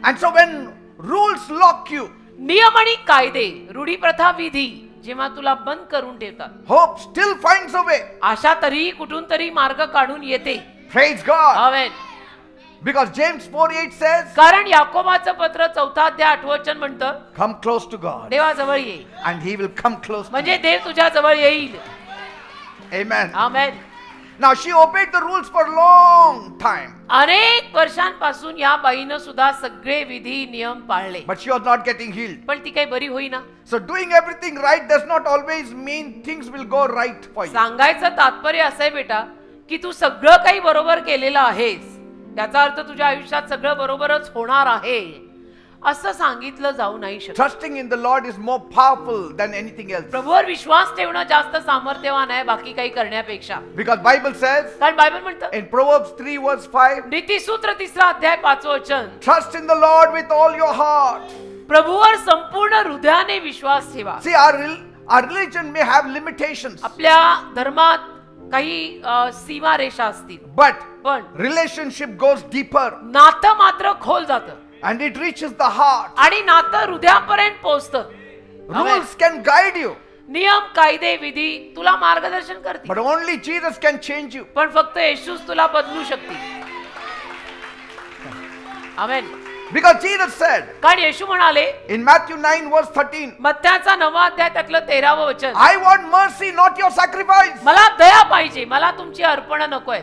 [SPEAKER 1] And so when rules lock you,
[SPEAKER 2] नियम आणि कायदे, रूढी प्रथा, विधी जेव्हा तुला बंद करून ठेवतात,
[SPEAKER 1] hope still finds a way.
[SPEAKER 2] आशा तरी कुठून तरी मार्ग काढून येते.
[SPEAKER 1] Praise God.
[SPEAKER 2] Amen.
[SPEAKER 1] Because James 4:8 says,
[SPEAKER 2] कारण याकोबाचं पत्र 4 अध्याय 8 वचन म्हणतं,
[SPEAKER 1] come close to God
[SPEAKER 2] देवाजवळ ये,
[SPEAKER 1] and he will come close to
[SPEAKER 2] म्हणजे देव तुझ्या जवळ येईल.
[SPEAKER 1] you. Amen.
[SPEAKER 2] Amen.
[SPEAKER 1] Now she obeyed the rules for a long time,
[SPEAKER 2] अनेक वर्षांपासून या बाईनं सुद्धा सगळे विधी नियम पाळले,
[SPEAKER 1] but she was not getting healed.
[SPEAKER 2] पण ती काही बरी होईना.
[SPEAKER 1] So doing everything right does not always mean things will go right for you.
[SPEAKER 2] सांगायचं तात्पर्य असं आहे बेटा, की तू सगळं काही बरोबर केलेलं आहेस, त्याचा अर्थ तुझ्या आयुष्यात सगळं बरोबरच होणार आहे असं सांगितलं जाऊ नाही शकत.
[SPEAKER 1] Trusting in the Lord is more powerful than anything else.
[SPEAKER 2] प्रभूवर विश्वास ठेवणं जास्त सामर्थ्यवान आहे बाकी काही करण्यापेक्षा.
[SPEAKER 1] Because Bible says
[SPEAKER 2] कारण बायबल म्हणतं
[SPEAKER 1] in Proverbs 3:5,
[SPEAKER 2] नीतिसूत्र 3 अध्याय 5 वचन,
[SPEAKER 1] trust in the Lord with all your heart.
[SPEAKER 2] प्रभूवर संपूर्ण हृदयाने विश्वास ठेवा.
[SPEAKER 1] See, our religion may have limitations,
[SPEAKER 2] आपल्या धर्मात काही सीमा रेषा असतील,
[SPEAKER 1] but
[SPEAKER 2] पण
[SPEAKER 1] relationship goes deeper
[SPEAKER 2] नातं मात्र खोल जातं
[SPEAKER 1] and it reaches the heart.
[SPEAKER 2] आणि नातं हृदयापर्यंत पोहोचतं.
[SPEAKER 1] Rules can guide you,
[SPEAKER 2] नियम, कायदे, विधी तुला मार्गदर्शन करतील,
[SPEAKER 1] but only Jesus can change you.
[SPEAKER 2] पण फक्त येशूच तुला बदलू शकतील. आमेन.
[SPEAKER 1] Because Jesus said
[SPEAKER 2] कारण येशू म्हणाले
[SPEAKER 1] in Matthew 9:13,
[SPEAKER 2] मत्थ्याचा 9 अध्याय त्यातलं 13वं वचन,
[SPEAKER 1] I want mercy, not your sacrifice.
[SPEAKER 2] मला दया पाहिजे, मला तुमची अर्पण नकोय,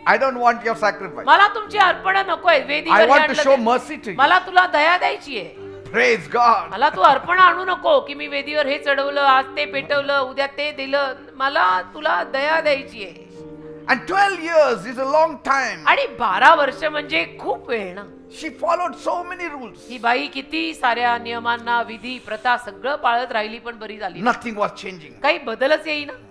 [SPEAKER 1] I don't want your sacrifice.
[SPEAKER 2] मला तुमची अर्पण नकोय,
[SPEAKER 1] I
[SPEAKER 2] वेदीवर
[SPEAKER 1] want to
[SPEAKER 2] आणलं
[SPEAKER 1] show
[SPEAKER 2] ते.
[SPEAKER 1] mercy to you.
[SPEAKER 2] मला तुला दया द्यायची आहे.
[SPEAKER 1] Praise God.
[SPEAKER 2] मला तू अर्पण आणू नको की मी वेदीवर हे चढवलं, आज ते पेटवलं, उद्या ते दिलं. मला तुला दया द्यायची आहे.
[SPEAKER 1] And 12 years is a long time.
[SPEAKER 2] आणि 12 वर्ष म्हणजे खूप वेळ ना.
[SPEAKER 1] She followed so many rules.
[SPEAKER 2] ही बाई किती साऱ्या नियमांना, विधी, प्रथा सगळं पाळत राहिली, पण बरी झाली.
[SPEAKER 1] Nothing was changing.
[SPEAKER 2] काही बदलच येईना.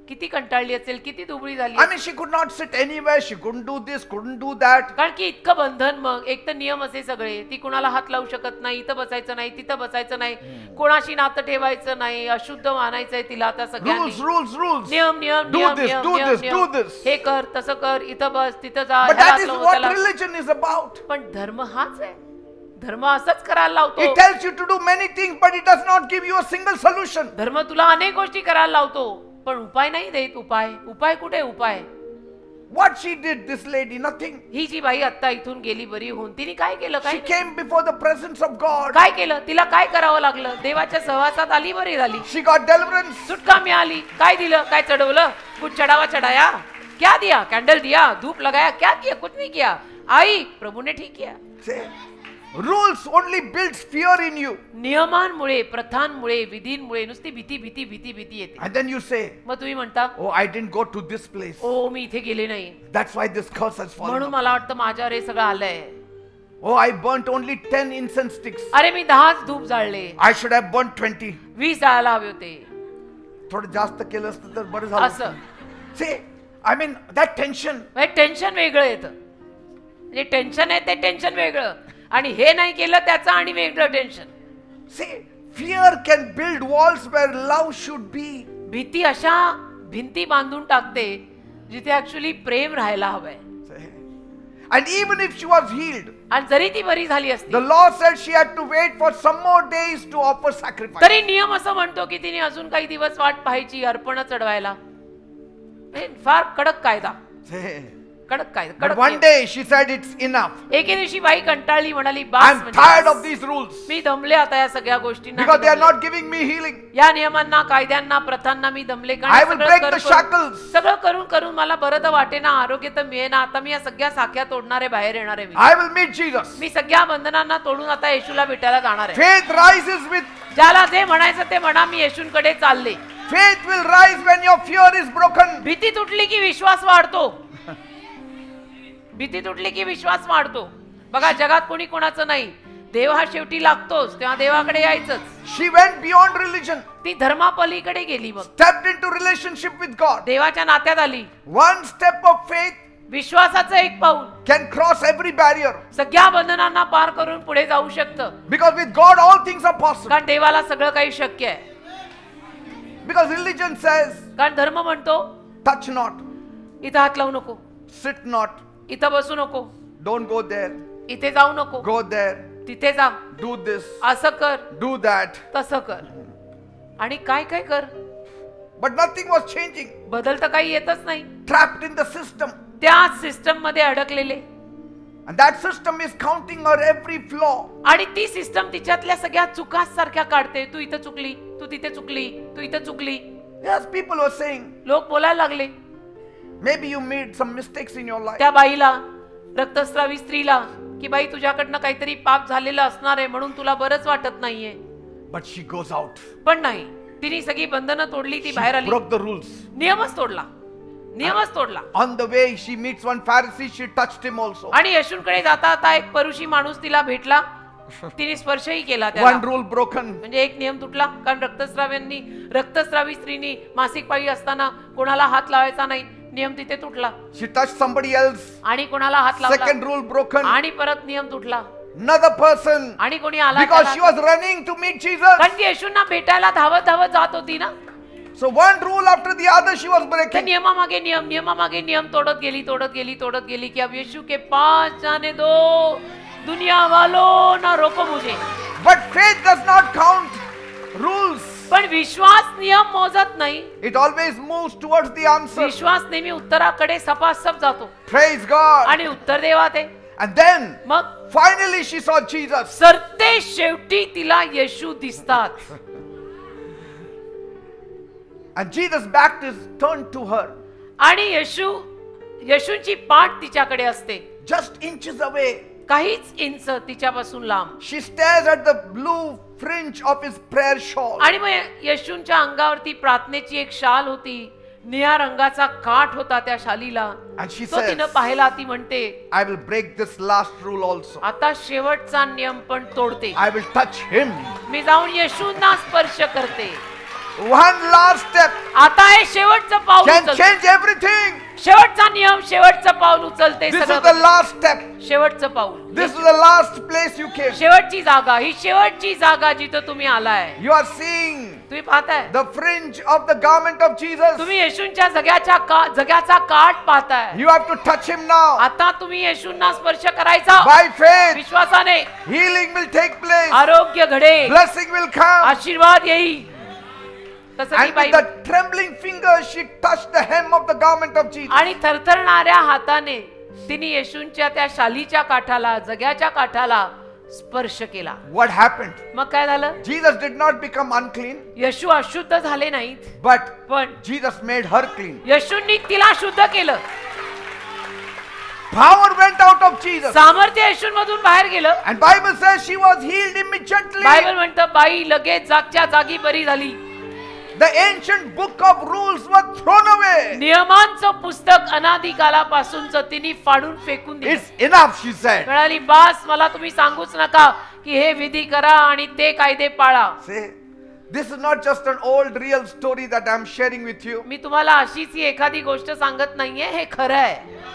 [SPEAKER 2] किती कंटाळली असेल, किती दुबळी झाली.
[SPEAKER 1] I mean, she could not sit anywhere. She couldn't do this, couldn't do that.
[SPEAKER 2] कारण की इतकं बंधन, मग एक तर नियम असे सगळे, ती कुणाला हात लावू शकत नाही, इथं बसायचं नाही, तिथं बसायचं नाही, कोणाशी नातं ठेवायचं नाही, अशुद्ध मानायचंय तिला आता सगळ्यांनी.
[SPEAKER 1] Rules.
[SPEAKER 2] नियम नियम
[SPEAKER 1] Do
[SPEAKER 2] नियम
[SPEAKER 1] this,
[SPEAKER 2] नियम
[SPEAKER 1] do
[SPEAKER 2] नियम
[SPEAKER 1] this,
[SPEAKER 2] नियम.
[SPEAKER 1] do this.
[SPEAKER 2] हे कर, तसं कर, इथं बस, तिथं जा,
[SPEAKER 1] But
[SPEAKER 2] ह्याला
[SPEAKER 1] that is
[SPEAKER 2] हात लाव,
[SPEAKER 1] what
[SPEAKER 2] त्याला.
[SPEAKER 1] religion is about.
[SPEAKER 2] पण धर्म हाच आहे. धर्म असंच करायला लावतो.
[SPEAKER 1] It tells you to do many things, but it does not give you a single solution.
[SPEAKER 2] धर्म तुला अनेक गोष्टी करायला लावतो, पण उपाय नाही देत. उपाय कुठे उपाय?
[SPEAKER 1] What she did, this lady, nothing.
[SPEAKER 2] ही जी बाई आता इथून गेली बरी होऊन, तिने काय केलं?
[SPEAKER 1] She
[SPEAKER 2] काय
[SPEAKER 1] came before the presence of God.
[SPEAKER 2] काय केलं? तिला काय करावं लागलं? देवाच्या सहवासात आली, बरी झाली,
[SPEAKER 1] She got deliverance.
[SPEAKER 2] सुटका मिळाली. काय दिलं? काय चढवलं? कुछ चढ़ावा चढ़ाया? क्या दिया? कैंडल दिया, धूप लगाया, क्या किया? कुछ नहीं किया. आई, प्रभु ने ठीक KIA.
[SPEAKER 1] Say, rules only builds fear in you.
[SPEAKER 2] नियमांमुळे, प्रथांमुळे, विधींमुळे नुसती भीती भीती भीती भीती येते.
[SPEAKER 1] And then you say,
[SPEAKER 2] मग तुम्ही म्हणता,
[SPEAKER 1] oh, I didn't go to this place.
[SPEAKER 2] ओ मी इथे गेले नाही,
[SPEAKER 1] That's why this curse has fallen.
[SPEAKER 2] म्हणून मला वाटतं माझ्यावर हे सगळं आलंय.
[SPEAKER 1] Oh, I burnt only 10 incense sticks.
[SPEAKER 2] अरे मी 10 धूप जाळले,
[SPEAKER 1] I should have burnt 20.
[SPEAKER 2] 20 जाळायला हवे होते.
[SPEAKER 1] थोडं जास्त केलं असतं तर बरं झालं.
[SPEAKER 2] असं
[SPEAKER 1] See, I mean, that tension.
[SPEAKER 2] Tension वेगळं येतं. म्हणजे टेन्शन आहे ते टेन्शन वेगळं, आणि हे नाही केलं त्याचं आणि वेगळं tension.
[SPEAKER 1] See, fear can build walls where love should be.
[SPEAKER 2] भीती अशा भिंती बांधून टाकते जिथे ऍक्च्युअली प्रेम राहायला हवंय.
[SPEAKER 1] And even if she was healed,
[SPEAKER 2] आणि जरी ती बरी झाली असती,
[SPEAKER 1] the law said she had to wait for some more days to offer sacrifice.
[SPEAKER 2] तरी नियम असं म्हणतो की तिने अजून काही दिवस वाट पाहायची अर्पण चढवायला. हे फार कडक कायदा. कडक काय
[SPEAKER 1] But
[SPEAKER 2] कडक
[SPEAKER 1] one
[SPEAKER 2] नियम.
[SPEAKER 1] day she said it's enough.
[SPEAKER 2] एके दिवशी बाई कंटाळली, म्हणाली बास
[SPEAKER 1] I'm
[SPEAKER 2] म्हणजे
[SPEAKER 1] tired
[SPEAKER 2] bass.
[SPEAKER 1] of these rules
[SPEAKER 2] मी दमले आता या सगळ्या गोष्टींना,
[SPEAKER 1] because they are
[SPEAKER 2] me दमले.
[SPEAKER 1] not giving me healing.
[SPEAKER 2] या नियमांना, कायद्यांना, प्रथांना मी दमले. कारण
[SPEAKER 1] I will
[SPEAKER 2] सगळं
[SPEAKER 1] break
[SPEAKER 2] करून-
[SPEAKER 1] the shackles.
[SPEAKER 2] सगळं करून करून मला बरं तर वाटेना, आरोग्य तर मिळेना. आता मी या सगळ्या साख्या तोडणारे, बाहेर येणारे.
[SPEAKER 1] I will meet Jesus.
[SPEAKER 2] मी सगळ्या बंधनांना तोडून आता येशूला भेटायला जाणार आहे.
[SPEAKER 1] Faith rises with
[SPEAKER 2] ज्याला जे म्हणायचं ते म्हणा, मी येशूंकडे चालले.
[SPEAKER 1] faith will rise when your fear is broken.
[SPEAKER 2] भीती तुटली की विश्वास वाढतो. भीती तुटली की विश्वास वाढतो. बघा, जगात कोणी कोणाचं नाही, देव हा शेवटी लागतोच, तेव्हा देवाकडे यायचंच.
[SPEAKER 1] She went beyond religion,
[SPEAKER 2] ती धर्मापलीकडे गेली, मग
[SPEAKER 1] stepped into relationship with God.
[SPEAKER 2] देवाच्या नात्यात आली.
[SPEAKER 1] One step of faith
[SPEAKER 2] विश्वासाचं एक पाऊल
[SPEAKER 1] can cross every barrier
[SPEAKER 2] सगळ्या बंधनांना पार करून पुढे जाऊ शकतं.
[SPEAKER 1] because with God all things are possible.
[SPEAKER 2] कारण देवाला सगळं काही शक्य आहे.
[SPEAKER 1] Because religion says,
[SPEAKER 2] कारण धर्म म्हणतो
[SPEAKER 1] touch not,
[SPEAKER 2] इथं हात लावू नको,
[SPEAKER 1] sit not,
[SPEAKER 2] इथं बसू नको,
[SPEAKER 1] don't go there,
[SPEAKER 2] इथे जाऊ नको,
[SPEAKER 1] go there,
[SPEAKER 2] तिथे जा,
[SPEAKER 1] do this,
[SPEAKER 2] असं कर,
[SPEAKER 1] do that.
[SPEAKER 2] तसं कर, आणि काय काय कर.
[SPEAKER 1] But nothing was changing.
[SPEAKER 2] बदल तर काही येतच नाही.
[SPEAKER 1] Trapped in the system.
[SPEAKER 2] त्या सिस्टम मध्ये अडकलेले,
[SPEAKER 1] And that system is counting her every flaw.
[SPEAKER 2] आणि ती सिस्टम तिच्यातल्या सगळ्या चुका सारख्या काढते. तू इथं चुकली, तू तिथे चुकली, तू इथं चुकली.
[SPEAKER 1] Yes, people were saying,
[SPEAKER 2] लोक बोलायला लागले.
[SPEAKER 1] maybe you made some mistakes in your life.
[SPEAKER 2] त्या बाईला, रक्तस्रावी स्त्रीला, की बाई तुझ्याकडनं काहीतरी पाप झालेलं असणार आहे म्हणून तुला बरंच वाटत नाहीये.
[SPEAKER 1] But she goes out.
[SPEAKER 2] पण नाही, तिने सगळी बंधनं तोडली, ती बाहेर
[SPEAKER 1] She
[SPEAKER 2] आली.
[SPEAKER 1] broke the rules.
[SPEAKER 2] नियमच तोडला, नियमच तोडला.
[SPEAKER 1] On the way, she meets one Pharisee, she touched him also.
[SPEAKER 2] आणि येशूंकडे जाता जाता एक परुषी माणूस तिला भेटला, तिने स्पर्शही केला त्याला.
[SPEAKER 1] One rule broken.
[SPEAKER 2] म्हणजे एक नियम तुटला. कारण रक्तस्रावी स्त्रीनी मासिक पाळी असताना कोणाला हात लावायचा नाही, नियम तिथे तुटला.
[SPEAKER 1] She touched somebody else.
[SPEAKER 2] आणि कोणाला हात लावला,
[SPEAKER 1] Second rule broken.
[SPEAKER 2] आणि परत नियम तुटला.
[SPEAKER 1] Another person.
[SPEAKER 2] आणि कोणी आला
[SPEAKER 1] Because she
[SPEAKER 2] त्याला.
[SPEAKER 1] was running to meet Jesus.
[SPEAKER 2] कारण ती येशूंना भेटायला धावत धावत जात होती ना.
[SPEAKER 1] So one rule after the other she was
[SPEAKER 2] त्या
[SPEAKER 1] breaking.
[SPEAKER 2] नियमामागे नियम, नियमामागे नियम तोड़त गेली, तोड़त गेली, तोड़त गेली कि अब यीशु के पास जाने दो, दुनिया वालों ना रोको मुझे.
[SPEAKER 1] But faith does not count rules.
[SPEAKER 2] पण विश्वास नियम मोजत नाही.
[SPEAKER 1] It always moves towards the answer.
[SPEAKER 2] विश्वास नेहमी उत्तराकडे सपासप जातो.
[SPEAKER 1] Praise God.
[SPEAKER 2] आणि उत्तर देवा ते.
[SPEAKER 1] And then
[SPEAKER 2] मग
[SPEAKER 1] finally she saw Jesus.
[SPEAKER 2] सरते शेवटी तिला येशू दिसतात.
[SPEAKER 1] And Jesus backed his turned to her.
[SPEAKER 2] आणि येशूंची पाठ तिच्याकडे असते,
[SPEAKER 1] Just inches away.
[SPEAKER 2] काहीच इंच तिच्यापासून लांब.
[SPEAKER 1] She stares at the blue fringe of his prayer shawl.
[SPEAKER 2] आणि मग येशूंच्या अंगावरती प्रार्थनेची एक शाल होती, निळ्या रंगाचा काठ होता त्या शालीला.
[SPEAKER 1] And she
[SPEAKER 2] तो
[SPEAKER 1] says,
[SPEAKER 2] तिनं पाहिला, ती म्हणते,
[SPEAKER 1] I will break this last rule also.
[SPEAKER 2] आता शेवटचा नियम पण तोडते.
[SPEAKER 1] I will touch him.
[SPEAKER 2] मी जाऊन येशूंना स्पर्श करते.
[SPEAKER 1] One last step
[SPEAKER 2] आता हे शेवटचं पाऊल
[SPEAKER 1] can
[SPEAKER 2] उचलते.
[SPEAKER 1] change everything.
[SPEAKER 2] शेवटचा नियम, शेवटचं पाऊल उचलते.
[SPEAKER 1] This is
[SPEAKER 2] सगळं
[SPEAKER 1] the last step.
[SPEAKER 2] शेवटचं पाऊल,
[SPEAKER 1] This is the last place you came.
[SPEAKER 2] शेवटची जागा, ही शेवटची जागा जिथं तुम्ही आलाय.
[SPEAKER 1] You are seeing
[SPEAKER 2] तुम्ही पाहताय,
[SPEAKER 1] the fringe of the garment of Jesus.
[SPEAKER 2] तुम्ही येशूंच्या जगाचा काठ पाहताय.
[SPEAKER 1] You have to touch him now.
[SPEAKER 2] आता तुम्ही येशूंना स्पर्श करायचा.
[SPEAKER 1] By faith,
[SPEAKER 2] विश्वासाने
[SPEAKER 1] healing will take place.
[SPEAKER 2] आरोग्य घडेल,
[SPEAKER 1] Blessing will come.
[SPEAKER 2] आशीर्वाद येईल. तसं ती
[SPEAKER 1] And
[SPEAKER 2] बाई
[SPEAKER 1] with the trembling fingers, she touched the hem of the garment of Jesus.
[SPEAKER 2] आणि थरथरणाऱ्या हाताने तिने येशूंच्या त्या शालीच्या काठाला, जग्याच्या काठाला स्पर्श केला.
[SPEAKER 1] What happened?
[SPEAKER 2] मग काय झालं?
[SPEAKER 1] Jesus did not become unclean,
[SPEAKER 2] येशू अशुद्ध झाले नाहीत,
[SPEAKER 1] but
[SPEAKER 2] पण
[SPEAKER 1] Jesus made her clean.
[SPEAKER 2] येशूंनी तिला शुद्ध केलं.
[SPEAKER 1] Power went out of Jesus.
[SPEAKER 2] सामर्थ्य येशूंमधून बाहेर गेलं.
[SPEAKER 1] And Bible says she was healed immediately.
[SPEAKER 2] Bible म्हणतं बाई लगेच जागच्या जागी बरी झाली.
[SPEAKER 1] The ancient book of rules was thrown away.
[SPEAKER 2] नियमांचं पुस्तक अनादिकालापासूनच तिने फाडून फेकून दिलं.
[SPEAKER 1] It's enough, she said.
[SPEAKER 2] म्हणाली, बास, मला तुम्ही सांगूच नका की हे विधी करा आणि ते कायदे पाळा.
[SPEAKER 1] Say, this is not just an old real story that I'm sharing with you.
[SPEAKER 2] मी तुम्हाला अशीच ही एखादी गोष्ट सांगत नाहीये, हे खरं आहे.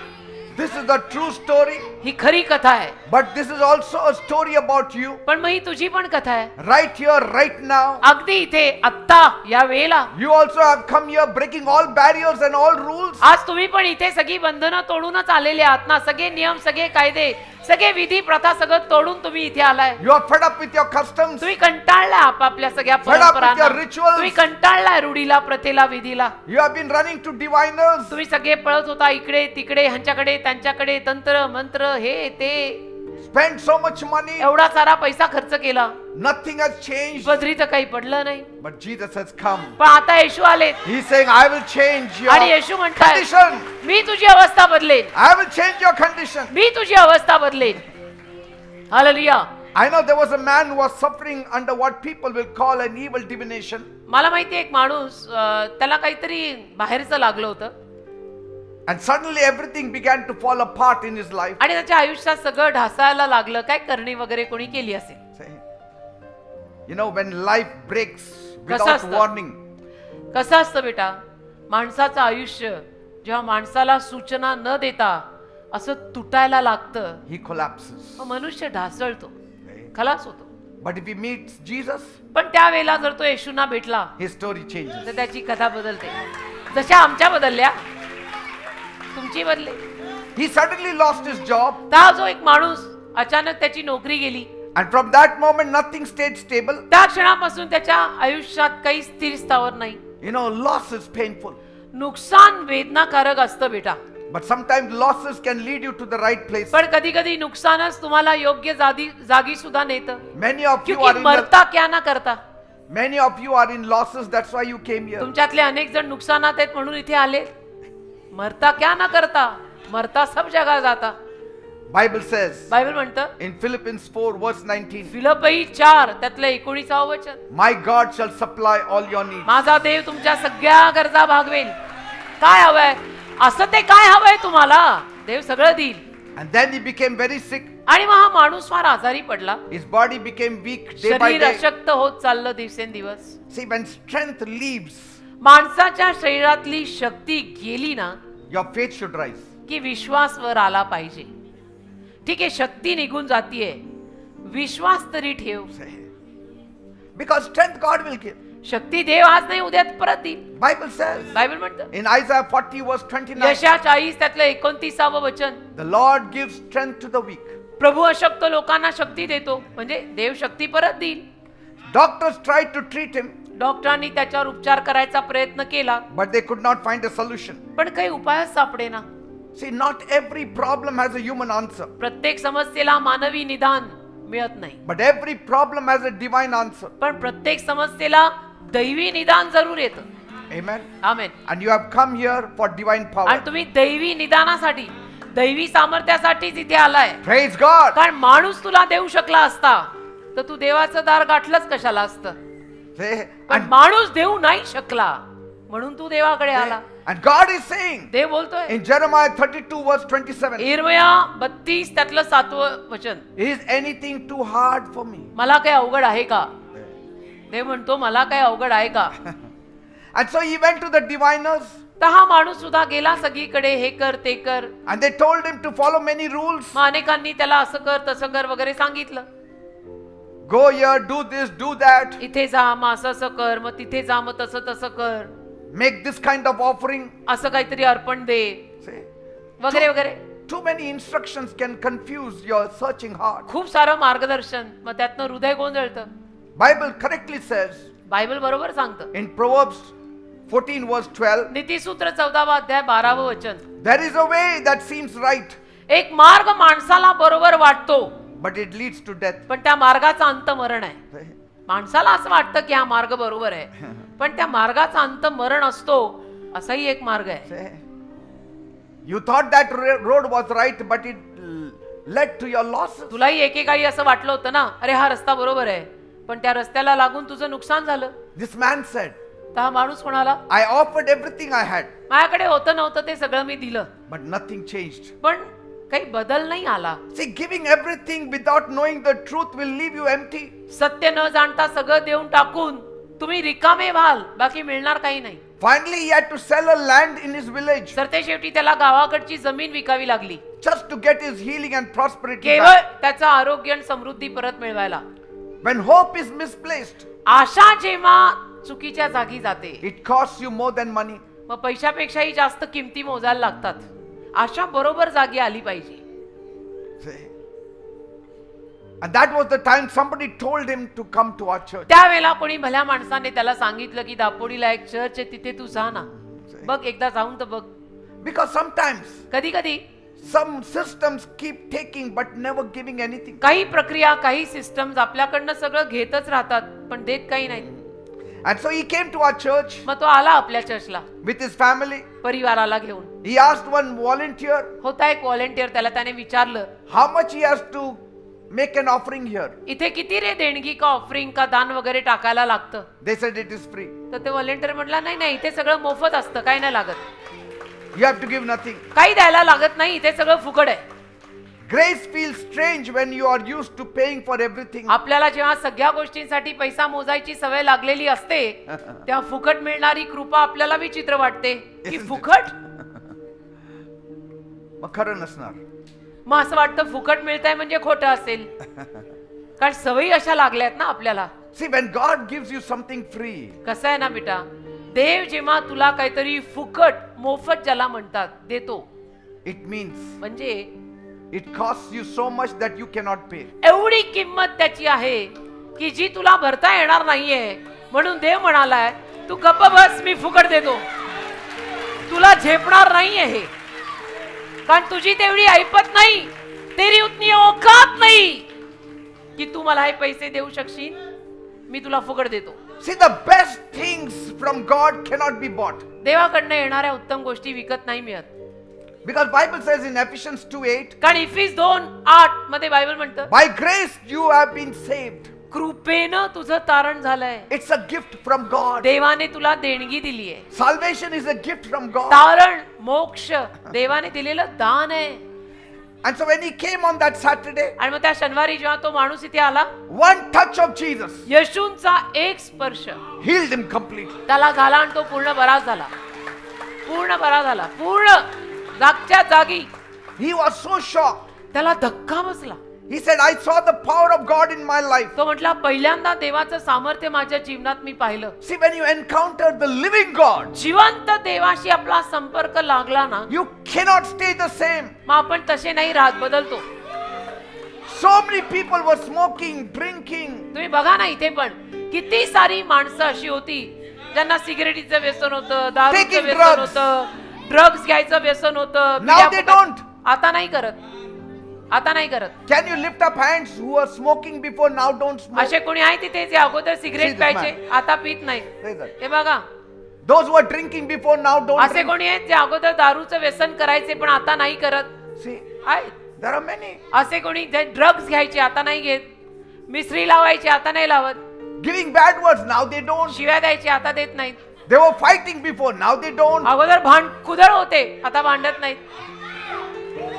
[SPEAKER 1] This is the true story.
[SPEAKER 2] ही खरी कथा आहे.
[SPEAKER 1] But this is also a story about you.
[SPEAKER 2] पण मग ही तुझी पण कथा आहे.
[SPEAKER 1] Right here, right now.
[SPEAKER 2] अगदी इथे, आत्ता, या वेळेला.
[SPEAKER 1] You also have come here breaking all barriers and all rules.
[SPEAKER 2] आज तुम्ही पण इथे सगळी बंधनं तोडूनच आलेले आहात ना. सगळे नियम, सगळे कायदे सगळे विधी प्रथा सगळं तोडून तुम्ही इथे आलाय.
[SPEAKER 1] You are fed up with your customs.
[SPEAKER 2] तुम्ही कंटाळलाय आपापल्या सगळ्या
[SPEAKER 1] Fed up with
[SPEAKER 2] परंपरांना.
[SPEAKER 1] your rituals.
[SPEAKER 2] तुम्ही कंटाळलाय रूढीला, प्रथेला, विधीला.
[SPEAKER 1] You have been running to diviners.
[SPEAKER 2] तुम्ही सगळे पळत होता इकडे तिकडे, ह्यांच्याकडे त्यांच्याकडे, तंत्र मंत्र हे ते,
[SPEAKER 1] Spent so much money.
[SPEAKER 2] एवढा सारा पैसा खर्च केला,
[SPEAKER 1] Nothing has changed.
[SPEAKER 2] पदरी तर काही पडलं नाही.
[SPEAKER 1] But Jesus has come.
[SPEAKER 2] पण आता येशू आले
[SPEAKER 1] He's saying, I will change your
[SPEAKER 2] आणि येशू म्हणताय,
[SPEAKER 1] condition.
[SPEAKER 2] मी तुझी अवस्था बदलेन,
[SPEAKER 1] I will change your condition.
[SPEAKER 2] मी तुझी अवस्था बदलेन. Hallelujah.
[SPEAKER 1] I know there was a man who was suffering under what people will call an evil divination.
[SPEAKER 2] मला माहिती एक माणूस त्याला काहीतरी बाहेरचं लागलं होतं
[SPEAKER 1] And suddenly everything began to fall apart in his life.
[SPEAKER 2] आणि त्याच्या आयुष्यात सगळं ढासायला लागलं. काय करणी वगैरे कोणी केली असेल.
[SPEAKER 1] Say, you know, when life breaks
[SPEAKER 2] कसं
[SPEAKER 1] without
[SPEAKER 2] असतं?
[SPEAKER 1] warning,
[SPEAKER 2] कसं असतं बेटा, माणसाचं आयुष्य जेव्हा माणसाला सूचना न देता असं तुटायला लागतं,
[SPEAKER 1] he collapses.
[SPEAKER 2] मग मनुष्य ढासळतो, खलास होतो.
[SPEAKER 1] But if he meets Jesus,
[SPEAKER 2] पण त्यावेळेला जर तो येशूंना भेटला
[SPEAKER 1] his story changes.
[SPEAKER 2] तर त्याची कथा बदलते. जशा आमच्या बदलल्या, तुमची बदले.
[SPEAKER 1] He suddenly lost his job,
[SPEAKER 2] त्या जो एक माणूस अचानक त्याची नोकरी गेली,
[SPEAKER 1] and from that moment nothing stayed stable.
[SPEAKER 2] त्या क्षणापासून त्याच्या आयुष्यात काही स्थिर स्थावर नाही.
[SPEAKER 1] You know, loss is painful.
[SPEAKER 2] नुकसान वेदनाकारक असतं बेटा.
[SPEAKER 1] But sometimes losses can lead you to the right place.
[SPEAKER 2] पण कधी कधी नुकसानच तुम्हाला योग्य जागी सुद्धा नेतं.
[SPEAKER 1] Many of you
[SPEAKER 2] क्योंकि
[SPEAKER 1] are in
[SPEAKER 2] मरता क्या ना करता.
[SPEAKER 1] many of you are in losses. That's why you came here.
[SPEAKER 2] तुमच्यातले अनेक जण नुकसानात आहेत म्हणून इथे आले. मरता क्या ना करता, मरता सब जगा जाता.
[SPEAKER 1] Bible says
[SPEAKER 2] बायबल म्हणतं
[SPEAKER 1] in Philippians 4 verse 19,
[SPEAKER 2] फिलिप्पी 4 त्यातलं 19 वचन,
[SPEAKER 1] my God shall supply all your needs.
[SPEAKER 2] माझा देव तुमच्या सगळ्या गरजा भागवेल. काय हवंय, असं ते काय हवंय तुम्हाला, देव सगळं देईल.
[SPEAKER 1] And then he became very sick.
[SPEAKER 2] आणि मग हा माणूस फार आजारी पडला.
[SPEAKER 1] His body became weak day by
[SPEAKER 2] शरीर
[SPEAKER 1] day.
[SPEAKER 2] अशक्त होत चाललं दिवसेंदिवस.
[SPEAKER 1] See, when strength leaves,
[SPEAKER 2] माणसाच्या शरीरातली शक्ती गेली ना
[SPEAKER 1] your faith should rise.
[SPEAKER 2] की विश्वास वर आला पाहिजे. ठीक आहे, शक्ती निघून जातीये, विश्वास तरी ठेव.
[SPEAKER 1] Because strength God will give.
[SPEAKER 2] शक्ती देव आज नाही उद्या परत देईल.
[SPEAKER 1] Bible says
[SPEAKER 2] बायबल म्हणतं
[SPEAKER 1] in Isaiah 40 verse 29,
[SPEAKER 2] यशया 40 त्यातलं 29 वचन,
[SPEAKER 1] the Lord gives strength to the weak.
[SPEAKER 2] प्रभू अशक्त लोकांना शक्ती देतो. म्हणजे देव शक्ती परत देईल.
[SPEAKER 1] Doctors tried to treat him,
[SPEAKER 2] डॉक्टरांनी त्याच्यावर उपचार करायचा प्रयत्न केला,
[SPEAKER 1] but they could not find a solution.
[SPEAKER 2] पण काही उपायच सापडेना.
[SPEAKER 1] See, not every problem has a human answer,
[SPEAKER 2] प्रत्येक समस्येला मानवी निदान मिळत नाही,
[SPEAKER 1] but every problem has a divine answer.
[SPEAKER 2] पण प्रत्येक समस्येला दैवी निदान जरूर येतं.
[SPEAKER 1] Amen.
[SPEAKER 2] Amen.
[SPEAKER 1] And you have come here for divine power.
[SPEAKER 2] आणि तुम्ही दैवी निदानासाठी, दैवी सामर्थ्यासाठीच इथे आलाय.
[SPEAKER 1] Praise God.
[SPEAKER 2] कारण माणूस तुला देऊ शकला असता तर तू देवाचं दार गाठलंच कशाला असतं.
[SPEAKER 1] See,
[SPEAKER 2] पण माणूस देऊ नाही शकला म्हणून तू देवाकडे आला.
[SPEAKER 1] and God is saying
[SPEAKER 2] देव बोलतोय
[SPEAKER 1] in Jeremiah 32 verse 27,
[SPEAKER 2] इर्मया 32 त्यातलं 7 वचन,
[SPEAKER 1] is anything too hard for me?
[SPEAKER 2] मला काय अवघड आहे का. देव म्हणतो मला काय अवघड आहे का.
[SPEAKER 1] And so he went to the diviners
[SPEAKER 2] तर हा माणूस सुद्धा गेला सगळीकडे, हे कर ते कर.
[SPEAKER 1] and they told him to follow many rules.
[SPEAKER 2] मग अनेकांनी त्याला असं कर तसं कर वगैरे सांगितलं.
[SPEAKER 1] Go here, do this, do that.
[SPEAKER 2] इथे जा मग असं असं कर, मग तिथे जा मग तसं तसं कर,
[SPEAKER 1] Make this kind of offering.
[SPEAKER 2] असं काहीतरी अर्पण दे
[SPEAKER 1] See,
[SPEAKER 2] वगैरे वगैरे.
[SPEAKER 1] too many instructions can confuse your searching heart.
[SPEAKER 2] खूप सारं मार्गदर्शन, मग त्यातनं हृदय गोंधळतं.
[SPEAKER 1] Bible correctly says
[SPEAKER 2] बायबल बरोबर सांगतं.
[SPEAKER 1] in Proverbs 14 verse 12,
[SPEAKER 2] नीतिसूत्र 14 अध्याय 12 वचन,
[SPEAKER 1] there is a way that seems right,
[SPEAKER 2] एक मार्ग माणसाला बरोबर वाटतो
[SPEAKER 1] but it leads to death.
[SPEAKER 2] पण त्या मार्गाचा अंत मरण आहे.
[SPEAKER 1] See,
[SPEAKER 2] माणसाला असं वाटतं की हा मार्ग बरोबर आहे, पण त्या मार्गाचा अंत मरण असतो. असाही एक मार्ग आहे.
[SPEAKER 1] see, you thought that road was right, but it led to your losses.
[SPEAKER 2] तुलाही एकेकाळी असं वाटलं होतं ना, अरे हा रस्ता बरोबर आहे, पण त्या रस्त्याला लागून तुझं नुकसान झालं.
[SPEAKER 1] This man said,
[SPEAKER 2] तर हा माणूस म्हणाला,
[SPEAKER 1] I offered everything I had,
[SPEAKER 2] माझ्याकडे होतं नव्हतं ते सगळं मी दिलं,
[SPEAKER 1] but nothing changed.
[SPEAKER 2] पण काही बदल नाही आला.
[SPEAKER 1] See, giving everything without knowing the truth will leave you empty.
[SPEAKER 2] सत्य न जाणता सगळं देऊन टाकून तुम्ही रिकामे व्हाल, बाकी मिळणार काही नाही.
[SPEAKER 1] Finally, he had to sell a land in his village
[SPEAKER 2] तर ते शेवटी त्याला गावाकडची जमीन विकावी लागली,
[SPEAKER 1] just to get his healing and prosperity
[SPEAKER 2] केवळ
[SPEAKER 1] back.
[SPEAKER 2] त्याचं आरोग्य आणि समृद्धी परत मिळवायला.
[SPEAKER 1] When hope is misplaced,
[SPEAKER 2] आशा जेव्हा चुकीच्या जागी जाते,
[SPEAKER 1] it costs you more than money.
[SPEAKER 2] मग पैशापेक्षाही जास्त किमती मोजायला लागतात. आशा बरोबर जागी आली पाहिजे.
[SPEAKER 1] See, And that was the time somebody told him to come to our church.
[SPEAKER 2] त्यावेळेला कोणी भल्या माणसाने त्याला सांगितलं की दापोडीला एक चर्च आहे, तिथे तू जा ना. बघ एकदा जाऊन तर बघ.
[SPEAKER 1] Because sometimes
[SPEAKER 2] कधी कधी
[SPEAKER 1] some systems keep taking but never giving anything.
[SPEAKER 2] काही प्रक्रिया, काही सिस्टम्स आपल्याकडनं सगळं घेतच राहतात पण देत काही नाही.
[SPEAKER 1] And so he came to our church
[SPEAKER 2] मग तो आला आपल्या चर्चला
[SPEAKER 1] with his family.
[SPEAKER 2] परिवाराला घेऊन.
[SPEAKER 1] He asked one volunteer
[SPEAKER 2] होता एक व्हॉलेंटियर, त्याने विचारलं
[SPEAKER 1] how much he has to make an offering here.
[SPEAKER 2] इथे किती रे देणगी का ऑफरिंग का दान वगैरे टाकायला लागतं.
[SPEAKER 1] They said it is free.
[SPEAKER 2] तर ते व्हॉलेंटियर म्हटला नाही नाही, इथे सगळं मोफत असतं, काही नाही लागत,
[SPEAKER 1] You have to give nothing.
[SPEAKER 2] काही द्यायला लागत नाही, इथे सगळं फुकट आहे.
[SPEAKER 1] Grace feels strange when you are used to paying for everything.
[SPEAKER 2] आपल्याला जेव्हा सगळ्या गोष्टींसाठी पैसा मोजायची सवय लागलेली असते तेव्हा फुकट मिळणारी कृपा आपल्याला विचित्र वाटते की फुकट.
[SPEAKER 1] मग खरं नसणार.
[SPEAKER 2] मग असं वाटतं फुकट मिळतंय म्हणजे खोटं असेल, कारण सवयी अशा लागल्यात ना आपल्याला.
[SPEAKER 1] See, when God gives you something free,
[SPEAKER 2] कसं आहे ना बेटा, देव जेव्हा तुला काहीतरी फुकट, मोफत ज्याला म्हणतात, देतो,
[SPEAKER 1] it means
[SPEAKER 2] म्हणजे
[SPEAKER 1] it costs you so much that you cannot pay.
[SPEAKER 2] एवढी किंमत त्याची आहे की जी तुला भरता येणार नाहीये. म्हणून देव म्हणालाय तू गप्प बस, मी फुकट देतो, तुला झेपणार नाहीये हे, कारण तुझी तेवढी ऐपत नाही, तेरी उतनी औकात नाही की तू मला हे पैसे देऊ शकशील. मी तुला फुकट देतो.
[SPEAKER 1] See, the best things from God cannot be bought.
[SPEAKER 2] देवाकडनं येणाऱ्या उत्तम गोष्टी विकत नाही मिळत.
[SPEAKER 1] Because Bible says in Ephesians 2:8,
[SPEAKER 2] कारण इफिस 2:8 मध्ये बायबल म्हणतं
[SPEAKER 1] by grace you have been saved.
[SPEAKER 2] कृपेनं तुझं तारण झालंय.
[SPEAKER 1] It's a gift from God.
[SPEAKER 2] देवाने तुला देणगी दिली आहे.
[SPEAKER 1] Salvation is a gift from God.
[SPEAKER 2] तारण, मोक्ष देवाने दिलेलं दान आहे.
[SPEAKER 1] And so when he came on that Saturday,
[SPEAKER 2] आणि मग त्या शनिवारी जेव्हा तो माणूस इथे आला,
[SPEAKER 1] one touch of Jesus
[SPEAKER 2] येशूंचा एक स्पर्श
[SPEAKER 1] healed him completely.
[SPEAKER 2] त्याला झाला आणि तो पूर्ण बरा झाला. पूर्ण बरा झाला, पूर्ण जागच्या जागी.
[SPEAKER 1] He was so shocked.
[SPEAKER 2] त्याला धक्का बसला.
[SPEAKER 1] He said, I saw the power of God in my life.
[SPEAKER 2] तो म्हटला पहिल्यांदा देवाचं सामर्थ्य माझ्या जीवनात मी पाहिलं.
[SPEAKER 1] See, when you encounter the living God,
[SPEAKER 2] जिवंत देवाशी आपला संपर्क लागला ना,
[SPEAKER 1] you cannot stay the same.
[SPEAKER 2] मग आपण तसे नाही राहत, बदलतो.
[SPEAKER 1] So many people were smoking, drinking.
[SPEAKER 2] तुम्ही बघा ना, इथे पण किती सारी माणसं अशी होती ज्यांना सिगरेटीचं व्यसन होतं, दारूचं
[SPEAKER 1] Taking
[SPEAKER 2] व्यसन
[SPEAKER 1] drugs.
[SPEAKER 2] होतं, ड्रग्स घ्यायचं व्यसन होतं.
[SPEAKER 1] Now
[SPEAKER 2] बिड्या
[SPEAKER 1] they
[SPEAKER 2] फुकट-
[SPEAKER 1] don't.
[SPEAKER 2] आता नाही करत, आता नाही करत.
[SPEAKER 1] Can you lift up hands who were smoking before, now don't smoke?
[SPEAKER 2] असे कोणी आहे तिथे जे अगोदर
[SPEAKER 1] See
[SPEAKER 2] सिगरेट
[SPEAKER 1] this
[SPEAKER 2] प्यायचे,
[SPEAKER 1] man.
[SPEAKER 2] आता पित नाही.
[SPEAKER 1] Say that.
[SPEAKER 2] हे बघा,
[SPEAKER 1] Those who were drinking before, now don't
[SPEAKER 2] असे
[SPEAKER 1] drink.
[SPEAKER 2] कोणी आहेत जे अगोदर दारूचं व्यसन करायचे पण आता नाही करत.
[SPEAKER 1] See,
[SPEAKER 2] आहेत.
[SPEAKER 1] there are many.
[SPEAKER 2] असे कोणी जे ड्रग्स घ्यायचे आता नाही घेत, मिसरी लावायची आता नाही लावत,
[SPEAKER 1] Giving bad words, now they don't.
[SPEAKER 2] शिव्या द्यायची आता देत नाहीत.
[SPEAKER 1] They were fighting before, now they don't.
[SPEAKER 2] अगोदर कुदळ होते, आता भांडत नाहीत.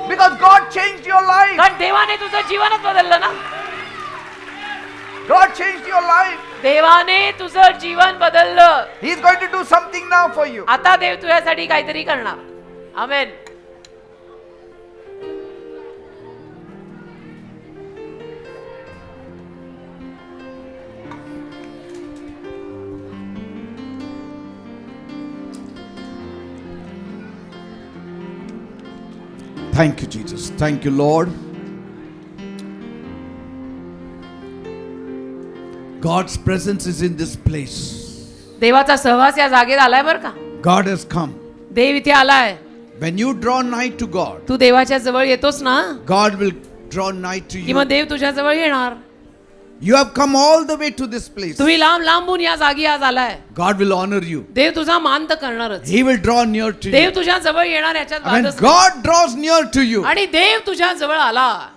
[SPEAKER 1] Because God changed your life.
[SPEAKER 2] कारण देवाने तुझं जीवनच बदललं ना.
[SPEAKER 1] God changed your life.
[SPEAKER 2] देवाने तुझं जीवन बदललं.
[SPEAKER 1] He's going to do something now for you.
[SPEAKER 2] आता देव तुझ्यासाठी काहीतरी करणार. आमेन.
[SPEAKER 1] Thank you, Jesus. Thank you, Lord. God's presence is in this place.
[SPEAKER 2] देवाचा सहवास या जागेत आलाय बर का.
[SPEAKER 1] God has come.
[SPEAKER 2] देव इथे आलाय.
[SPEAKER 1] When you draw nigh to God,
[SPEAKER 2] तू देवाच्या जवळ येतोस ना,
[SPEAKER 1] God will draw nigh to
[SPEAKER 2] की
[SPEAKER 1] you.
[SPEAKER 2] मग देव तुझ्या जवळ येणार.
[SPEAKER 1] You have come all the way to this place.
[SPEAKER 2] तुम्ही लांब लांबून या जागी आज आलाय.
[SPEAKER 1] God will honor you.
[SPEAKER 2] देव तुझा मान तर करणारच.
[SPEAKER 1] He will draw near to
[SPEAKER 2] Dev
[SPEAKER 1] you.
[SPEAKER 2] तुझ्या जवळ येणार याच्यात
[SPEAKER 1] When
[SPEAKER 2] वादच नाही.
[SPEAKER 1] God draws near to you,
[SPEAKER 2] आणि देव तुझ्या जवळ आला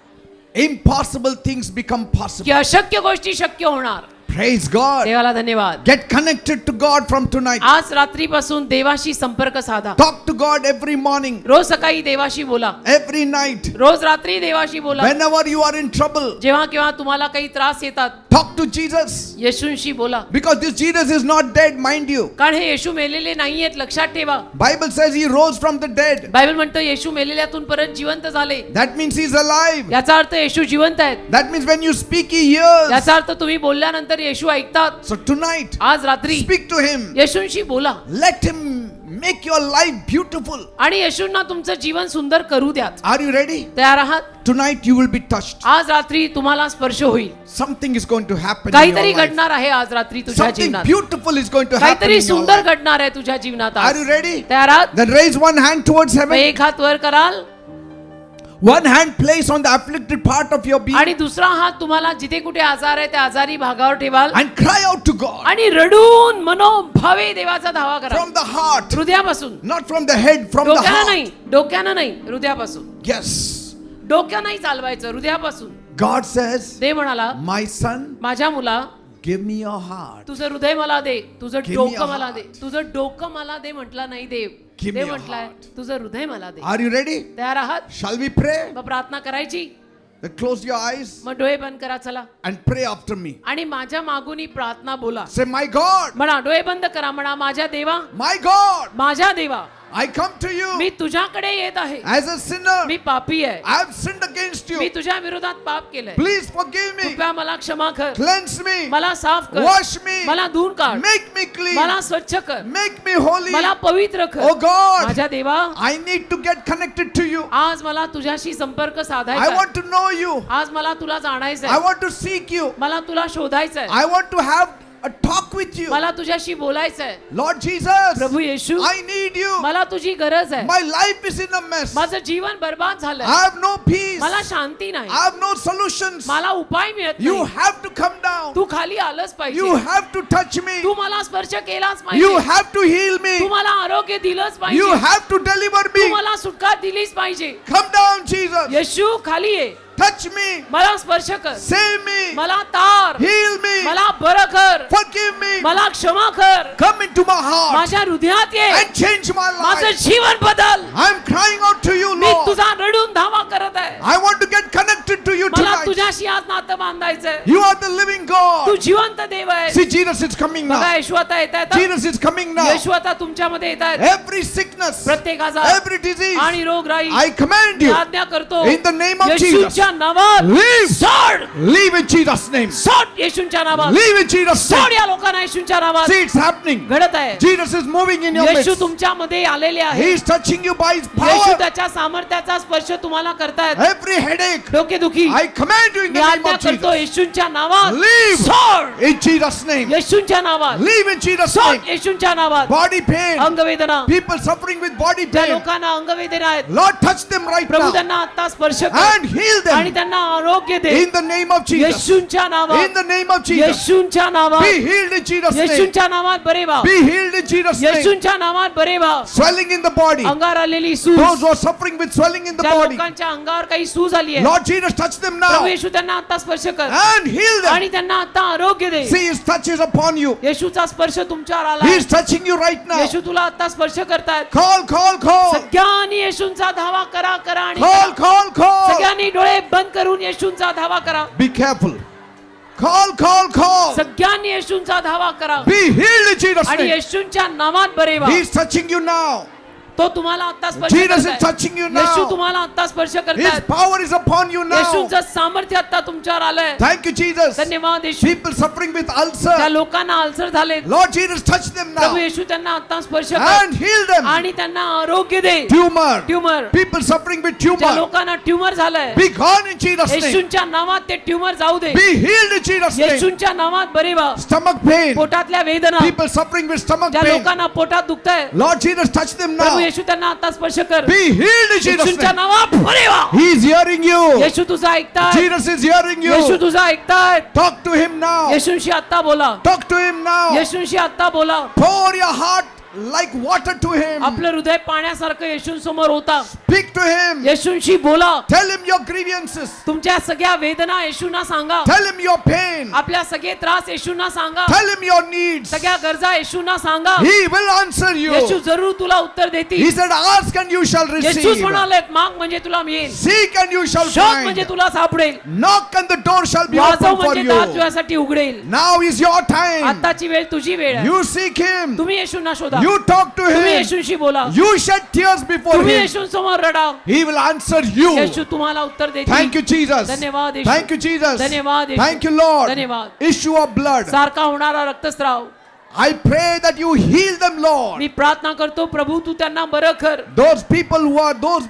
[SPEAKER 1] impossible things become
[SPEAKER 2] की
[SPEAKER 1] possible.
[SPEAKER 2] अशक्य गोष्टी शक्य होणार.
[SPEAKER 1] Praise God.
[SPEAKER 2] देवाला धन्यवाद.
[SPEAKER 1] Get connected to God from tonight.
[SPEAKER 2] आज रात्रीपासून देवाशी संपर्क साधा.
[SPEAKER 1] Talk to God every morning,
[SPEAKER 2] रोज सकाळी देवाशी बोला,
[SPEAKER 1] every night.
[SPEAKER 2] रोज रात्री देवाशी बोला.
[SPEAKER 1] Whenever you are in trouble,
[SPEAKER 2] जेव्हा केव्हा तुम्हाला काही त्रास येतात,
[SPEAKER 1] talk to Jesus.
[SPEAKER 2] येशूंशी बोला.
[SPEAKER 1] Because this Jesus is not dead, mind you.
[SPEAKER 2] कारण हे येशू मेलेले नाहीयेत, लक्षात ठेवा.
[SPEAKER 1] Bible says he rose from the dead.
[SPEAKER 2] Bible म्हणतं येशू मेलेल्यातून परत जिवंत झाले.
[SPEAKER 1] That means he's alive.
[SPEAKER 2] याचा अर्थ येशू जिवंत आहेत.
[SPEAKER 1] That means when you speak, he hears.
[SPEAKER 2] याचा अर्थ तुम्ही बोलल्यानंतर येशू ऐकतात.
[SPEAKER 1] So tonight,
[SPEAKER 2] आज रात्री
[SPEAKER 1] speak to him.
[SPEAKER 2] येशूंशी बोला.
[SPEAKER 1] Let him make your life beautiful.
[SPEAKER 2] आणि येशूंना तुमचं जीवन सुंदर करू द्या.
[SPEAKER 1] Are you ready?
[SPEAKER 2] तयार आहात?
[SPEAKER 1] Tonight you will be touched.
[SPEAKER 2] आज रात्री तुम्हाला स्पर्श होईल.
[SPEAKER 1] Something is going to happen in
[SPEAKER 2] काहीतरी
[SPEAKER 1] your life.
[SPEAKER 2] घडणार आहे आज रात्री तुझ्या
[SPEAKER 1] Something
[SPEAKER 2] जीवनात.
[SPEAKER 1] beautiful is going to happen
[SPEAKER 2] काहीतरी
[SPEAKER 1] in your
[SPEAKER 2] सुंदर
[SPEAKER 1] life.
[SPEAKER 2] घडणार आहे तुझ्या जीवनात आज.
[SPEAKER 1] Are you ready?
[SPEAKER 2] तयार आहात?
[SPEAKER 1] Then raise one hand towards heaven.
[SPEAKER 2] एक हात वर कराल
[SPEAKER 1] One hand place on the afflicted part of your being
[SPEAKER 2] आणि दुसरा हात तुम्हाला जिथे कुठे आजार आहे त्या आजारी भागावर ठेवाल
[SPEAKER 1] and cry out to God
[SPEAKER 2] आणि रडून मनोभावे देवाचा धावा करा.
[SPEAKER 1] from the heart,
[SPEAKER 2] हृदयापासून,
[SPEAKER 1] not from the head, from the
[SPEAKER 2] डोक्यानं
[SPEAKER 1] heart.
[SPEAKER 2] नाही, डोक्यानं नाही, हृदयापासून.
[SPEAKER 1] Yes.
[SPEAKER 2] डोक्या नाही चालवायचं, हृदयापासून.
[SPEAKER 1] God says,
[SPEAKER 2] देव म्हणाला,
[SPEAKER 1] my son,
[SPEAKER 2] माझ्या मुला
[SPEAKER 1] give me your heart.
[SPEAKER 2] तुझं हृदय मला दे, तुझं
[SPEAKER 1] Give me
[SPEAKER 2] डोकं
[SPEAKER 1] your
[SPEAKER 2] मला
[SPEAKER 1] heart.
[SPEAKER 2] दे. तुझं डोकं मला दे म्हटला नाही देव.
[SPEAKER 1] Give me
[SPEAKER 2] Dev
[SPEAKER 1] your
[SPEAKER 2] म्हटलाय
[SPEAKER 1] heart.
[SPEAKER 2] तुझं हृदय मला दे.
[SPEAKER 1] Are you ready?
[SPEAKER 2] तयार आहात?
[SPEAKER 1] Shall we pray?
[SPEAKER 2] मग प्रार्थना करायची.
[SPEAKER 1] Then close your eyes
[SPEAKER 2] मग डोळे बंद करा चला
[SPEAKER 1] and pray after me.
[SPEAKER 2] आणि माझ्या मागून प्रार्थना बोला.
[SPEAKER 1] Say, my God,
[SPEAKER 2] म्हणा, डोळे बंद करा, म्हणा, माझ्या देवा,
[SPEAKER 1] my God,
[SPEAKER 2] माझ्या देवा,
[SPEAKER 1] I come to you
[SPEAKER 2] मी तुझ्याकडे येत आहे.
[SPEAKER 1] as a sinner.
[SPEAKER 2] मी पापी आहे.
[SPEAKER 1] I have sinned against
[SPEAKER 2] me
[SPEAKER 1] you.
[SPEAKER 2] तुझ्या विरोधात पाप केलंय.
[SPEAKER 1] Please forgive me.
[SPEAKER 2] कृपया मला क्षमा कर.
[SPEAKER 1] Cleanse me.
[SPEAKER 2] मला साफ कर.
[SPEAKER 1] Wash me.
[SPEAKER 2] मला धुवून काढ.
[SPEAKER 1] Make me clean.
[SPEAKER 2] मला स्वच्छ कर.
[SPEAKER 1] Make me holy.
[SPEAKER 2] मला पवित्र कर.
[SPEAKER 1] Oh God,
[SPEAKER 2] माझ्या देवा,
[SPEAKER 1] I need to get connected to you.
[SPEAKER 2] आज मला तुझ्याशी संपर्क
[SPEAKER 1] I
[SPEAKER 2] साधायचा आहे.
[SPEAKER 1] want to know you.
[SPEAKER 2] आज मला तुला जाणायचं
[SPEAKER 1] I
[SPEAKER 2] आहे.
[SPEAKER 1] want to seek you.
[SPEAKER 2] मला तुला शोधायचं आहे.
[SPEAKER 1] I want to have a talk with you.
[SPEAKER 2] मला तुझ्याशी बोलायचं आहे.
[SPEAKER 1] Lord Jesus,
[SPEAKER 2] Prabhu Yeshu,
[SPEAKER 1] I need you.
[SPEAKER 2] मला तुझी गरज आहे.
[SPEAKER 1] My life is in a mess.
[SPEAKER 2] माझं जीवन बर्बाद
[SPEAKER 1] I
[SPEAKER 2] झालंय.
[SPEAKER 1] have no peace.
[SPEAKER 2] मला शांती नाही.
[SPEAKER 1] I have no solutions.
[SPEAKER 2] मला उपाय मिळत
[SPEAKER 1] You
[SPEAKER 2] नाही.
[SPEAKER 1] have to come down.
[SPEAKER 2] तू खाली आलंच
[SPEAKER 1] You
[SPEAKER 2] पाहिजे.
[SPEAKER 1] have to touch me.
[SPEAKER 2] तू मला स्पर्श केलाच
[SPEAKER 1] You
[SPEAKER 2] पाहिजे.
[SPEAKER 1] have to heal me.
[SPEAKER 2] तू मला आरोग्य दिलंच
[SPEAKER 1] You
[SPEAKER 2] पाहिजे.
[SPEAKER 1] have to deliver
[SPEAKER 2] Tu
[SPEAKER 1] me.
[SPEAKER 2] मला सुटका दिलीच पाहिजे.
[SPEAKER 1] Come down, Jesus.
[SPEAKER 2] येशू खाली ये.
[SPEAKER 1] Touch me.
[SPEAKER 2] मला स्पर्श कर.
[SPEAKER 1] Save me.
[SPEAKER 2] मला तार.
[SPEAKER 1] Heal me.
[SPEAKER 2] मला बरं कर.
[SPEAKER 1] Forgive me.
[SPEAKER 2] मला क्षमा कर.
[SPEAKER 1] Come into my heart
[SPEAKER 2] माझ्या हृदयात ये.
[SPEAKER 1] and change my
[SPEAKER 2] माझं
[SPEAKER 1] life.
[SPEAKER 2] जीवन बदल.
[SPEAKER 1] I'm crying out to you,
[SPEAKER 2] me
[SPEAKER 1] Lord.
[SPEAKER 2] तुझा रडून धावा करत आहे.
[SPEAKER 1] I want to get connected to you
[SPEAKER 2] मला
[SPEAKER 1] tonight.
[SPEAKER 2] तुझ्याशी आज नातं बांधायचंय.
[SPEAKER 1] You are the living
[SPEAKER 2] Tu
[SPEAKER 1] God.
[SPEAKER 2] जिवंत देव आहे.
[SPEAKER 1] See, Jesus is coming
[SPEAKER 2] बघा,
[SPEAKER 1] now.
[SPEAKER 2] येशू आता येत आहेत.
[SPEAKER 1] Jesus is coming now.
[SPEAKER 2] येशू आता तुमच्यामध्ये येत आहेत.
[SPEAKER 1] Every sickness,
[SPEAKER 2] प्रत्येक आजार
[SPEAKER 1] every disease,
[SPEAKER 2] आणि रोगराई
[SPEAKER 1] I command
[SPEAKER 2] मी
[SPEAKER 1] you,
[SPEAKER 2] आज्ञा करतो.
[SPEAKER 1] in the name of Jesus,
[SPEAKER 2] येशूच्या नावात
[SPEAKER 1] leave.
[SPEAKER 2] सोड.
[SPEAKER 1] Leave in Jesus' name.
[SPEAKER 2] सोड येशूच्या नावात.
[SPEAKER 1] Leave in Jesus'
[SPEAKER 2] सोड
[SPEAKER 1] name.
[SPEAKER 2] या लोकांना येशूच्या नावात.
[SPEAKER 1] See, it's happening.
[SPEAKER 2] घडत आहे.
[SPEAKER 1] Jesus is moving in your
[SPEAKER 2] Yeshu
[SPEAKER 1] midst.
[SPEAKER 2] तुमच्यामध्ये आलेले
[SPEAKER 1] He
[SPEAKER 2] आहे.
[SPEAKER 1] is touching you by His
[SPEAKER 2] Yeshu
[SPEAKER 1] power.
[SPEAKER 2] त्याच्या सामर्थ्याचा स्पर्श तुम्हाला करतायत.
[SPEAKER 1] Every headache,
[SPEAKER 2] डोकेदुखी
[SPEAKER 1] I command you in
[SPEAKER 2] me
[SPEAKER 1] the name
[SPEAKER 2] आज्ञा
[SPEAKER 1] of
[SPEAKER 2] करतो
[SPEAKER 1] Jesus.
[SPEAKER 2] येशूच्या नावात.
[SPEAKER 1] Leave.
[SPEAKER 2] सोड
[SPEAKER 1] In Jesus' name.
[SPEAKER 2] येशूच्या नावात.
[SPEAKER 1] Leave in Jesus'
[SPEAKER 2] सोड
[SPEAKER 1] name.
[SPEAKER 2] येशूच्या नावात.
[SPEAKER 1] Body pain,
[SPEAKER 2] अंगवेदना,
[SPEAKER 1] people suffering with body
[SPEAKER 2] ज्या
[SPEAKER 1] pain.
[SPEAKER 2] लोकांना अंगवेदना आहेत,
[SPEAKER 1] Lord, touch them right
[SPEAKER 2] प्रभू
[SPEAKER 1] now
[SPEAKER 2] त्यांना आता स्पर्श कर
[SPEAKER 1] and heal
[SPEAKER 2] आणि
[SPEAKER 1] them
[SPEAKER 2] त्यांना आरोग्य दे.
[SPEAKER 1] in the name of Jesus.
[SPEAKER 2] येशूच्या नावात.
[SPEAKER 1] In the name of Jesus.
[SPEAKER 2] येशूच्या नावात.
[SPEAKER 1] Be healed in Jesus' name.
[SPEAKER 2] येशूच्या नावात बरे व्हा.
[SPEAKER 1] Be healed in Jesus' name.
[SPEAKER 2] येशूच्या नावात बरे व्हा.
[SPEAKER 1] Swelling in the body.
[SPEAKER 2] अंगावर आलेली सूज,
[SPEAKER 1] Those who are suffering with swelling in the
[SPEAKER 2] ज्या
[SPEAKER 1] body.
[SPEAKER 2] लोकांच्या अंगावर काही सूज आली आहे,
[SPEAKER 1] Lord Jesus, touch them
[SPEAKER 2] प्रभू
[SPEAKER 1] now
[SPEAKER 2] येशू त्यांना आता स्पर्श कर
[SPEAKER 1] and heal them.
[SPEAKER 2] आणि त्यांना आता आरोग्य दे.
[SPEAKER 1] See, His touch is upon you.
[SPEAKER 2] येशूचा स्पर्श तुमच्यावर आला
[SPEAKER 1] He
[SPEAKER 2] आहे.
[SPEAKER 1] is touching you right now.
[SPEAKER 2] येशू तुला आता स्पर्श करतायत.
[SPEAKER 1] Call, call, call.
[SPEAKER 2] सगळ्यांनी येशूंचा धावा करा करा आणि
[SPEAKER 1] Call,
[SPEAKER 2] करा.
[SPEAKER 1] call, call.
[SPEAKER 2] सगळ्यांनी डोळे बंद करून येशूंचा धावा करा.
[SPEAKER 1] Be careful. Call, call, call.
[SPEAKER 2] सगळ्यांनी येशूंचा धावा करा
[SPEAKER 1] Be healed in Jesus'
[SPEAKER 2] आणि
[SPEAKER 1] name.
[SPEAKER 2] येशूंच्या नावात बरे व्हा.
[SPEAKER 1] He is touching you now.
[SPEAKER 2] तो तुम्हाला आता स्पर्श
[SPEAKER 1] Jesus is
[SPEAKER 2] करताय.
[SPEAKER 1] touching you now.
[SPEAKER 2] येशू तुम्हाला आता स्पर्श
[SPEAKER 1] His
[SPEAKER 2] करतायत.
[SPEAKER 1] power is upon you now.
[SPEAKER 2] येशूंचं सामर्थ्य आता तुमच्यावर आलंय.
[SPEAKER 1] Thank you, Jesus.
[SPEAKER 2] धन्यवाद येशू.
[SPEAKER 1] People suffering with
[SPEAKER 2] त्या
[SPEAKER 1] ulcer.
[SPEAKER 2] लोकांना अल्सर झाले,
[SPEAKER 1] Lord Jesus, touch them
[SPEAKER 2] प्रभू
[SPEAKER 1] now
[SPEAKER 2] येशू त्यांना आता स्पर्श कर
[SPEAKER 1] and heal them.
[SPEAKER 2] आणि त्यांना आरोग्य दे.
[SPEAKER 1] Tumor.
[SPEAKER 2] Tumour,
[SPEAKER 1] People suffering with
[SPEAKER 2] ज्या
[SPEAKER 1] tumor.
[SPEAKER 2] लोकांना ट्यूमर झालंय,
[SPEAKER 1] Be gone in Jesus' name.
[SPEAKER 2] येशूंच्या नावात ते ट्यूमर जाऊ दे.
[SPEAKER 1] Be healed in Jesus' name.
[SPEAKER 2] येशूंच्या नावात बरे व्हा.
[SPEAKER 1] Stomach pain.
[SPEAKER 2] पोटातल्या वेदना,
[SPEAKER 1] People suffering with stomach
[SPEAKER 2] ज्या
[SPEAKER 1] pain.
[SPEAKER 2] लोकांना पोटात दुखतंय,
[SPEAKER 1] Lord Jesus, touch them
[SPEAKER 2] प्रभू
[SPEAKER 1] now.
[SPEAKER 2] येशू त्यांना आता स्पर्श कर.
[SPEAKER 1] Be healed in Jesus'
[SPEAKER 2] येशूंच्या
[SPEAKER 1] name.
[SPEAKER 2] नावात बरे व्हा.
[SPEAKER 1] He is hearing you.
[SPEAKER 2] येशू तुझा ऐकताय.
[SPEAKER 1] Jesus is hearing
[SPEAKER 2] Yeshu
[SPEAKER 1] you.
[SPEAKER 2] तुझा ऐकताय.
[SPEAKER 1] Talk to Him now.
[SPEAKER 2] येशूंशी आता बोला.
[SPEAKER 1] Talk to Him now.
[SPEAKER 2] येशूंशी आता बोला.
[SPEAKER 1] Pour your heart like water to Him.
[SPEAKER 2] आपलं हृदय पाण्यासारखं येशूंसमोर होता.
[SPEAKER 1] Speak to Him.
[SPEAKER 2] येशूंशी बोला.
[SPEAKER 1] Tell Him your grievances.
[SPEAKER 2] तुमच्या सगळ्या वेदना येशूंना सांगा.
[SPEAKER 1] Tell Him your pain.
[SPEAKER 2] आपल्या सगळे त्रास येशूंना सांगा.
[SPEAKER 1] Tell Him your needs.
[SPEAKER 2] सगळ्या गरजा येशूंना सांगा.
[SPEAKER 1] He will answer
[SPEAKER 2] Yeshu
[SPEAKER 1] you.
[SPEAKER 2] जरूर तुला उत्तर
[SPEAKER 1] He
[SPEAKER 2] देतील.
[SPEAKER 1] said, ask and you shall
[SPEAKER 2] येशूच
[SPEAKER 1] receive.
[SPEAKER 2] म्हणालेत, माग म्हणजे तुला मिळेल,
[SPEAKER 1] Seek and you shall
[SPEAKER 2] शोध म्हणजे
[SPEAKER 1] find.
[SPEAKER 2] तुला सापडेल,
[SPEAKER 1] Knock and the door shall be
[SPEAKER 2] वाजव
[SPEAKER 1] opened for
[SPEAKER 2] म्हणजे दार
[SPEAKER 1] you.
[SPEAKER 2] तुझ्यासाठी उघडेल.
[SPEAKER 1] Now is your time.
[SPEAKER 2] आताची वेळ तुझी वेळ आहे.
[SPEAKER 1] You seek Him.
[SPEAKER 2] तुम्ही येशूंना शोधा.
[SPEAKER 1] You talk to
[SPEAKER 2] तुम्ही
[SPEAKER 1] Him.
[SPEAKER 2] येशूंशी बोला.
[SPEAKER 1] You shed tears before
[SPEAKER 2] तुम्ही
[SPEAKER 1] Him.
[SPEAKER 2] येशूंसमोर रडा.
[SPEAKER 1] He will answer you.
[SPEAKER 2] येशू तुम्हाला उत्तर देतील.
[SPEAKER 1] Thank you, Jesus.
[SPEAKER 2] धन्यवाद येशू.
[SPEAKER 1] Thank you, Jesus.
[SPEAKER 2] धन्यवाद येशू.
[SPEAKER 1] Thank you, Lord.
[SPEAKER 2] धन्यवाद.
[SPEAKER 1] Issue of blood.
[SPEAKER 2] सारखा होणारा रक्तस्राव,
[SPEAKER 1] I pray that you heal them, Lord.
[SPEAKER 2] मी प्रार्थना करतो प्रभू तू त्यांना बरं कर.
[SPEAKER 1] Those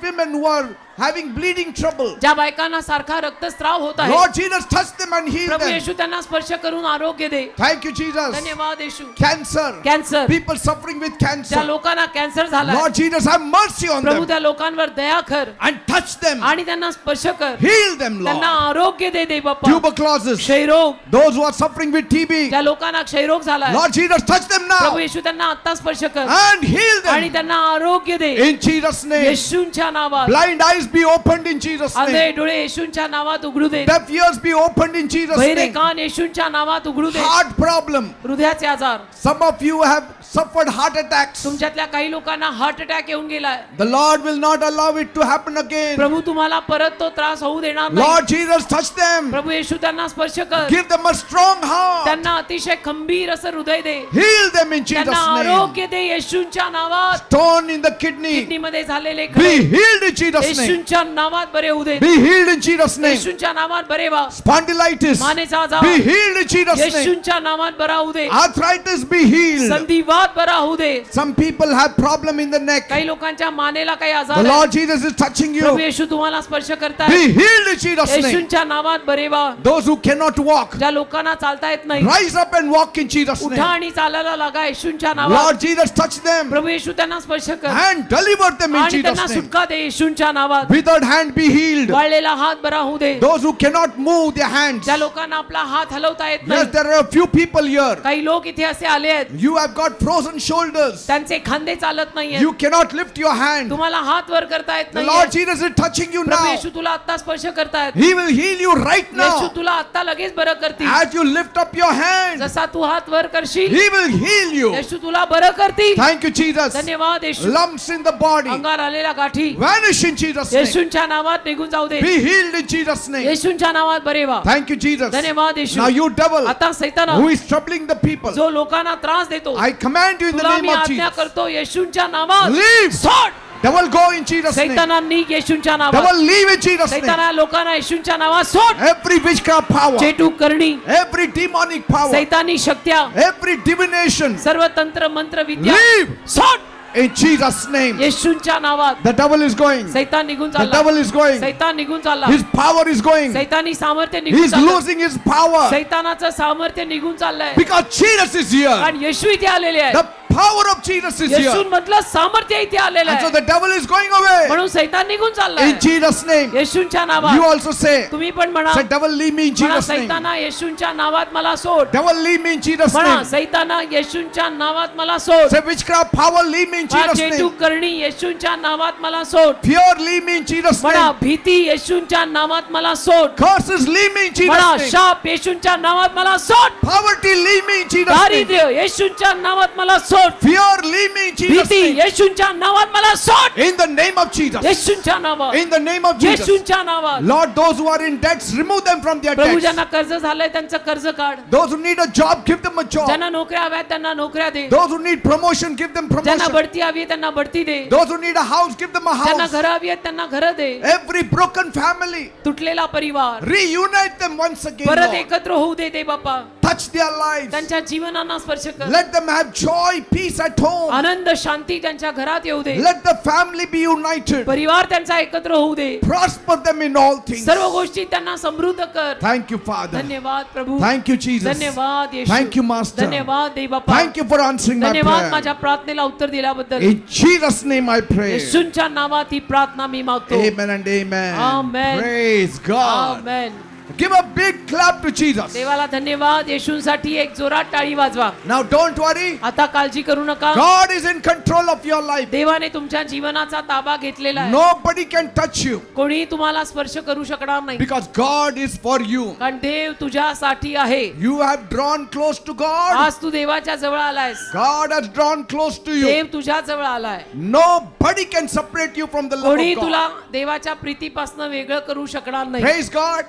[SPEAKER 1] women who are having bleeding trouble,
[SPEAKER 2] ज्या बायकांना सारखा रक्तस्राव होत आहे,
[SPEAKER 1] Lord Jesus, touch them and heal
[SPEAKER 2] Prabhu
[SPEAKER 1] them.
[SPEAKER 2] येशू त्यांना स्पर्श करून आरोग्य दे.
[SPEAKER 1] Thank you, Jesus.
[SPEAKER 2] धन्यवाद येशू.
[SPEAKER 1] Cancer,
[SPEAKER 2] cancer,
[SPEAKER 1] people suffering with
[SPEAKER 2] ज्या
[SPEAKER 1] cancer,
[SPEAKER 2] लोकांना कॅन्सर झाला,
[SPEAKER 1] Lord Jesus, have mercy on
[SPEAKER 2] Prabhu
[SPEAKER 1] them
[SPEAKER 2] त्या लोकांवर दया कर
[SPEAKER 1] and touch them,
[SPEAKER 2] आणि त्यांना स्पर्श कर.
[SPEAKER 1] heal them,
[SPEAKER 2] त्यांना
[SPEAKER 1] Lord.
[SPEAKER 2] आरोग्य दे दे बाप्पा.
[SPEAKER 1] Tuberculosis,
[SPEAKER 2] क्षयरोग,
[SPEAKER 1] those who are suffering with TB,
[SPEAKER 2] ज्या लोकांना क्षयरोग झाला,
[SPEAKER 1] Lord Jesus, touch them now
[SPEAKER 2] प्रभू येशू त्यांना आता स्पर्श कर
[SPEAKER 1] and heal
[SPEAKER 2] आणि
[SPEAKER 1] them
[SPEAKER 2] त्यांना आरोग्य दे.
[SPEAKER 1] in Jesus' name.
[SPEAKER 2] येशूंच्या नावात.
[SPEAKER 1] Blind eyes be opened in Jesus'
[SPEAKER 2] Andhale
[SPEAKER 1] name.
[SPEAKER 2] डोळे येशूंच्या नावात उघडू दे.
[SPEAKER 1] Deaf ears be opened in Jesus'
[SPEAKER 2] बहिरे
[SPEAKER 1] name.
[SPEAKER 2] कान येशूंच्या नावात उघडू दे.
[SPEAKER 1] Heart problem.
[SPEAKER 2] हृदयाचे आजार,
[SPEAKER 1] Some of you have suffered heart attacks.
[SPEAKER 2] तुमच्यातल्या काही लोकांना हार्ट अटॅक येऊन गेलाय.
[SPEAKER 1] The Lord will not allow it to happen again.
[SPEAKER 2] प्रभू तुम्हाला परत तो त्रास होऊ देणार नाही.
[SPEAKER 1] Lord Jesus, touch them.
[SPEAKER 2] प्रभू येशू त्यांना स्पर्श कर.
[SPEAKER 1] Give them a strong heart.
[SPEAKER 2] त्यांना अतिशय खंबीर असं हृदय दे.
[SPEAKER 1] Heal them in Jesus'
[SPEAKER 2] त्यांना
[SPEAKER 1] name.
[SPEAKER 2] आरोग्य दे येशूंच्या नावात.
[SPEAKER 1] Stone in the kidney.
[SPEAKER 2] Kidney मध्ये झालेले
[SPEAKER 1] Be
[SPEAKER 2] खडे
[SPEAKER 1] healed in Jesus' name.
[SPEAKER 2] येशूंच्या नावात बरे होऊ दे.
[SPEAKER 1] Be healed in Jesus' name.
[SPEAKER 2] येशूंच्या नावात बरे व्हा.
[SPEAKER 1] Spondylitis.
[SPEAKER 2] मानेचा आजार
[SPEAKER 1] Be healed in Jesus' name.
[SPEAKER 2] येशूंच्या नावात बरा होऊ दे.
[SPEAKER 1] Arthritis be healed.
[SPEAKER 2] संधिवात बरा होऊ दे.
[SPEAKER 1] Some people have problem in the neck.
[SPEAKER 2] काही लोकांच्या मानेला काही
[SPEAKER 1] The
[SPEAKER 2] आजार आहे.
[SPEAKER 1] Lord Jesus is touching
[SPEAKER 2] Prabhu
[SPEAKER 1] you.
[SPEAKER 2] येशू तुम्हाला स्पर्श
[SPEAKER 1] Be
[SPEAKER 2] करताय.
[SPEAKER 1] healed in Jesus' name.
[SPEAKER 2] येशूंच्या नावात बरे व्हा.
[SPEAKER 1] Those who cannot walk,
[SPEAKER 2] ज्या लोकांना चालता येत नाही,
[SPEAKER 1] rise up and walk in Jesus'
[SPEAKER 2] उठा
[SPEAKER 1] name.
[SPEAKER 2] आणि चालायला लागा येशूंच्या नावात.
[SPEAKER 1] Lord Jesus, touch them
[SPEAKER 2] प्रभू येशू त्यांना स्पर्श कर
[SPEAKER 1] and deliver them in
[SPEAKER 2] आणि त्यांना
[SPEAKER 1] Jesus' name.
[SPEAKER 2] सुटका दे येशूंच्या नावात.
[SPEAKER 1] Withered hand be healed.
[SPEAKER 2] वाळलेला हात बरा होऊ दे.
[SPEAKER 1] Those who cannot move their hands.
[SPEAKER 2] ज्या लोकांना आपला हात हलवता येत
[SPEAKER 1] Yes,
[SPEAKER 2] नाही,
[SPEAKER 1] there are a few people here.
[SPEAKER 2] काही लोक इथे असे आले आहेत,
[SPEAKER 1] You have got frozen shoulders.
[SPEAKER 2] त्यांचे खांदे चालत नाहीये,
[SPEAKER 1] You cannot lift your hand.
[SPEAKER 2] तुम्हाला हात वर करता येत
[SPEAKER 1] The
[SPEAKER 2] नाही.
[SPEAKER 1] Lord Jesus is touching you
[SPEAKER 2] Prabhu
[SPEAKER 1] now.
[SPEAKER 2] येशू तुला आता स्पर्श करतायत.
[SPEAKER 1] He will heal you right
[SPEAKER 2] Yeshu
[SPEAKER 1] now.
[SPEAKER 2] तुला आता लगेच बरं करतील.
[SPEAKER 1] As you lift up your hand,
[SPEAKER 2] जसा तू हात वर करशील,
[SPEAKER 1] He will heal you.
[SPEAKER 2] येशू तुला बरं करतील.
[SPEAKER 1] Thank you, Jesus.
[SPEAKER 2] धन्यवाद येशू.
[SPEAKER 1] Lumps in the body
[SPEAKER 2] अंगावर आलेल्या गाठी
[SPEAKER 1] vanish in Jesus' name.
[SPEAKER 2] येशूंच्या नावात निघून जाऊ दे.
[SPEAKER 1] Be healed in Jesus' name.
[SPEAKER 2] येशूंच्या नावात बरे व्हा.
[SPEAKER 1] Thank you, Jesus.
[SPEAKER 2] धन्यवाद येशू.
[SPEAKER 1] Now you devil
[SPEAKER 2] आता सैताना
[SPEAKER 1] who is troubling the people,
[SPEAKER 2] जो लोकांना त्रास देतो,
[SPEAKER 1] I command you in the
[SPEAKER 2] तुला
[SPEAKER 1] name
[SPEAKER 2] मी
[SPEAKER 1] of
[SPEAKER 2] आज्ञा
[SPEAKER 1] Jesus.
[SPEAKER 2] करतो येशूंच्या नावात.
[SPEAKER 1] Leave.
[SPEAKER 2] सोड.
[SPEAKER 1] Devil, go in Jesus' name.
[SPEAKER 2] सैताना निघ येशूंच्या नावात.
[SPEAKER 1] Devil, leave in Jesus' name.
[SPEAKER 2] सैताना लोकांना येशूंच्या नावात सोड.
[SPEAKER 1] Every witchcraft power,
[SPEAKER 2] चेटूक करणी,
[SPEAKER 1] every demonic power,
[SPEAKER 2] सैतानी शक्त्या,
[SPEAKER 1] every divination,
[SPEAKER 2] सर्व तंत्र मंत्र विद्या
[SPEAKER 1] leave
[SPEAKER 2] सोड
[SPEAKER 1] in Jesus' name.
[SPEAKER 2] येशूंच्या नावात.
[SPEAKER 1] The devil is going.
[SPEAKER 2] सैतान निघून
[SPEAKER 1] The
[SPEAKER 2] चालला.
[SPEAKER 1] devil is going.
[SPEAKER 2] सैतान निघून चालला.
[SPEAKER 1] His power is going.
[SPEAKER 2] सैतानी सामर्थ्य निघून
[SPEAKER 1] He's
[SPEAKER 2] चाललं.
[SPEAKER 1] losing his power
[SPEAKER 2] सैतानाचं सामर्थ्य निघून चाललंय.
[SPEAKER 1] because Jesus is here.
[SPEAKER 2] कारण येशू इथे आलेले आहे.
[SPEAKER 1] The power of Jesus is
[SPEAKER 2] Yeshu
[SPEAKER 1] here.
[SPEAKER 2] मधलं सामर्थ्य इथे आलेलं
[SPEAKER 1] And so
[SPEAKER 2] आहे.
[SPEAKER 1] the devil is going away.
[SPEAKER 2] म्हणून सैतान निघून चाललाय.
[SPEAKER 1] In Jesus' name.
[SPEAKER 2] येशूंच्या
[SPEAKER 1] You
[SPEAKER 2] नावात.
[SPEAKER 1] also say,
[SPEAKER 2] तुम्ही पण म्हणा,
[SPEAKER 1] say, devil, leave me in
[SPEAKER 2] म्हणा
[SPEAKER 1] Jesus' name.
[SPEAKER 2] सैताना येशूंच्या नावात मला सोड.
[SPEAKER 1] Devil, leave me in Jesus'
[SPEAKER 2] म्हणा
[SPEAKER 1] name.
[SPEAKER 2] सैताना येशूंच्या नावात मला सोड.
[SPEAKER 1] Say, witchcraft power, leave me in Jesus'
[SPEAKER 2] चेटूक
[SPEAKER 1] name.
[SPEAKER 2] करणी येशूंच्या नावात मला सोड.
[SPEAKER 1] Fear, leave me in Jesus'
[SPEAKER 2] म्हणा
[SPEAKER 1] name.
[SPEAKER 2] भीती येशूंच्या नावात मला सोड.
[SPEAKER 1] Curses, leave me in Jesus'
[SPEAKER 2] म्हणा
[SPEAKER 1] name.
[SPEAKER 2] शाप येशूंच्या नावात मला सोड.
[SPEAKER 1] Poverty, leave me in Jesus' name.
[SPEAKER 2] दारिद्र्य येशूंच्या नावात मला सोड.
[SPEAKER 1] Fear, leave me in Jesus'
[SPEAKER 2] भीती
[SPEAKER 1] name.
[SPEAKER 2] येशूंच्या नावात मला सोड.
[SPEAKER 1] In the name of Jesus.
[SPEAKER 2] येशूंच्या नावात.
[SPEAKER 1] In the name of Jesus.
[SPEAKER 2] येशूंच्या नावात.
[SPEAKER 1] Lord, those who are in debts, remove them from their
[SPEAKER 2] Prabhu
[SPEAKER 1] debts.
[SPEAKER 2] ज्यांना कर्ज झालंय त्यांचं कर्ज काढ.
[SPEAKER 1] Those who need a job, give them a job.
[SPEAKER 2] ज्यांना नोकऱ्या हव्यात त्यांना नोकऱ्या दे.
[SPEAKER 1] Those who need promotion, give them
[SPEAKER 2] ज्यांना
[SPEAKER 1] promotion.
[SPEAKER 2] बढती हवी आहे त्यांना बढती दे.
[SPEAKER 1] Those who need a house, give them a
[SPEAKER 2] ज्यांना
[SPEAKER 1] house.
[SPEAKER 2] घरं हवी आहेत त्यांना घरं दे.
[SPEAKER 1] Every broken family,
[SPEAKER 2] तुटलेला परिवार
[SPEAKER 1] reunite them once again,
[SPEAKER 2] परत
[SPEAKER 1] Lord.
[SPEAKER 2] एकत्र होऊ दे दे बाप्पा.
[SPEAKER 1] Touch their lives.
[SPEAKER 2] त्यांच्या जीवनांना स्पर्श कर.
[SPEAKER 1] Let them have joy, peace at home.
[SPEAKER 2] आनंद शांती त्यांच्या घरात येऊ दे.
[SPEAKER 1] Let the family be united.
[SPEAKER 2] परिवार त्यांचा एकत्र होऊ दे.
[SPEAKER 1] Prosper them in all things.
[SPEAKER 2] सर्व गोष्टी त्यांना समृद्ध कर.
[SPEAKER 1] Thank you, Father.
[SPEAKER 2] धन्यवाद प्रभू.
[SPEAKER 1] Thank you, Jesus.
[SPEAKER 2] धन्यवाद येशू.
[SPEAKER 1] Thank you, Master.
[SPEAKER 2] धन्यवाद दे बाप्पा.
[SPEAKER 1] Thank you for answering my
[SPEAKER 2] धन्यवाद
[SPEAKER 1] prayer.
[SPEAKER 2] माझ्या प्रार्थनेला उत्तर दिल्याबद्दल.
[SPEAKER 1] In Jesus' name I pray.
[SPEAKER 2] येशूंच्या नावात ही प्रार्थना मी मागतो.
[SPEAKER 1] Amen and amen.
[SPEAKER 2] Amen.
[SPEAKER 1] Praise God.
[SPEAKER 2] Amen.
[SPEAKER 1] Give a big clap to Jesus.
[SPEAKER 2] देवाला धन्यवाद. येशूंसाठी एक जोरात टाळी वाजवा.
[SPEAKER 1] Now don't worry.
[SPEAKER 2] आता काळजी करू नका.
[SPEAKER 1] God is in control of your life.
[SPEAKER 2] देवाने तुमच्या जीवनाचा ताबा घेतलेला आहे.
[SPEAKER 1] Nobody can touch you
[SPEAKER 2] कोणी तुम्हाला स्पर्श करू शकणार नाही.
[SPEAKER 1] because God is for you.
[SPEAKER 2] कारण देव तुझ्यासाठी आहे.
[SPEAKER 1] You have drawn close to God.
[SPEAKER 2] आज तू देवाच्या जवळ आलायस.
[SPEAKER 1] God has drawn close to you.
[SPEAKER 2] देव तुझ्या जवळ आलाय.
[SPEAKER 1] Nobody can separate you from the love
[SPEAKER 2] कोणी
[SPEAKER 1] of God.
[SPEAKER 2] तुला देवाच्या प्रीतीपासून वेगळं करू शकणार नाही.
[SPEAKER 1] Praise God.